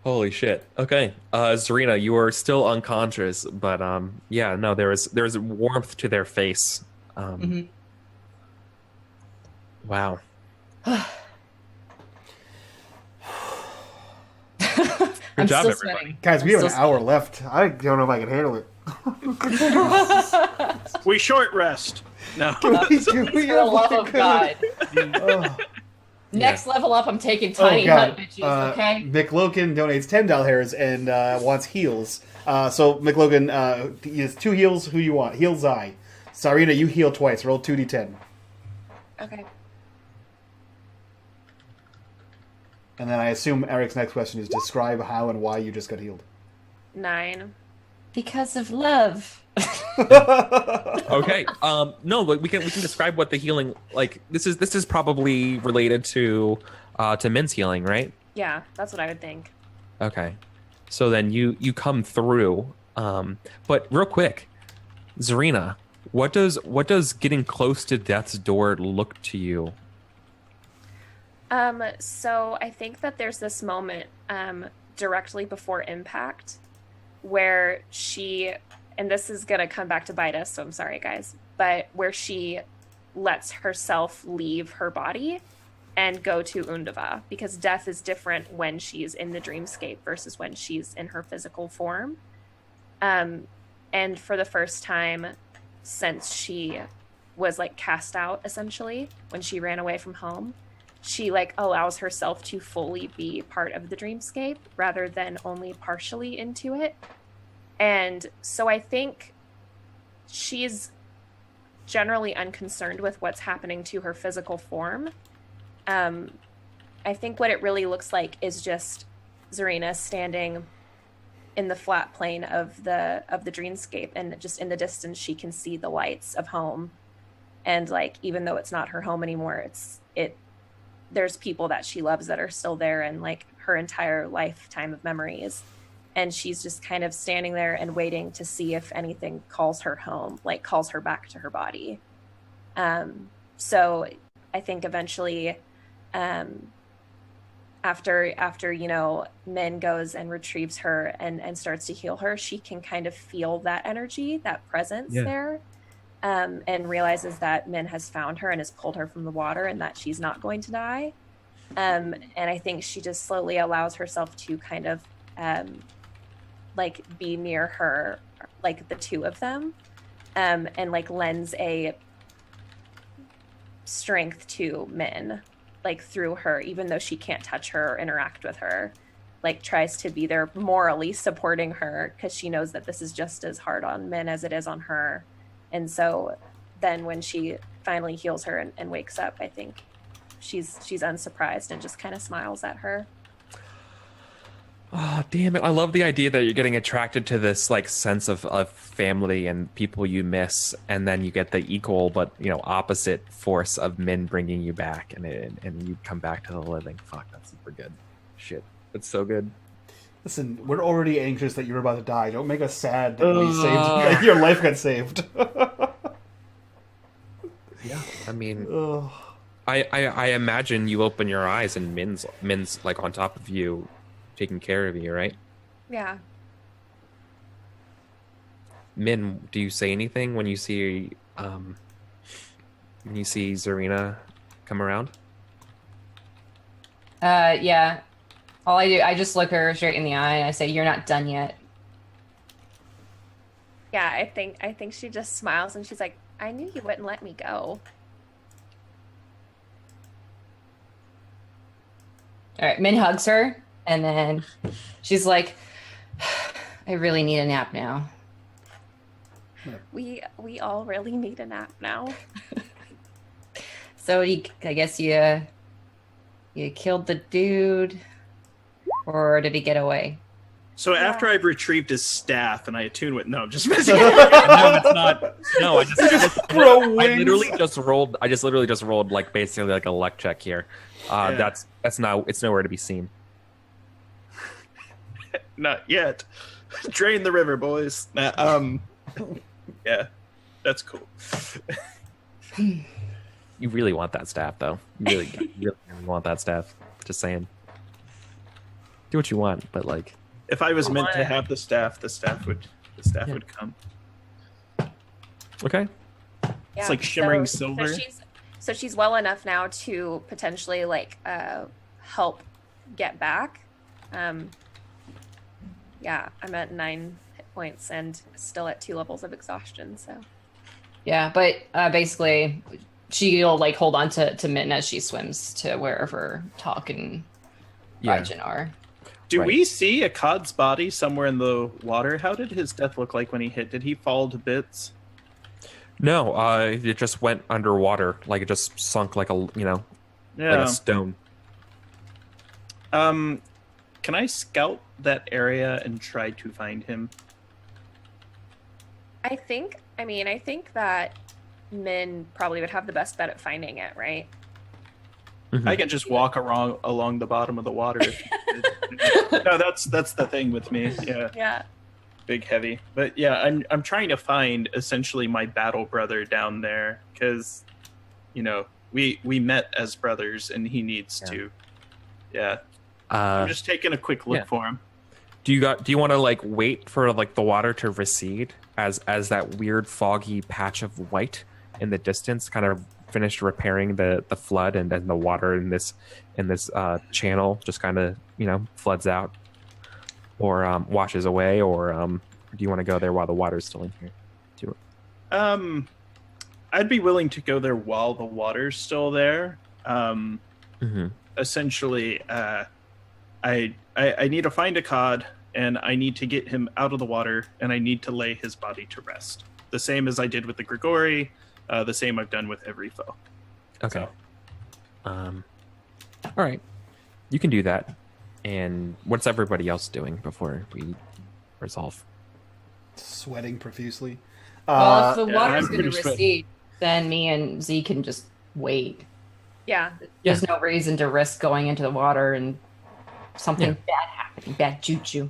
Holy shit. Okay. Zarina, you are still unconscious, but yeah, no, there's warmth to their face. Wow. Good job, everybody. Guys, we have an still hour left. I don't know if I can handle it. We short rest. No. Do we For the love of God. Oh. Next level up, I'm taking tiny hut bitches, okay? McLogan donates $10 and wants heals. So McLogan, he has 2 heals. Who you want? Heal Zai. Sarina, you heal twice. Roll 2d10. Okay. And then I assume Eric's next question is describe how and why you just got healed. 9. Because of love. Okay. No, but we can describe what the healing like. This is probably related to Min's healing, right? Yeah, that's what I would think. Okay. So then you come through. But real quick, Zarina, what does getting close to death's door look to you? So I think that there's this moment directly before impact where she, and this is going to come back to bite us, so I'm sorry, guys, but where she lets herself leave her body and go to Undava, because death is different when she's in the dreamscape versus when she's in her physical form. And for the first time since she was like cast out, essentially, when she ran away from home, she like allows herself to fully be part of the dreamscape rather than only partially into it. And so I think she's generally unconcerned with what's happening to her physical form. I think what it really looks like is just Zarina standing in the flat plane of the dreamscape, and just in the distance she can see the lights of home. And like, even though it's not her home anymore, there's people that she loves that are still there, and like her entire lifetime of memories. And she's just kind of standing there and waiting to see if anything calls her home, like calls her back to her body. So I think eventually, after Min goes and retrieves her and starts to heal her, she can kind of feel that energy, that presence there, and realizes that Min has found her and has pulled her from the water, and that she's not going to die. And I think she just slowly allows herself to kind of like be near her, like the two of them, and like lends a strength to Min, like through her, even though she can't touch her or interact with her, like tries to be there morally supporting her, because she knows that this is just as hard on Min as it is on her. And so then when she finally heals her and wakes up, I think she's unsurprised and just kind of smiles at her. Oh, damn it. I love the idea that you're getting attracted to this like sense of family and people you miss, and then you get the equal but opposite force of Min bringing you back, and you come back to the living. Fuck, that's super good. Shit, that's so good. Listen, we're already anxious that you're about to die. Don't make us sad that we saved, that your life got saved. Yeah, I mean, I imagine you open your eyes and Min's like on top of you, taking care of you, right? Yeah. Min, do you say anything when you see Zarina come around? Yeah. All I do, I just look her straight in the eye and I say, "You're not done yet." Yeah, I think she just smiles and she's like, "I knew you wouldn't let me go." All right, Min hugs her, and then she's like, "I really need a nap now." We all really need a nap now. So I guess you killed the dude, or did he get away? So after I've retrieved his staff and I attune with just messing. No, it's not. No, I literally just rolled like basically like a luck check here. That's not. It's nowhere to be seen. Not yet. Drain the river, boys. Yeah, that's cool. You really want that staff, though. You really want that staff. Just saying. Do what you want, but like. If I was meant to have the staff would come. Okay. Yeah, it's like shimmering silver. So she's well enough now to potentially like help get back. Yeah, I'm at 9 hit points and still at 2 levels of exhaustion. So. Yeah, but basically, she'll like hold on to Min as she swims to wherever Talk and Raijin are. Do we see a Cod's body somewhere in the water? How did his death look like when he hit? Did he fall to bits? No, it just went underwater. Like it just sunk like like a stone. Can I scout that area and try to find him? I think that Min probably would have the best bet at finding it, right? I can just walk along the bottom of the water. No, that's the thing with me. Yeah. Yeah. Big heavy, but yeah, I'm trying to find essentially my battle brother down there, because we met as brothers and he needs to. Yeah. I'm just taking a quick look for him. Do you want to like wait for like the water to recede as that weird foggy patch of white in the distance kind of finished repairing the flood, and then the water in this channel just kind of floods out or washes away, or do you want to go there while the water's still in here? I'd be willing to go there while the water's still there. Essentially, I need to find a cod, and I need to get him out of the water, and I need to lay his body to rest. The same as I did with the Grigori, the same I've done with every foe. Okay. All right, you can do that. And what's everybody else doing before we resolve? Sweating profusely. Well, if the yeah, water's I'm going to pretty sure. recede, then me and Z can just wait. Yeah. There's no reason to risk going into the water and something Yeah. bad happening, bad juju.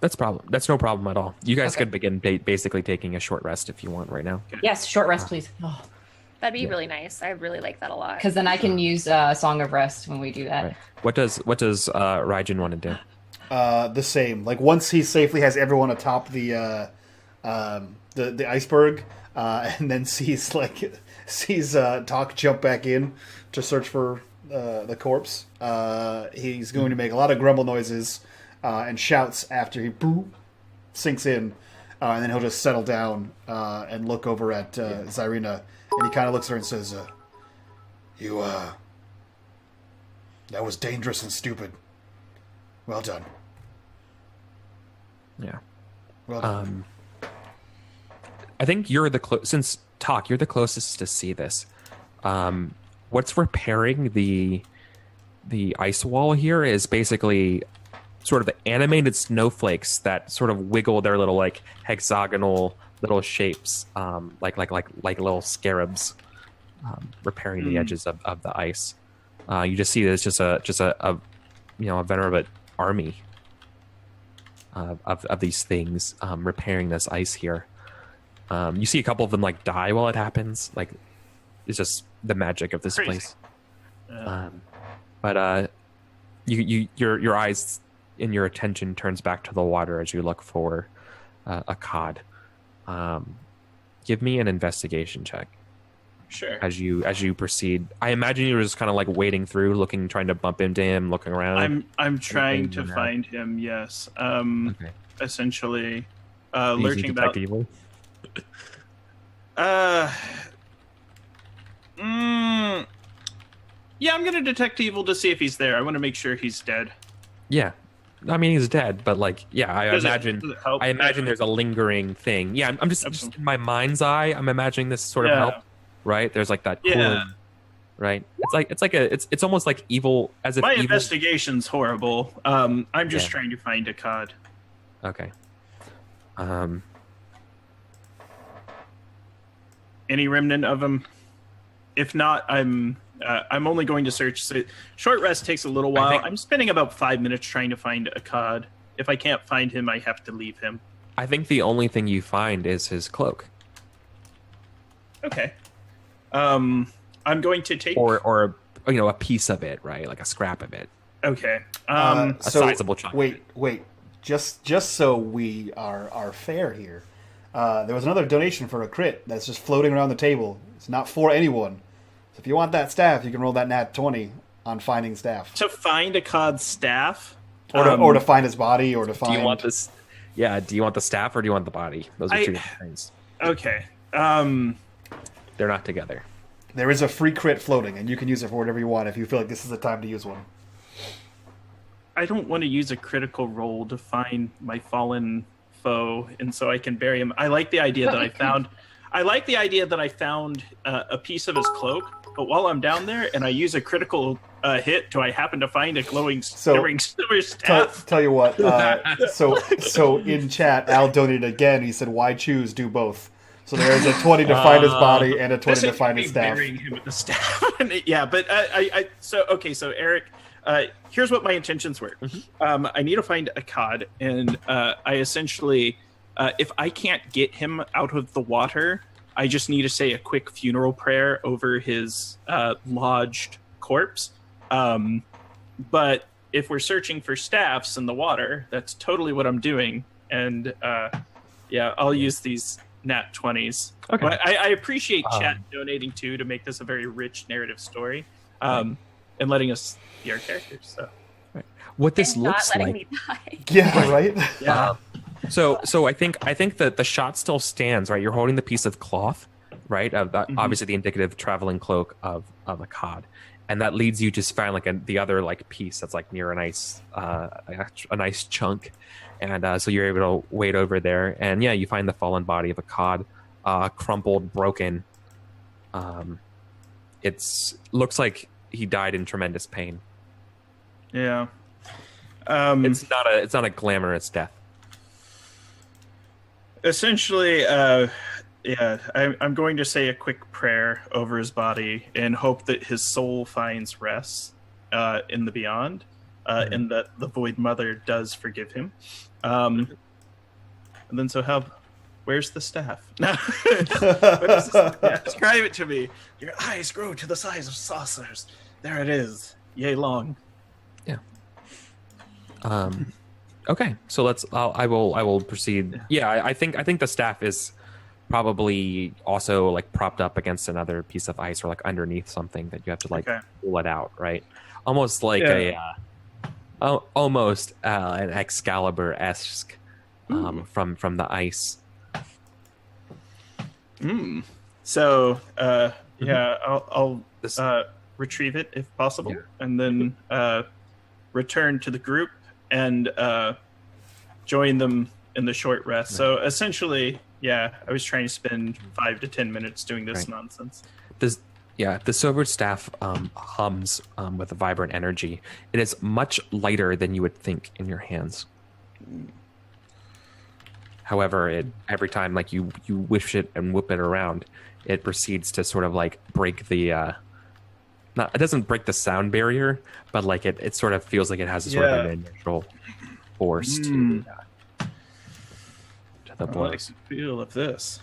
That's no problem at all. You guys Okay. could begin basically taking a short rest if you want right now. Yes, short rest, please. That'd be Yeah. really nice. I really like that a lot. Because then I can use Song of Rest when we do that. Right. What does Raijin want to do? The same. Like once he safely has everyone atop the iceberg, and then sees Talk jump back in to search for the corpse. He's going to make a lot of grumble noises and shouts after he sinks in, and then he'll just settle down and look over at Zyrina, and he kind of looks at her and says, "You that was dangerous and stupid. Well done." Yeah. Well done. I think you're since Talk, you're the closest to see this. What's repairing the ice wall here is basically sort of the animated snowflakes that sort of wiggle their little like hexagonal little shapes, like little scarabs, repairing the edges of the ice. You just see this just a venerable army of these things repairing this ice here. You see a couple of them like die while it happens. Like it's just the magic of this Crazy. place. Yeah. But your eyes and your attention turns back to the water as you look for a cod. Give me an investigation check Sure. as you proceed. I imagine you were just kind of like wading through, looking, trying to bump into him, looking around. I'm trying to Anything you find him. Yes. Okay. Essentially, Easy lurking about. detect evil. Yeah, I'm gonna detect evil to see if he's there. I want to make sure he's dead. Yeah, I mean he's dead, but like, yeah, I Does it imagine. help? I imagine there's a lingering thing. Yeah, I'm just in my mind's eye. I'm imagining this sort of Yeah. help, right? There's like that. Yeah. Right. It's almost like evil, as if My evil. investigation's horrible. I'm just Yeah. trying to find a cod. Okay. Any remnant of him? If not, I'm only going to search. So short rest takes a little while. think- I'm spending about 5 minutes trying to find a cod. If I can't find him, I have to leave him. I think the only thing you find is his cloak, Okay. I'm going to take. or a piece of it, right? Like a scrap of it. Okay. a sizable chunk. Wait. Just so we are fair here, there was another donation for a crit that's just floating around the table. It's not for anyone. So if you want that staff, you can roll that nat 20 on finding staff, to find a cod's staff. or to find his body, or to find. Do you want this? Yeah. Do you want the staff or do you want the body? Those are two different things. Okay. They're not together. There is a free crit floating, and you can use it for whatever you want if you feel like this is the time to use one. I don't want to use a critical roll to find my fallen foe, and so I can bury him. I like the idea that I found. I like the idea that I found a piece of his cloak. But while I'm down there and I use a critical hit, do I happen to find a glowing silver staff? Tell you what. So in chat, Al donated again. He said, "Why choose? Do both." So there's a 20 to find his body and a 20 to find his staff. Burying him with the staff. Yeah, but so Eric, here's what my intentions were. I need to find a cod, and I essentially, if I can't get him out of the water, I just need to say a quick funeral prayer over his lodged corpse. But if we're searching for staffs in the water, that's totally what I'm doing. And yeah, I'll use these nat 20s. Okay. But I appreciate chat donating too to make this a very rich narrative story, and letting us be our characters. So What this And looks not letting like. me die. Yeah, right. yeah, So I think that the shot still stands, right? You're holding the piece of cloth, right? Of that, obviously the indicative traveling cloak of a cod, and that leads you to find like the other like piece that's like near a nice chunk, and so you're able to wade over there, and yeah, you find the fallen body of a cod, crumpled, broken. It's looks like he died in tremendous pain. Yeah. It's not a glamorous death. Essentially, I'm going to say a quick prayer over his body and hope that his soul finds rest in the beyond, and that the Void Mother does forgive him. And then, where's the staff? Describe it to me. Your eyes grow to the size of saucers. There it is. Yay long. Yeah. Okay, so I will proceed. Yeah, I think the staff is probably also like propped up against another piece of ice or like underneath something that you have to like pull it out, right? Almost like an Excalibur-esque from the ice. So I'll retrieve it if possible, and then return to the group and join them in the short rest. So essentially, I was trying to spend 5 to 10 minutes doing this nonsense. The sobered staff hums with a vibrant energy. It is much lighter than you would think in your hands. However, every time like you wish it and whip it around, it proceeds to sort of like break the it doesn't break the sound barrier, but like it sort of feels like it has a sort of an initial force to the blow. I like the feel of this.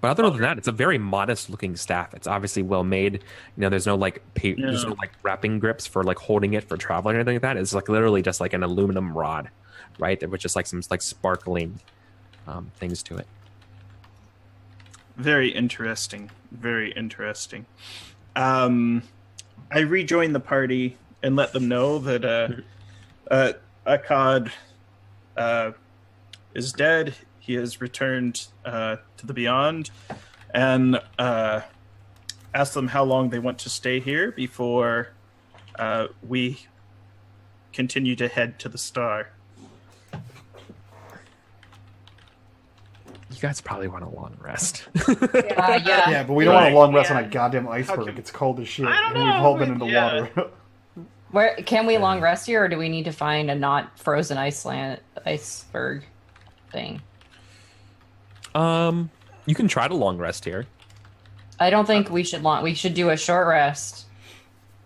But other than that, it's a very modest looking staff. It's obviously well made. There's no like there's no like wrapping grips for like holding it for travel or anything like that. It's like literally just like an aluminum rod, right? With just like some like sparkling things to it. Very interesting. Very interesting. I rejoin the party and let them know that Akkad is dead. He has returned to the beyond, and ask them how long they want to stay here before we continue to head to the star. You guys probably want a long rest. Yeah, but we don't want a long rest on a goddamn iceberg. It's cold as shit, and we've all been in the water. Where can we long rest here, or do we need to find a not frozen iceberg thing? You can try to long rest here. I don't think we should we should do a short rest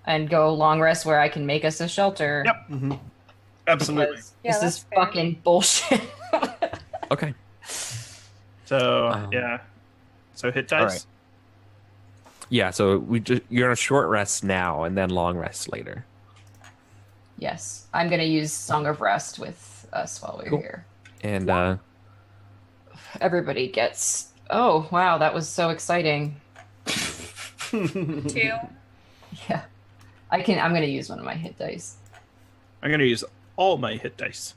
and go long rest where I can make us a shelter. Yep. Mm-hmm. Absolutely. This is fucking bullshit. Okay. So so hit dice. Right. Yeah, so you're on a short rest now and then long rest later. Yes, I'm gonna use Song of Rest with us while we're here. And everybody gets. Oh wow, that was so exciting. 2. Yeah, I'm gonna use one of my hit dice. I'm gonna use all my hit dice.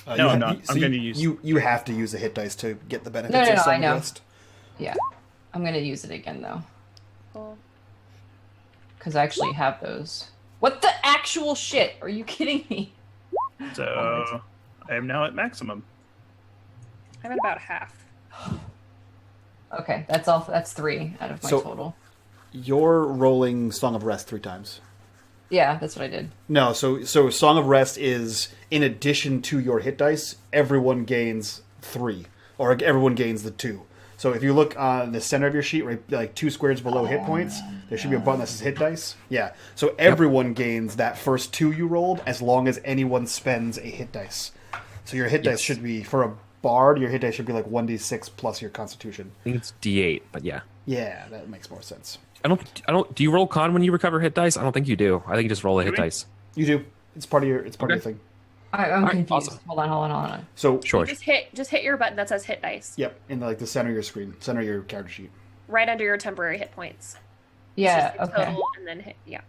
No, I'm not. I'm going to use... You have to use a hit dice to get the benefits No, of Song I know. of Rest. Yeah, I'm going to use it again, though. Cool. Because I actually have those. What the actual shit? Are you kidding me? So, I am now at maximum. I'm at about half. Okay, that's all. That's 3 out of my total. You're rolling Song of Rest 3 times. Yeah, that's what I did. No, so Song of Rest is, in addition to your hit dice, everyone gains 3. Or everyone gains the 2. So if you look on the center of your sheet, right, like 2 squares below hit points, there should be a button that says hit dice. Yeah, so everyone gains that first 2 you rolled as long as anyone spends a hit dice. So your hit dice should be, for a bard, your hit dice should be like 1d6 plus your constitution. I think it's d8, but yeah. Yeah, that makes more sense. I don't. Do you roll con when you recover hit dice? I don't think you do. I think you just roll a hit dice. You do. It's part of your thing. I'm confused. Awesome. Hold on. So sure. Just hit your button that says hit dice. Yep, in the center of your screen, center of your character sheet. Right under your temporary hit points. Yeah. It's just the total and then hit. Yeah.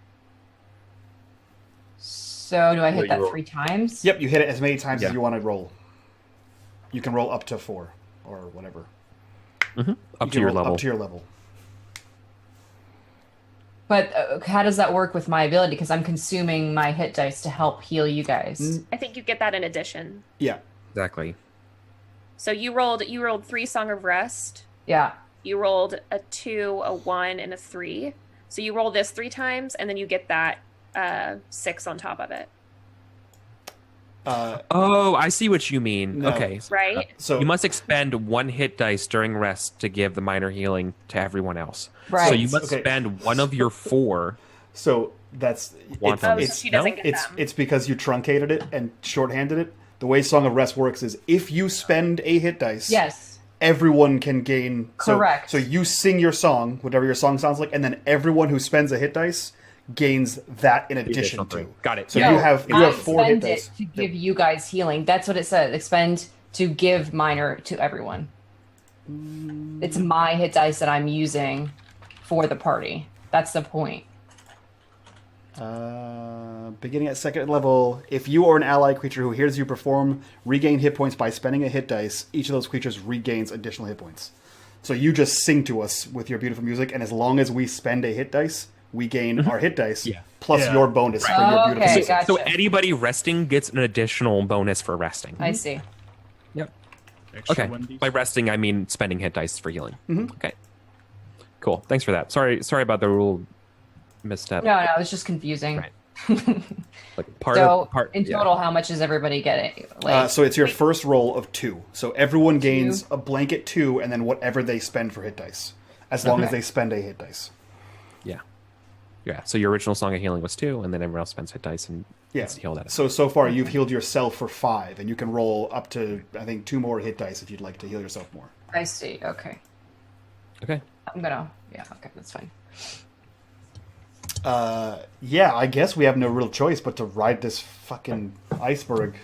So do I hit that 3 times? Yep, you hit it as many times as you want to roll. You can roll up to 4 or whatever. Mm-hmm. Up to your level. Up to your level. But how does that work with my ability? Because I'm consuming my hit dice to help heal you guys. I think you get that in addition. Yeah. Exactly. So you rolled 3 Song of Rest. Yeah. you rolled a 2, a 1, and a 3. So you roll this 3 times, and then you get that 6 on top of it. Oh, I see what you mean. No. Okay. Right? So You must expend 1 hit dice during rest to give the minor healing to everyone else. Right. So you must Okay. spend 1 of your 4. So that's Want Oh, them. so she doesn't get them. it's because you truncated it and shorthanded it. The way Song of Rest works is if you spend a hit dice, Yes. everyone can gain. Correct. So you sing your song, whatever your song sounds like, and then everyone who spends a hit dice gains that in addition additional to. 3. Got it. So Yeah. you have if you I have 4 hit expend it dice. to give you guys healing. That's what it says. Expend to give minor to everyone. It's my hit dice that I'm using for the party. That's the point. Beginning at 2nd level, if you or an ally creature who hears you perform regain hit points by spending a hit dice, each of those creatures regains additional hit points. So you just sing to us with your beautiful music, and as long as we spend a hit dice, we gain our hit dice Yeah. plus Yeah. your bonus for your beautiful Okay, music. gotcha. So anybody resting gets an additional bonus for resting. I see. Yep. Extra Okay. 1d6. By resting, I mean spending hit dice for healing. Okay. Cool. Thanks for that. Sorry about the rule misstep. No, it's just confusing. Right. Like part So of part in yeah. total, how much is everybody getting? Like, So it's your first roll of 2. So everyone gains a blanket 2, and then whatever they spend for hit dice, as long as Okay. they spend a hit dice. Yeah. Yeah. So your original song of healing was 2, and then everyone else spends hit dice and Yeah. gets healed at it. So far you've healed yourself for 5, and you can roll up to I think 2 more hit dice if you'd like to heal yourself more. I see. Okay. Okay. Okay, that's fine. Yeah, I guess we have no real choice but to ride this fucking iceberg.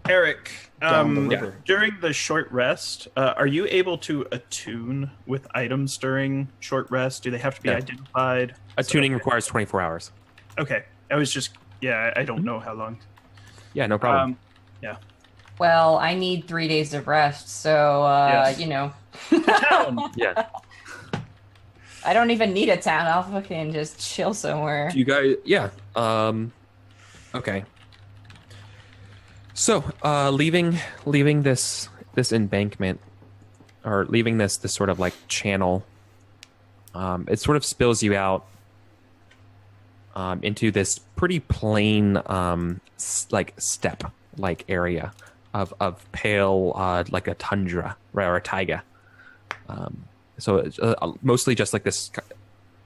Eric, Down the river. during the short rest, are you able to attune with items during short rest? Do they have to be No. identified? Attuning So- requires 24 hours. Okay, I was just I don't know how long. Yeah, no problem. Yeah. Well, I need 3 days of rest, so Yes. Town. Yeah. I don't even need a town. I'll fucking just chill somewhere. You guys, yeah. Okay. So, leaving this embankment, or leaving this sort of like channel, it sort of spills you out into this pretty plain, like steppe like area of pale, like a tundra, right, or a taiga. So it's mostly just like this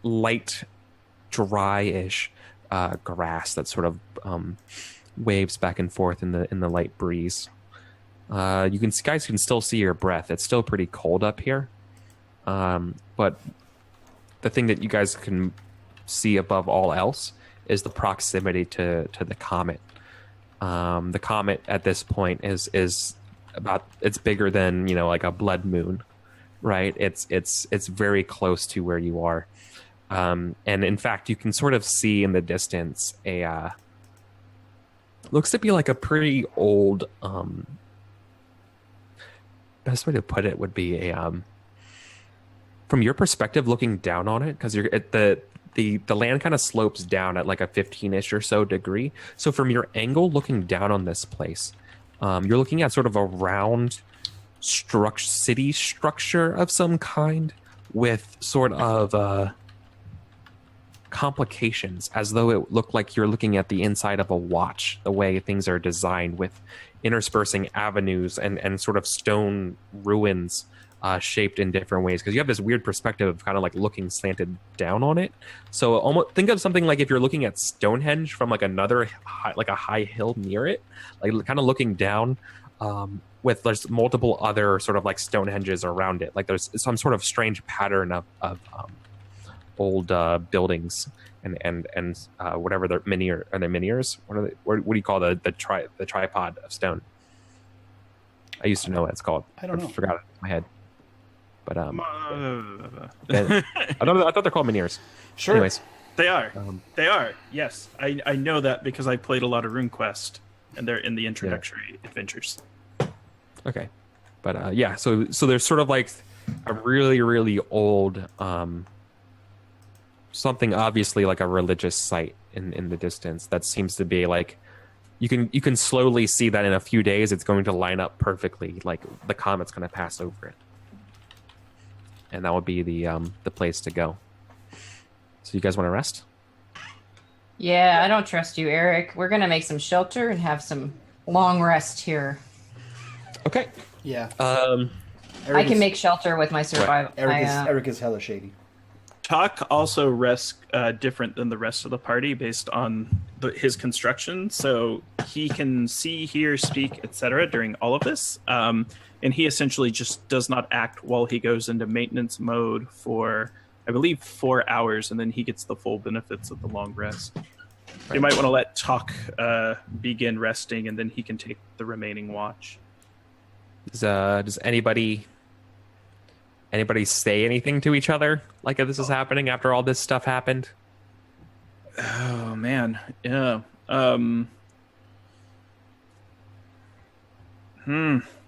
light, dry-ish grass that sort of waves back and forth in the light breeze. Guys can still see your breath. It's still pretty cold up here, but the thing that you guys can see above all else is the proximity to the comet. The comet at this point is it's bigger than like a blood moon. Right, it's very close to where you are, and in fact, you can sort of see in the distance a looks to be like a pretty old. Best way to put it would be from your perspective, looking down on it, because you're at the land kind of slopes down at like a 15-ish or so degree. So from your angle, looking down on this place, you're looking at sort of a round city structure of some kind with sort of complications, as though it looked like you're looking at the inside of a watch, the way things are designed, with interspersing avenues and sort of stone ruins shaped in different ways, because you have this weird perspective of kind of like looking slanted down on it. So almost think of something like if you're looking at Stonehenge from like another like a high hill near it, like kind of looking down, with there's multiple other sort of like Stonehenges around it. Like there's some sort of strange pattern of old buildings and whatever they're menhir. Are they menhirs? What do you call the tripod of stone? I used to know what it's called. I don't know. Forgot it in my head. But Uh, I thought they're called menhirs. Sure. Anyways, They are. They are. Yes, I know that because I played a lot of RuneQuest, and they're in the introductory adventures. okay, but yeah. So there's sort of like a really really old something, obviously like a religious site in the distance that seems to be like you can slowly see that in a few days it's going to line up perfectly, like the comet's going to pass over it. and that would be the place to go. So you guys want to rest? Yeah, I don't trust you, Eric. We're gonna make some shelter and have some long rest here. Okay. Yeah. I can make shelter with my survival. Eric is hella shady. Talk also rests different than the rest of the party based on his construction, so he can see, hear, speak, etc. during all of this, and he essentially just does not act while he goes into maintenance mode for, I believe, 4 hours, and then he gets the full benefits of the long rest. Right. You might want to let Talk begin resting, and then he can take the remaining watch. Does anybody say anything to each other like this is happening after all this stuff happened? Oh man, yeah.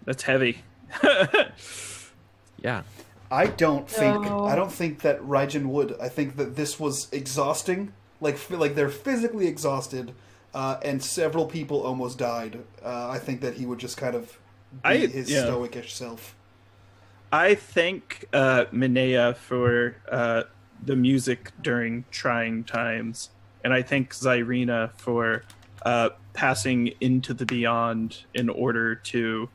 That's heavy. Yeah. I don't think that Raijin would. I think that this was exhausting. Like they're physically exhausted, and several people almost died. I think that he would just kind of be his stoic-ish self. I thank Minea for the music during trying times, and I thank Zyrina for passing into the beyond in order to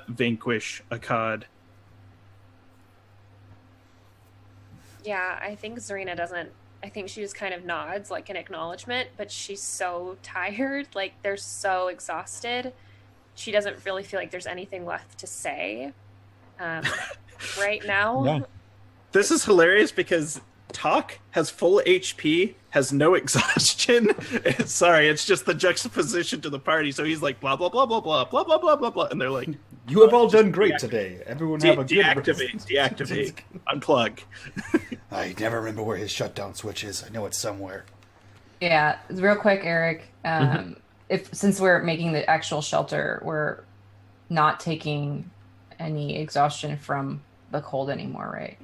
vanquish Akkad. Yeah, I think Zarina doesn't. I think she just kind of nods like an acknowledgement, but she's so tired. Like, they're so exhausted. She doesn't really feel like there's anything left to say right now. Yeah. This is hilarious because Talk has full HP, has no exhaustion. Sorry, it's just the juxtaposition to the party. So he's like, blah, blah, blah, blah, blah, blah, blah, blah, blah, blah. And they're like, you have all done great today. Everyone have a good deactivate, unplug. I never remember where his shutdown switch is. I know it's somewhere. Yeah, real quick, Eric. Since we're making the actual shelter, we're not taking any exhaustion from the cold anymore, right?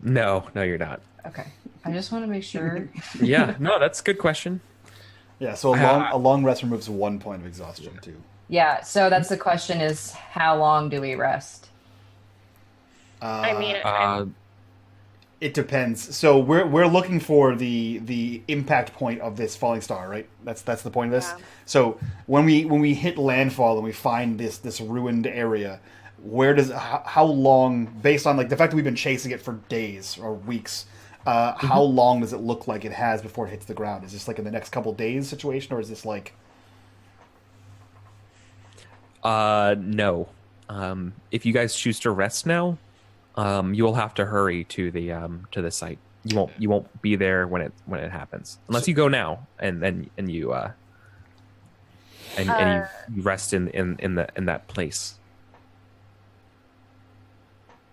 No, you're not. Okay. I just want to make sure. Yeah, no, that's a good question. Yeah, so a long rest removes 1 point of exhaustion, too. Yeah, so that's the question is, how long do we rest? It depends. So we're looking for the impact point of this falling star, right? That's the point of this. Yeah. So when we hit landfall and we find this ruined area, how long, based on like the fact that we've been chasing it for days or weeks, how long does it look like it has before it hits the ground? Is this like in the next couple days situation, or is this like? No. If you guys choose to rest now, you will have to hurry to the site. You won't be there when it happens, unless you go now and you rest in that place.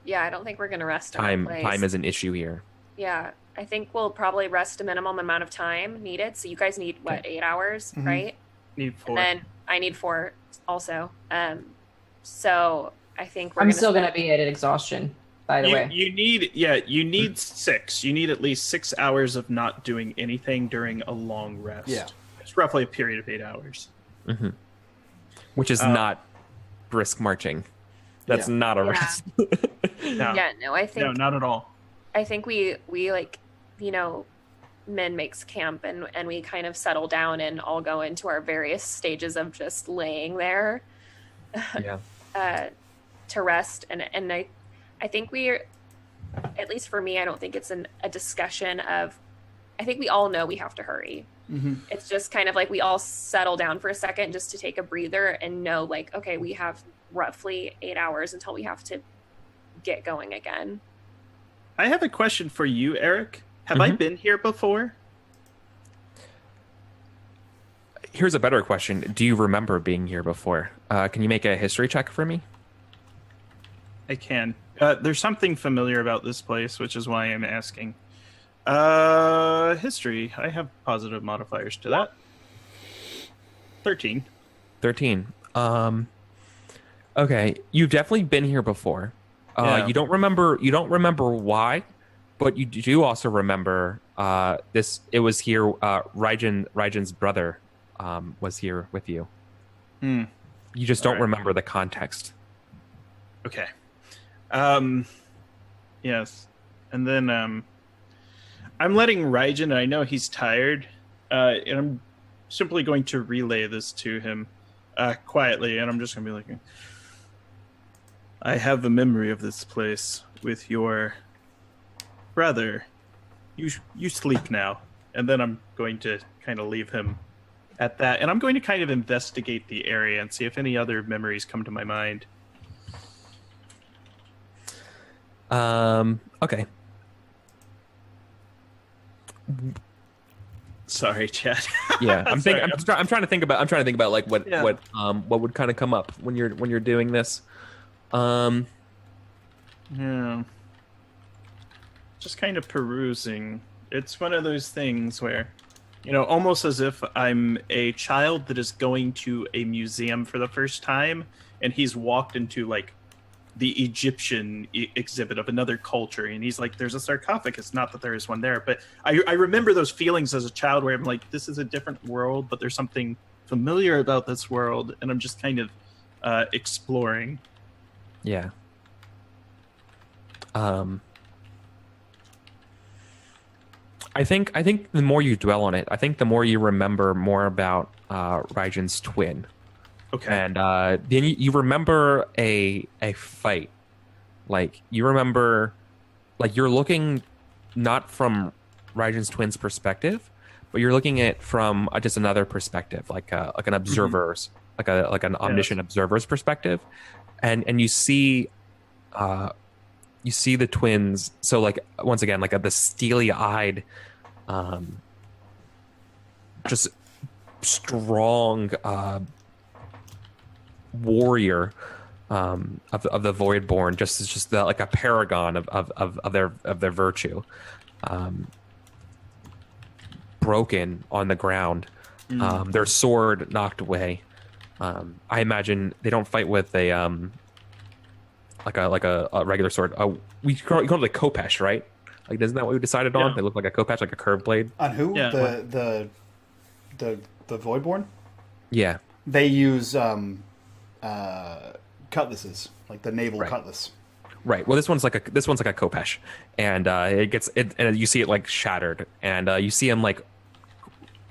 Yeah, I don't think we're gonna rest. Time is an issue here. Yeah, I think we'll probably rest a minimum amount of time needed. So you guys need 8 hours, right? Need 4. And then I need 4 also. So I think I'm still gonna be at exhaustion. By the way, you need 6. You need at least 6 hours of not doing anything during a long rest. Yeah, it's roughly a period of 8 hours, which is not brisk marching. That's not a rest. No, I think not at all. I think we like, Min makes camp and we kind of settle down and all go into our various stages of just laying there. To rest, and I think we're, at least for me, I don't think it's a discussion of, I think we all know we have to hurry. It's just kind of like we all settle down for a second just to take a breather and know, like, okay, we have roughly 8 hours until we have to get going again. I have a question for you, Eric. Have I been here before? Here's a better question. Do you remember being here before? Can you make a history check for me? I can. There's something familiar about this place, which is why I'm asking. History. I have positive modifiers to that. 13. Okay. You've definitely been here before. You don't remember why, but you do also remember this. It was here. Raijin's brother was here with you. You just don't remember the context. Okay. Yes. And then I'm letting Raijin, and I know he's tired, and I'm simply going to relay this to him quietly, and I'm just going to be like, I have a memory of this place with your brother. You sleep now. And then I'm going to kind of leave him at that, and I'm going to kind of investigate the area and see if any other memories come to my mind. Okay. Sorry, Chad. Yeah, I'm Sorry. trying to think about like what Yeah. what would kind of come up when you're doing this. Yeah. Just kind of perusing. It's one of those things where, almost as if I'm a child that is going to a museum for the first time, and he's walked into like the Egyptian exhibit of another culture, and he's like, there's a sarcophagus, not that there is one there, but I remember those feelings as a child where I'm like, this is a different world, but there's something familiar about this world, and I'm just kind of exploring. Yeah. I think the more you dwell on it, I think the more you remember more about Raijin's twin. Okay. And then you remember a fight. Like, you remember, like, you're looking not from Raijin's twin's perspective, but you're looking at it from just another perspective, like an observer's, like an omniscient observer's perspective, and you see the twins. So, like, once again, like the steely-eyed, just strong warrior of the Voidborn, just like a paragon of their virtue, broken on the ground, their sword knocked away. I imagine they don't fight with a like a regular sword. We call it like Kopesh, right? Like, isn't that what we decided on? Yeah. They look like a Kopesh, like a curved blade. On who? Yeah. The Voidborn? Yeah. They use cutlasses, like the naval Right. cutlass. Right. Well, this one's like a Kopesh, and and you see it like shattered, and you see him like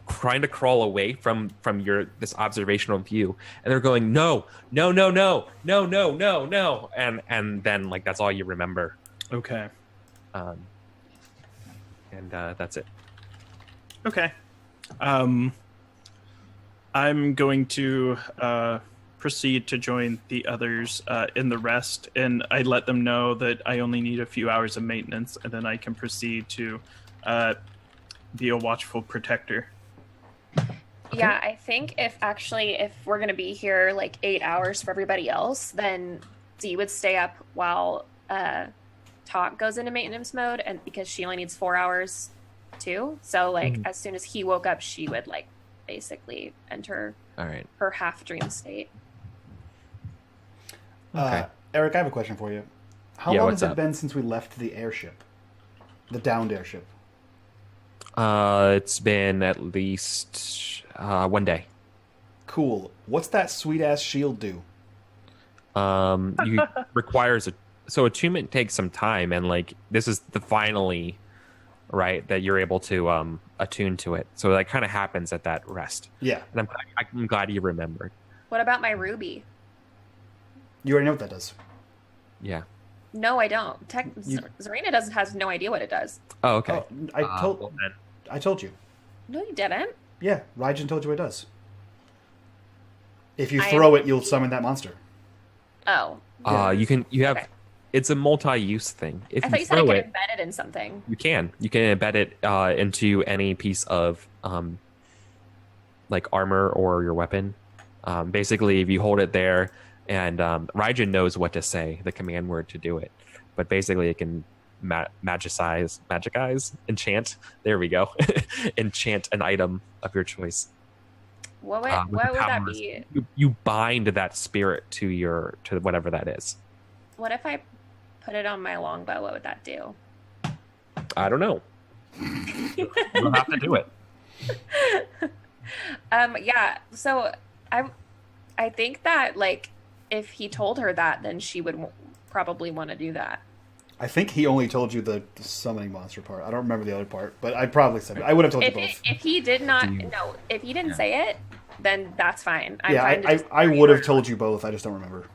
trying to crawl away from this observational view, and they're going, no, and then like that's all you remember. Okay. And that's it. Okay. I'm going to proceed to join the others in the rest, and I let them know that I only need a few hours of maintenance, and then I can proceed to be a watchful protector. Yeah, I think if we're going to be here like 8 hours for everybody else, then Dee would stay up while Talk goes into maintenance mode, and because she only needs 4 hours too. So like as soon as he woke up, she would like basically enter All right. her half dream state. Okay. Eric, I have a question for you. How Yeah, long what's has it up? been since we left the airship? The downed airship? It's been at least 1 day. Cool. What's that sweet-ass shield do? You requires so attunement takes some time, and like this is the finally right that you're able to attune to it. So that kind of happens at that rest. Yeah. And I'm glad you remembered. What about my ruby? You already know what that does. Yeah. No, I don't. Zarina has no idea what it does. Oh, okay. Oh, I told you. No, you didn't. Yeah, Raijin told you what it does. If you I throw am- it, you'll summon that monster. Oh. You have Okay. it's a multi-use thing. If I you thought you said I throw could it, embed it in something. you can embed it into any piece of like armor or your weapon. Basically, if you hold it there, and Raijin knows what to say, the command word to do it, but basically it can magicize, enchant. There we go. Enchant an item of your choice. What would, With what the would that powers. be? You bind that spirit to whatever that is. What if I put it on my longbow? What would that do? I don't know. You'll have to do it. Yeah. So I think that like if he told her that, then she would probably want to do that. I think he only told you the summoning monster part. I don't remember the other part, but I probably said it. I would have told you both. If he did not, no, if he didn't say it, then that's fine. I'm Yeah, fine to just I would have told you both. I just don't remember.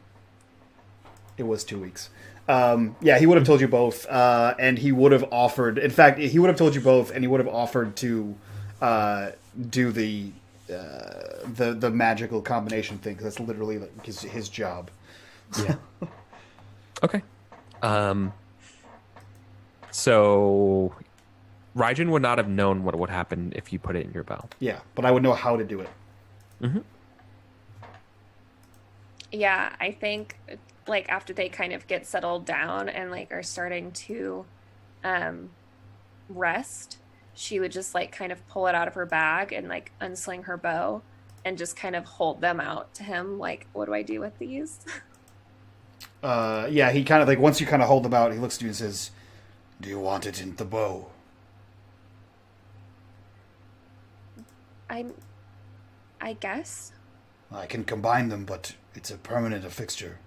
It was 2 weeks. Yeah, he would have told you both, and he would have offered. In fact, he would have told you both, and he would have offered to do the magical combination thing. 'Cause that's literally like his job. Yeah. Okay. So Raijin would not have known what would happen if you put it in your bow. Yeah, but I would know how to do it. Mm-hmm. Yeah, I think like after they kind of get settled down and like are starting to rest, she would just like kind of pull it out of her bag and like unsling her bow and just kind of hold them out to him like, what do I do with these? Yeah, he kind of like once you kind of hold them out, he looks at you and says, "Do you want it in the bow?" I guess. I can combine them, but it's a permanent fixture.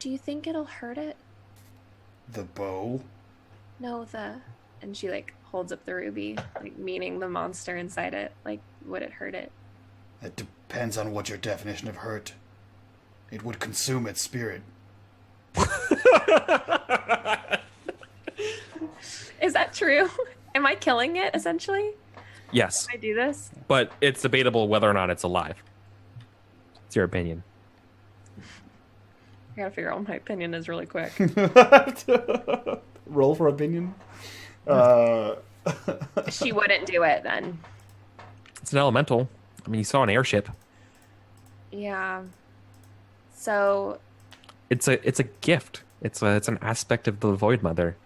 Do you think it'll hurt it? The bow? No, and she like holds up the ruby, like meaning the monster inside it. Like, would it hurt it? It depends on what your definition of hurt. It would consume its spirit. Is that true? Am I killing it essentially? Yes, Can I do this? but it's debatable whether or not it's alive. It's your opinion. I gotta figure out what my opinion is really quick. Roll for opinion. She wouldn't do it then. It's an elemental. I mean, you saw an airship. Yeah. So It's a gift. It's an aspect of the Void Mother.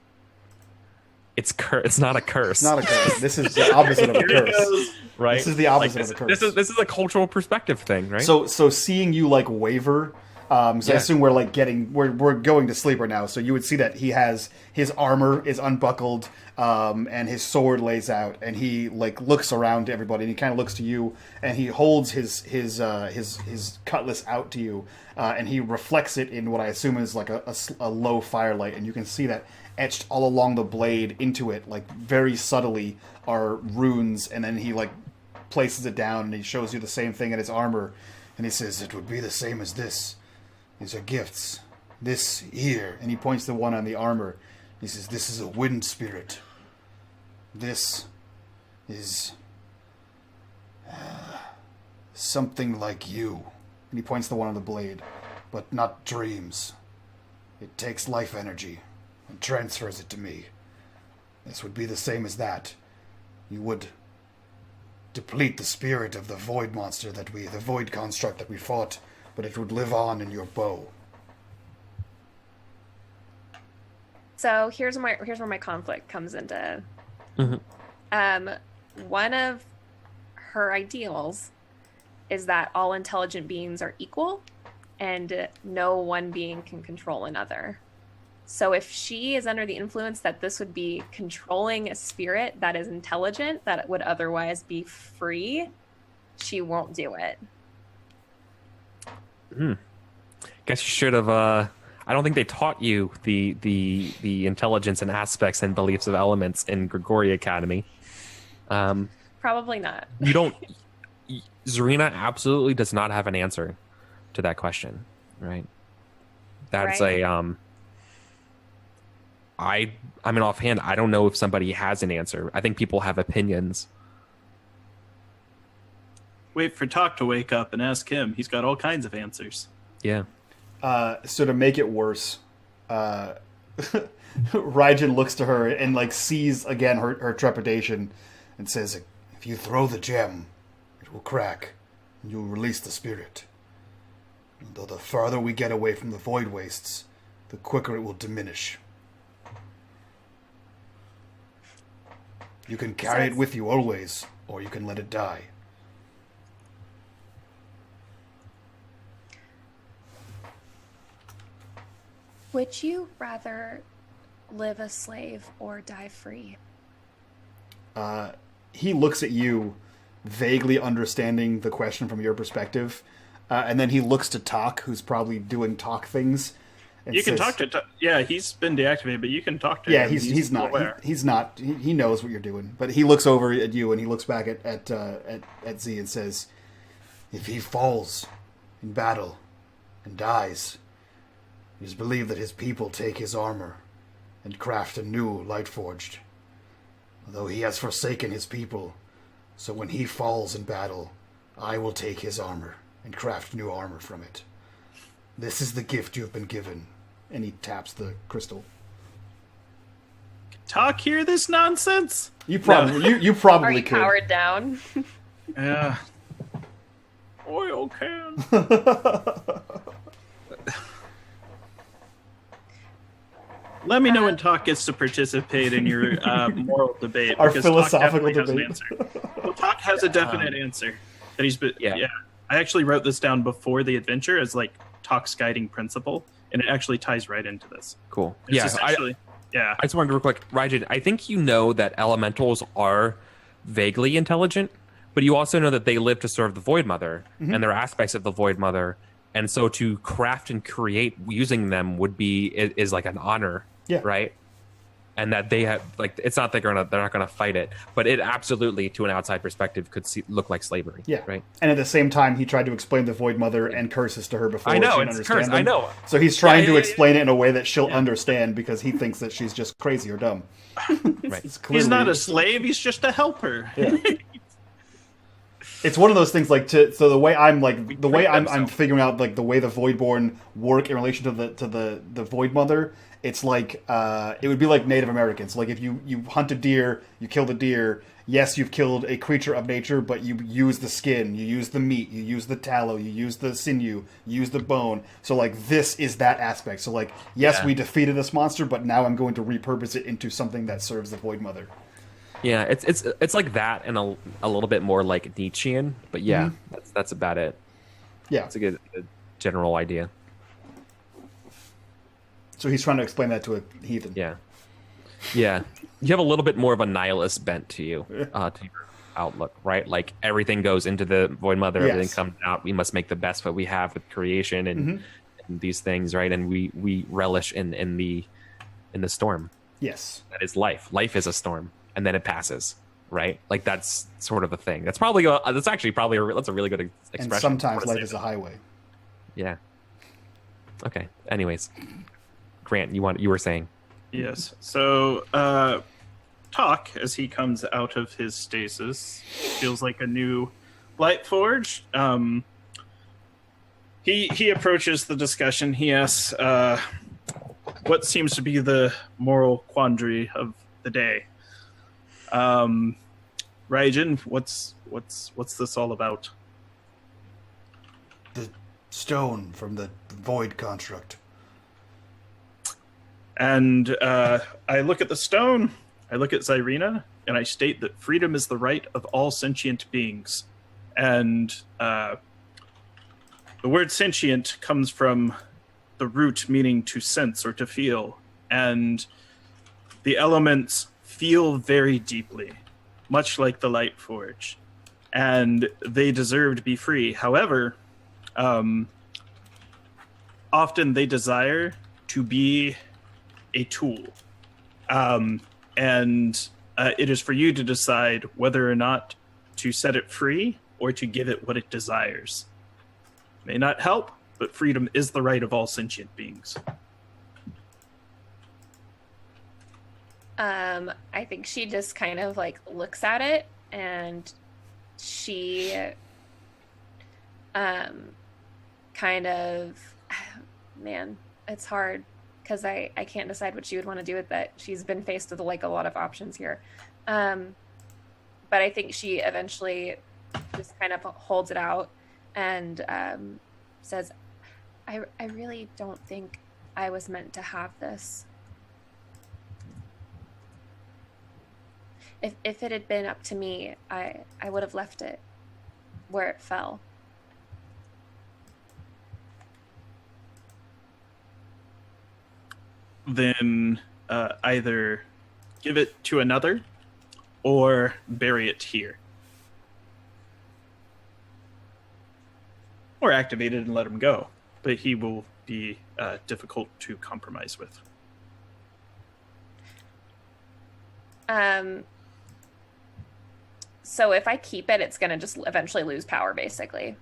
It's not a curse. It's not a curse. This is the opposite of a curse. Right? This is the opposite of a curse. This is a cultural perspective thing, right? So seeing you like waver, I assume we're like we're going to sleep right now. So you would see that he has his armor is unbuckled, and his sword lays out, and he like looks around to everybody, and he kind of looks to you, and he holds his cutlass out to you, and he reflects it in what I assume is like a low firelight, and you can see that etched all along the blade into it, like very subtly, are runes, and then he like places it down, and he shows you the same thing in his armor, and he says, "It would be the same as this. These are gifts. This here," and he points to the one on the armor. He says, "This is a wind spirit. This is something like you." And he points to the one on the blade, but not dreams. It takes life energy and transfers it to me. This would be the same as that. You would deplete the spirit of the void monster the void construct that we fought, but it would live on in your bow. So here's where my conflict comes into. Mm-hmm. One of her ideals is that all intelligent beings are equal, and no one being can control another. So if she is under the influence that this would be controlling a spirit that is intelligent, that would otherwise be free, she won't do it. Guess you should have. I don't think they taught you the intelligence and aspects and beliefs of elements in Grigori Academy. Probably not. You don't. Zarina absolutely does not have an answer to that question, right? That's Right. I mean, offhand, I don't know if somebody has an answer. I think people have opinions. Wait for Talk to wake up and ask him. He's got all kinds of answers. Yeah. So to make it worse, Raijin looks to her and like sees again her trepidation and says, "If you throw the gem, it will crack and you'll release the spirit. And though the farther we get away from the void wastes, the quicker it will diminish. You can carry it with you always, or you can let it die." Would you rather live a slave or die free? He looks at you, vaguely understanding the question from your perspective, and then he looks to Talk, who's probably doing Talk things, and You can says- talk to. Yeah, he's been deactivated, but you can talk to Yeah, him. he's not. aware. He's not. He knows what you're doing. But he looks over at you and he looks back at Z and says, "If he falls in battle and dies, it is believed that his people take his armor and craft a new Lightforged. Although he has forsaken his people, so when he falls in battle, I will take his armor and craft new armor from it. This is the gift you have been given." And he taps the crystal. Talk hear this nonsense. You probably you Are probably you could. powered down? Yeah. Oil can. Let me know when Talk gets to participate in your moral debate. Our because philosophical Talk definitely debate. has an answer. Well, Talk has a definite answer. That he's been. Yeah. I actually wrote this down before the adventure as like Talk's guiding principle, and it actually ties right into this. Cool. It's Yeah, essentially. Yeah. I just wanted to real quick, Rajan, I think you know that elementals are vaguely intelligent, but you also know that they live to serve the Void Mother, and they're aspects of the Void Mother, and so to craft and create using them is like an honor, Yeah. right? And that they have like it's not that they're not gonna fight it, but it absolutely, to an outside perspective, could look like slavery. Yeah. Right. And at the same time, he tried to explain the Void Mother and curses to her before. I know, she didn't it's understand curse. them. I know. So he's trying to yeah, explain it in a way that she'll understand because he thinks that she's just crazy or dumb. Right. It's He's not clearly- a slave. He's just a helper. Yeah. It's one of those things like so the way I'm figuring out like the way the Voidborn work in relation to the Void Mother. It's like it would be like Native Americans. Like if you hunt a deer, you kill the deer. Yes, you've killed a creature of nature, but you use the skin, you use the meat, you use the tallow, you use the sinew, you use the bone. So like this is that aspect. So like yes, we defeated this monster, but now I'm going to repurpose it into something that serves the Void Mother. Yeah, it's like that and a little bit more like Nietzschean, but yeah, that's about it. Yeah. It's a good general idea. So he's trying to explain that to a heathen. Yeah. Yeah. You have a little bit more of a nihilist bent to you, to your outlook, right? Like everything goes into the Void Mother, Yes. everything comes out. We must make the best what we have with creation and these things, right? And we relish in the storm. Yes. That is life. Life is a storm, and then it passes, right? Like that's sort of a thing. That's probably that's a really good expression. And sometimes for life to is say a highway. Yeah. Okay. Anyways, Grant, you were saying. Yes. So, Talk, as he comes out of his stasis, feels like a new Lightforged. He approaches the discussion. He asks, "What seems to be the moral quandary of the day?" Raijin, what's this all about? The stone from the Void construct. And I look at the stone, I look at Zyrina, and I state that freedom is the right of all sentient beings. And the word sentient comes from the root meaning to sense or to feel. And the elements feel very deeply, much like the Lightforge. And they deserve to be free. However, often they desire to be a tool. And it is for you to decide whether or not to set it free or to give it what it desires. May not help, but freedom is the right of all sentient beings. I think she just kind of like looks at it and she kind of man, it's hard because I can't decide what she would want to do with that. She's been faced with like a lot of options here. But I think she eventually just kind of holds it out and says, I really don't think I was meant to have this. If it had been up to me, I would have left it where it fell. Then either give it to another or bury it here. Or activate it and let him go. But he will be difficult to compromise with. So if I keep it, it's going to just eventually lose power, basically.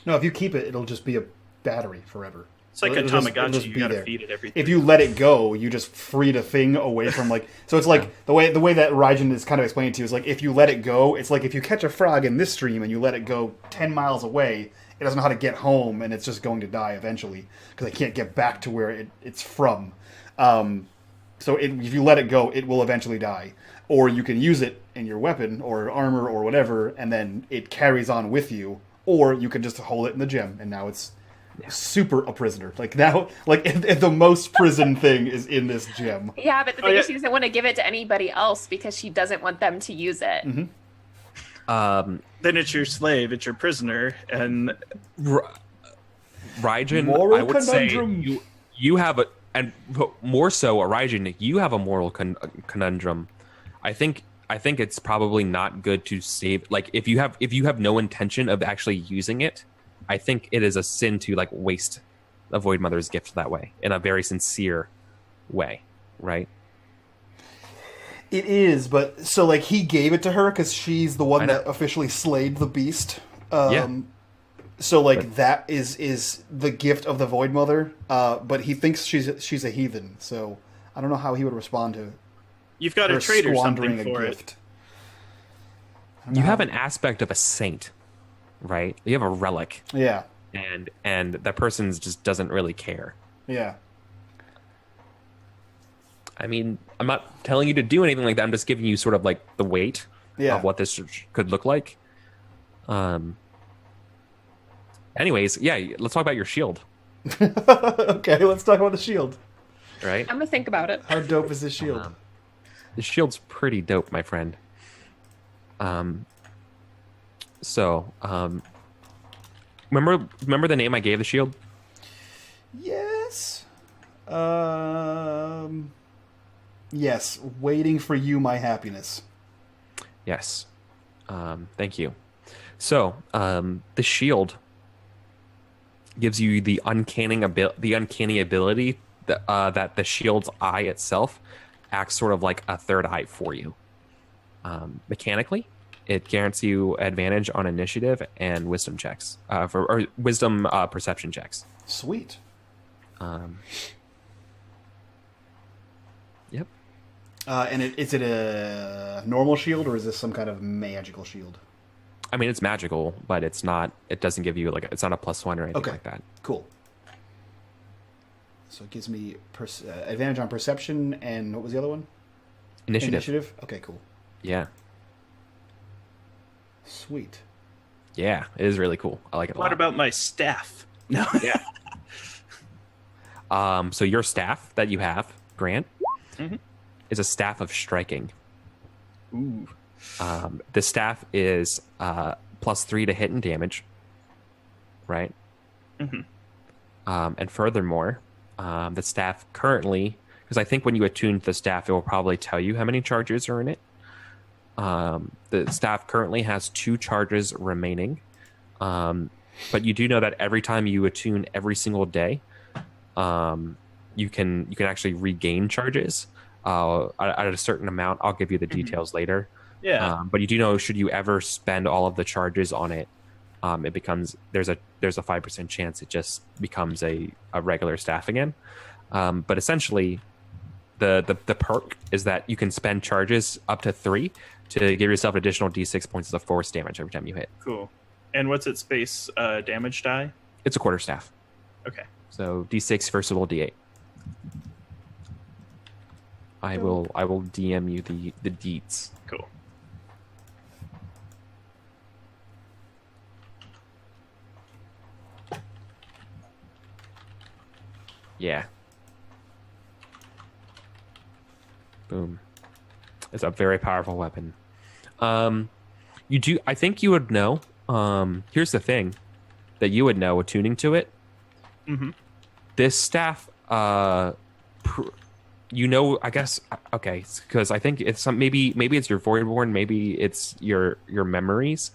No, if you keep it, it'll just be a battery forever. It's like a It'll Tamagotchi. You be gotta there. feed it everything. If you let it go, you just freed a thing away from like. So it's like the way that Raijin is kind of explaining to you is like if you let it go, it's like if you catch a frog in this stream and you let it go 10 miles away, it doesn't know how to get home and it's just going to die eventually because it can't get back to where it's from. So if you let it go, it will eventually die. Or you can use it in your weapon or armor or whatever, and then it carries on with you. Or you can just hold it in the gym, and now it's super a prisoner. Like now, like if the most prison thing is in this gym. Yeah, but the thing is, she doesn't want to give it to anybody else because she doesn't want them to use it. Mm-hmm. Then it's your slave, it's your prisoner, and Raijin, Moral I would conundrum. say you have more so, Raijin, you have a moral conundrum. I think it's probably not good to save. Like if you have no intention of actually using it, I think it is a sin to like waste a Void Mother's gift that way in a very sincere way, right? It is, but so like he gave it to her because she's the one that officially slayed the beast. So like that is the gift of the Void Mother, but he thinks she's a heathen. So I don't know how he would respond to. You've got to trade or something for it. You have an aspect of a saint, right? You have a relic. Yeah. And that person just doesn't really care. Yeah. I mean, I'm not telling you to do anything like that. I'm just giving you sort of like the weight of what this could look like. Anyways, yeah, let's talk about your shield. Okay, let's talk about the shield. Right? I'm going to think about it. How dope is this shield? The shield's pretty dope, my friend. Remember the name I gave the shield? Yes. Yes. Waiting for you, my happiness. Yes. Thank you. So, the shield gives you the uncanny ability that the shield's eye itself acts sort of like a third eye for you. Mechanically, it guarantees you advantage on initiative and wisdom checks, or wisdom perception checks. Sweet. Yep. And is it a normal shield or is this some kind of magical shield? I mean, it's magical, but it's not. It doesn't give you it's not a +1 or anything like that. Cool. So it gives me advantage on perception and what was the other one? Initiative. Okay, cool. Yeah. Sweet. Yeah, it is really cool. I like it a lot. What about my staff? No. Yeah. So your staff that you have, Grant, is a staff of striking. Ooh. The staff is +3 to hit and damage, right? Mm-hmm. And furthermore, the staff currently, because I think when you attune the staff, it will probably tell you how many charges are in it. The staff currently has 2 charges remaining, but you do know that every time you attune every single day, you can actually regain charges at a certain amount. I'll give you the details later. Yeah. But you do know, should you ever spend all of the charges on it, it becomes there's a 5% chance it just becomes a regular staff again. But essentially, the perk is that you can spend charges up to 3 to give yourself additional d6 points of force damage every time you hit. Cool. And what's its base damage die? It's a quarter staff. Okay. So d6 first of all d8. I will DM you the deets. Cool. Yeah. Boom. It's a very powerful weapon. I think you would know. Here's the thing that you would know attuning to it. Mm-hmm. This staff, I guess, okay, because I think it's maybe it's your Voidborn, maybe it's your memories.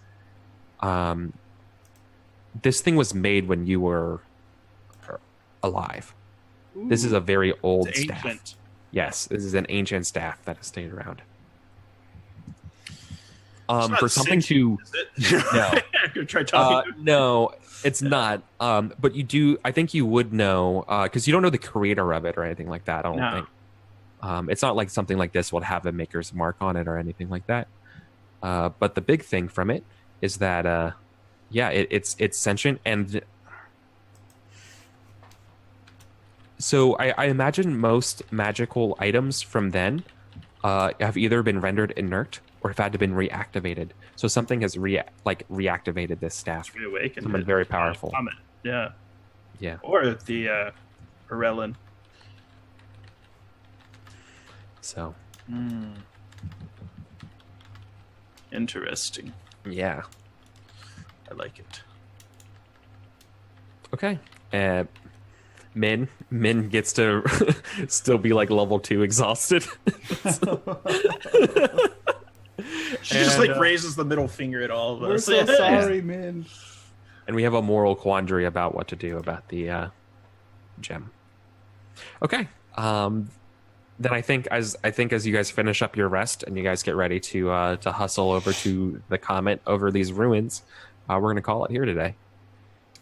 This thing was made when you were alive. This is a very old It's staff. ancient. Yes, this is an ancient staff that has stayed around. It's not For something sentient, to is it? no. I'm gonna try talking. No, it's not. But you do. I think you would know because you don't know the creator of it or anything like that. I don't No. think. It's not like something like this will have a maker's mark on it or anything like that. But the big thing from it is that, it's sentient, and so I imagine most magical items from then have either been rendered inert or have had to been reactivated. So something has reactivated this staff. Reawakened. Something very powerful. Comet. Yeah. Yeah. Or the Orellan. So Interesting. yeah. I like it. Okay. Min gets to still be like level 2 exhausted. She just raises the middle finger at all of We're us. so sorry, man. And we have a moral quandary about what to do about the gem. Okay. Then I think as you guys finish up your rest and you guys get ready to hustle over to the comet over these ruins, we're gonna call it here today.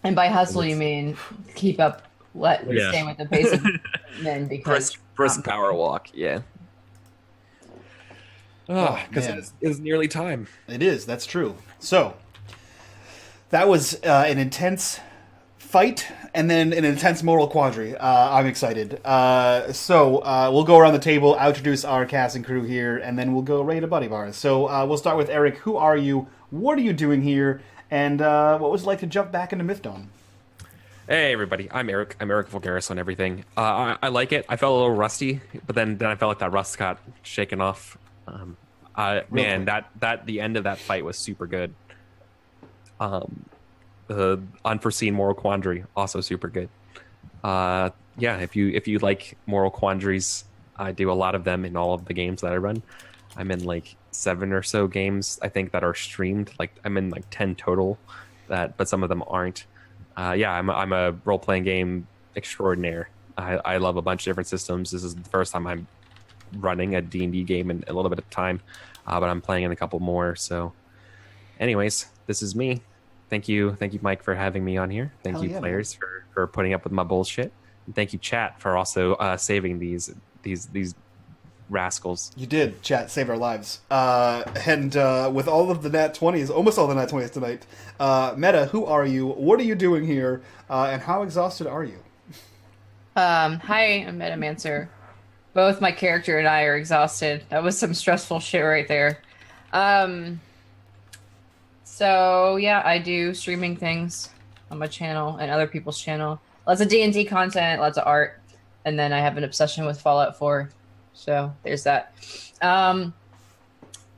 And by hustle, you mean keep up staying with the pace of men because Brisk power walk, yeah. Because man. it is nearly time. It is. That's true. So that was an intense fight, and then an intense moral quandary. I'm excited. So we'll go around the table, introduce our cast and crew here, and then we'll go right to Buddy Bars. So we'll start with Eric. Who are you? What are you doing here? And what was it like to jump back into Mythdon? Hey everybody, I'm Eric. I'm Eric Vulgaris on everything. I like it. I felt a little rusty, but then I felt like that rust got shaken off. Man, that the end of that fight was super good. The unforeseen moral quandary also super good. If you like moral quandaries, I do a lot of them in all of the games that I run. I'm in like 7 or so games I think that are streamed. Like I'm in like 10 total, but some of them aren't. I'm a role-playing game extraordinaire. I love a bunch of different systems. This is the first time I'm running a D&D game in a little bit of time, but I'm playing in a couple more. So anyways, this is me. Thank you, Mike, for having me on here. Thank Hell you, yeah, players, for putting up with my bullshit. And thank you, chat, for also saving these rascals. You did. Chat saved our lives. And with all of the nat 20s, almost all the nat 20s tonight, Meta, who are you? What are you doing here? And how exhausted are you? Hi, I'm Metamancer. Both my character and I are exhausted. That was some stressful shit right there. So yeah, I do streaming things on my channel and other people's channel. Lots of D&D content, lots of art, and then I have an obsession with Fallout 4. So there's that.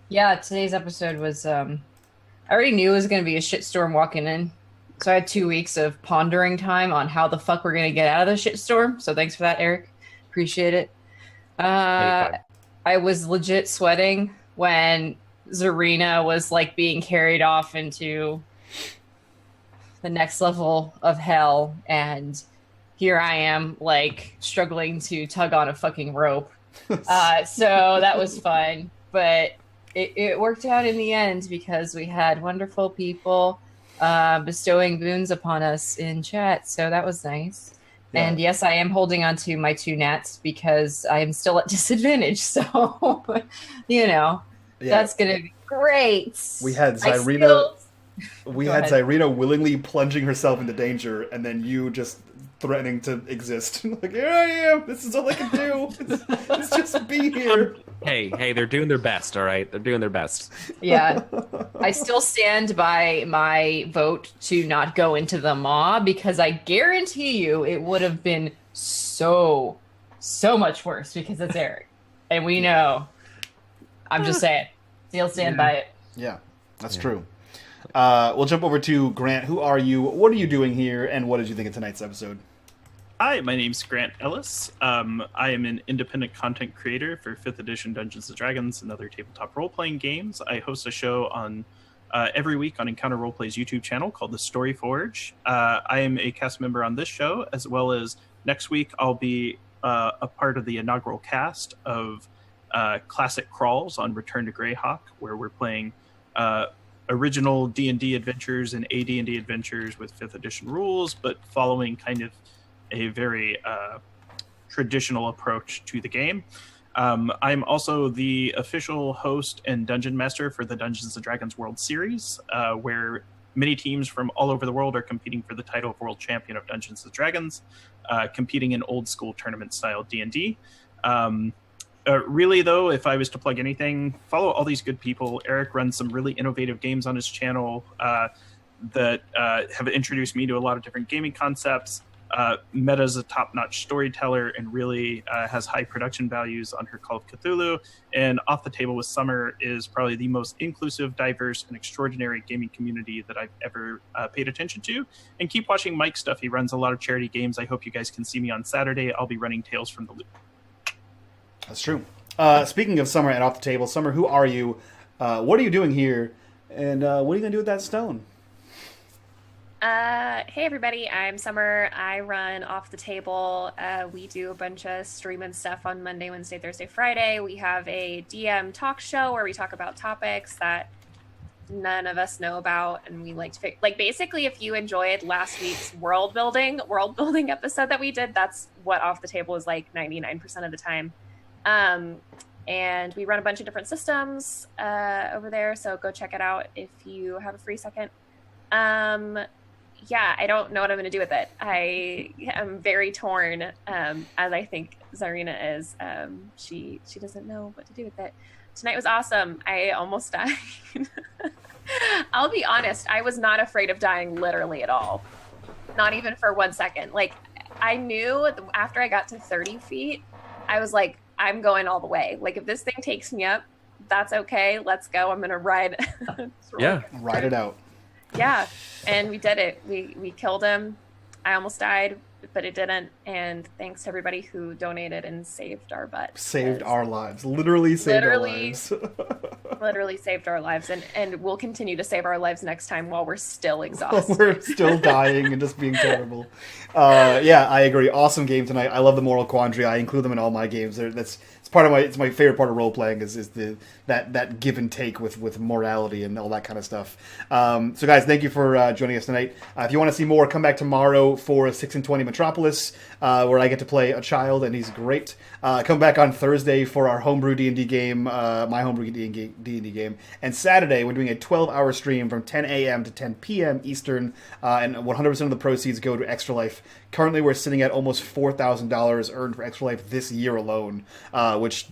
Today's episode was I already knew it was going to be a shitstorm walking in. So I had 2 weeks of pondering time on how the fuck we're going to get out of the shitstorm. So thanks for that, Eric. Appreciate it. I was legit sweating when Zarina was like being carried off into the next level of hell, and here I am like struggling to tug on a fucking rope. So that was fun, but it worked out in the end because we had wonderful people bestowing boons upon us in chat, so that was nice. Yeah. And yes, I am holding on to my 2 nats because I am still at disadvantage, so that's gonna be great. We had Zyrina. Zyrina willingly plunging herself into danger, and then you just threatening to exist. Like, here I am. This is all I can do. It's just be here. Hey, they're doing their best, all right? They're doing their best. Yeah. I still stand by my vote to not go into the maw because I guarantee you it would have been so much worse because it's Eric. And we know. I'm just saying. Still stand by it. Yeah, that's true. We'll jump over to Grant. Who are you? What are you doing here? And what did you think of tonight's episode? Hi, my name's Grant Ellis. I am an independent content creator for 5th edition Dungeons & Dragons and other tabletop role-playing games. I host a show on every week on Encounter Roleplay's YouTube channel called The Story Forge. I am a cast member on this show, as well as next week I'll be a part of the inaugural cast of Classic Crawls on Return to Greyhawk, where we're playing original D&D adventures and AD&D adventures with 5th edition rules, but following kind of a very traditional approach to the game. I'm also the official host and dungeon master for the Dungeons & Dragons World Series, where many teams from all over the world are competing for the title of World Champion of Dungeons & Dragons, competing in old school tournament style D&D. Really, though, if I was to plug anything, follow all these good people. Eric runs some really innovative games on his channel that have introduced me to a lot of different gaming concepts. Meta's a top-notch storyteller and really has high production values on her Call of Cthulhu. And Off the Table with Summer is probably the most inclusive, diverse, and extraordinary gaming community that I've ever paid attention to. And keep watching Mike's stuff. He runs a lot of charity games. I hope you guys can see me on Saturday. I'll be running Tales from the Loop. That's true. Speaking of Summer and Off the Table, Summer, who are you? What are you doing here? And what are you going to do with that stone? Hey everybody, I'm Summer. I run Off the Table. We do a bunch of streaming stuff on Monday, Wednesday, Thursday, Friday. We have a DM talk show where we talk about topics that none of us know about, and we like to like basically if you enjoyed last week's world building episode that we did, that's what Off the Table is like 99% of the time. And we run a bunch of different systems over there, so go check it out if you have a free second. Yeah, I don't know what I'm going to do with it. I am very torn, as I think Zarina is. She doesn't know what to do with it. Tonight was awesome. I almost died. I'll be honest, I was not afraid of dying literally at all. Not even for 1 second. Like, I knew after I got to 30 feet, I was like, I'm going all the way. Like, if this thing takes me up, that's okay. Let's go. I'm going to ride. Yeah. Ride it out. Yeah, and we did it. We killed him. I almost died, but it didn't. And thanks to everybody who donated and saved our butts. Saved our lives. Literally saved our lives. Literally saved our lives. And we'll continue to save our lives next time while we're still exhausted. We're still dying and just being terrible. Yeah, I agree. Awesome game tonight. I love the moral quandary. I include them in all my games. It's my favorite part of role playing is that give and take with morality and all that kind of stuff. So guys, thank you for joining us tonight. If you want to see more, come back tomorrow for 6 and 20 Metropolis, where I get to play a child and he's great. Come back on Thursday for our homebrew D&D game, my homebrew D&D game, and Saturday we're doing a 12-hour stream from 10 a.m. to 10 p.m. Eastern, and 100% of the proceeds go to Extra Life. Currently, we're sitting at almost $4,000 earned for Extra Life this year alone, which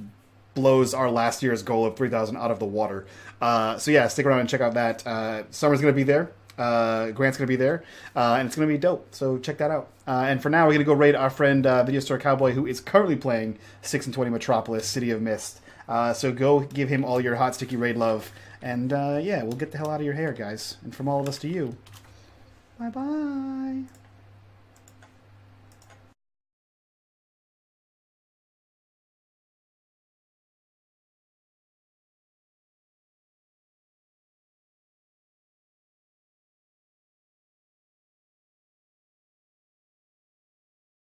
blows our last year's goal of $3,000 out of the water. So yeah, stick around and check out that. Summer's going to be there. Grant's going to be there, and it's going to be dope, so check that out. And for now, we're going to go raid our friend Video Store Cowboy, who is currently playing 6 and 20 Metropolis, City of Mist. So go give him all your hot, sticky raid love, and yeah, we'll get the hell out of your hair, guys. And from all of us to you, bye-bye.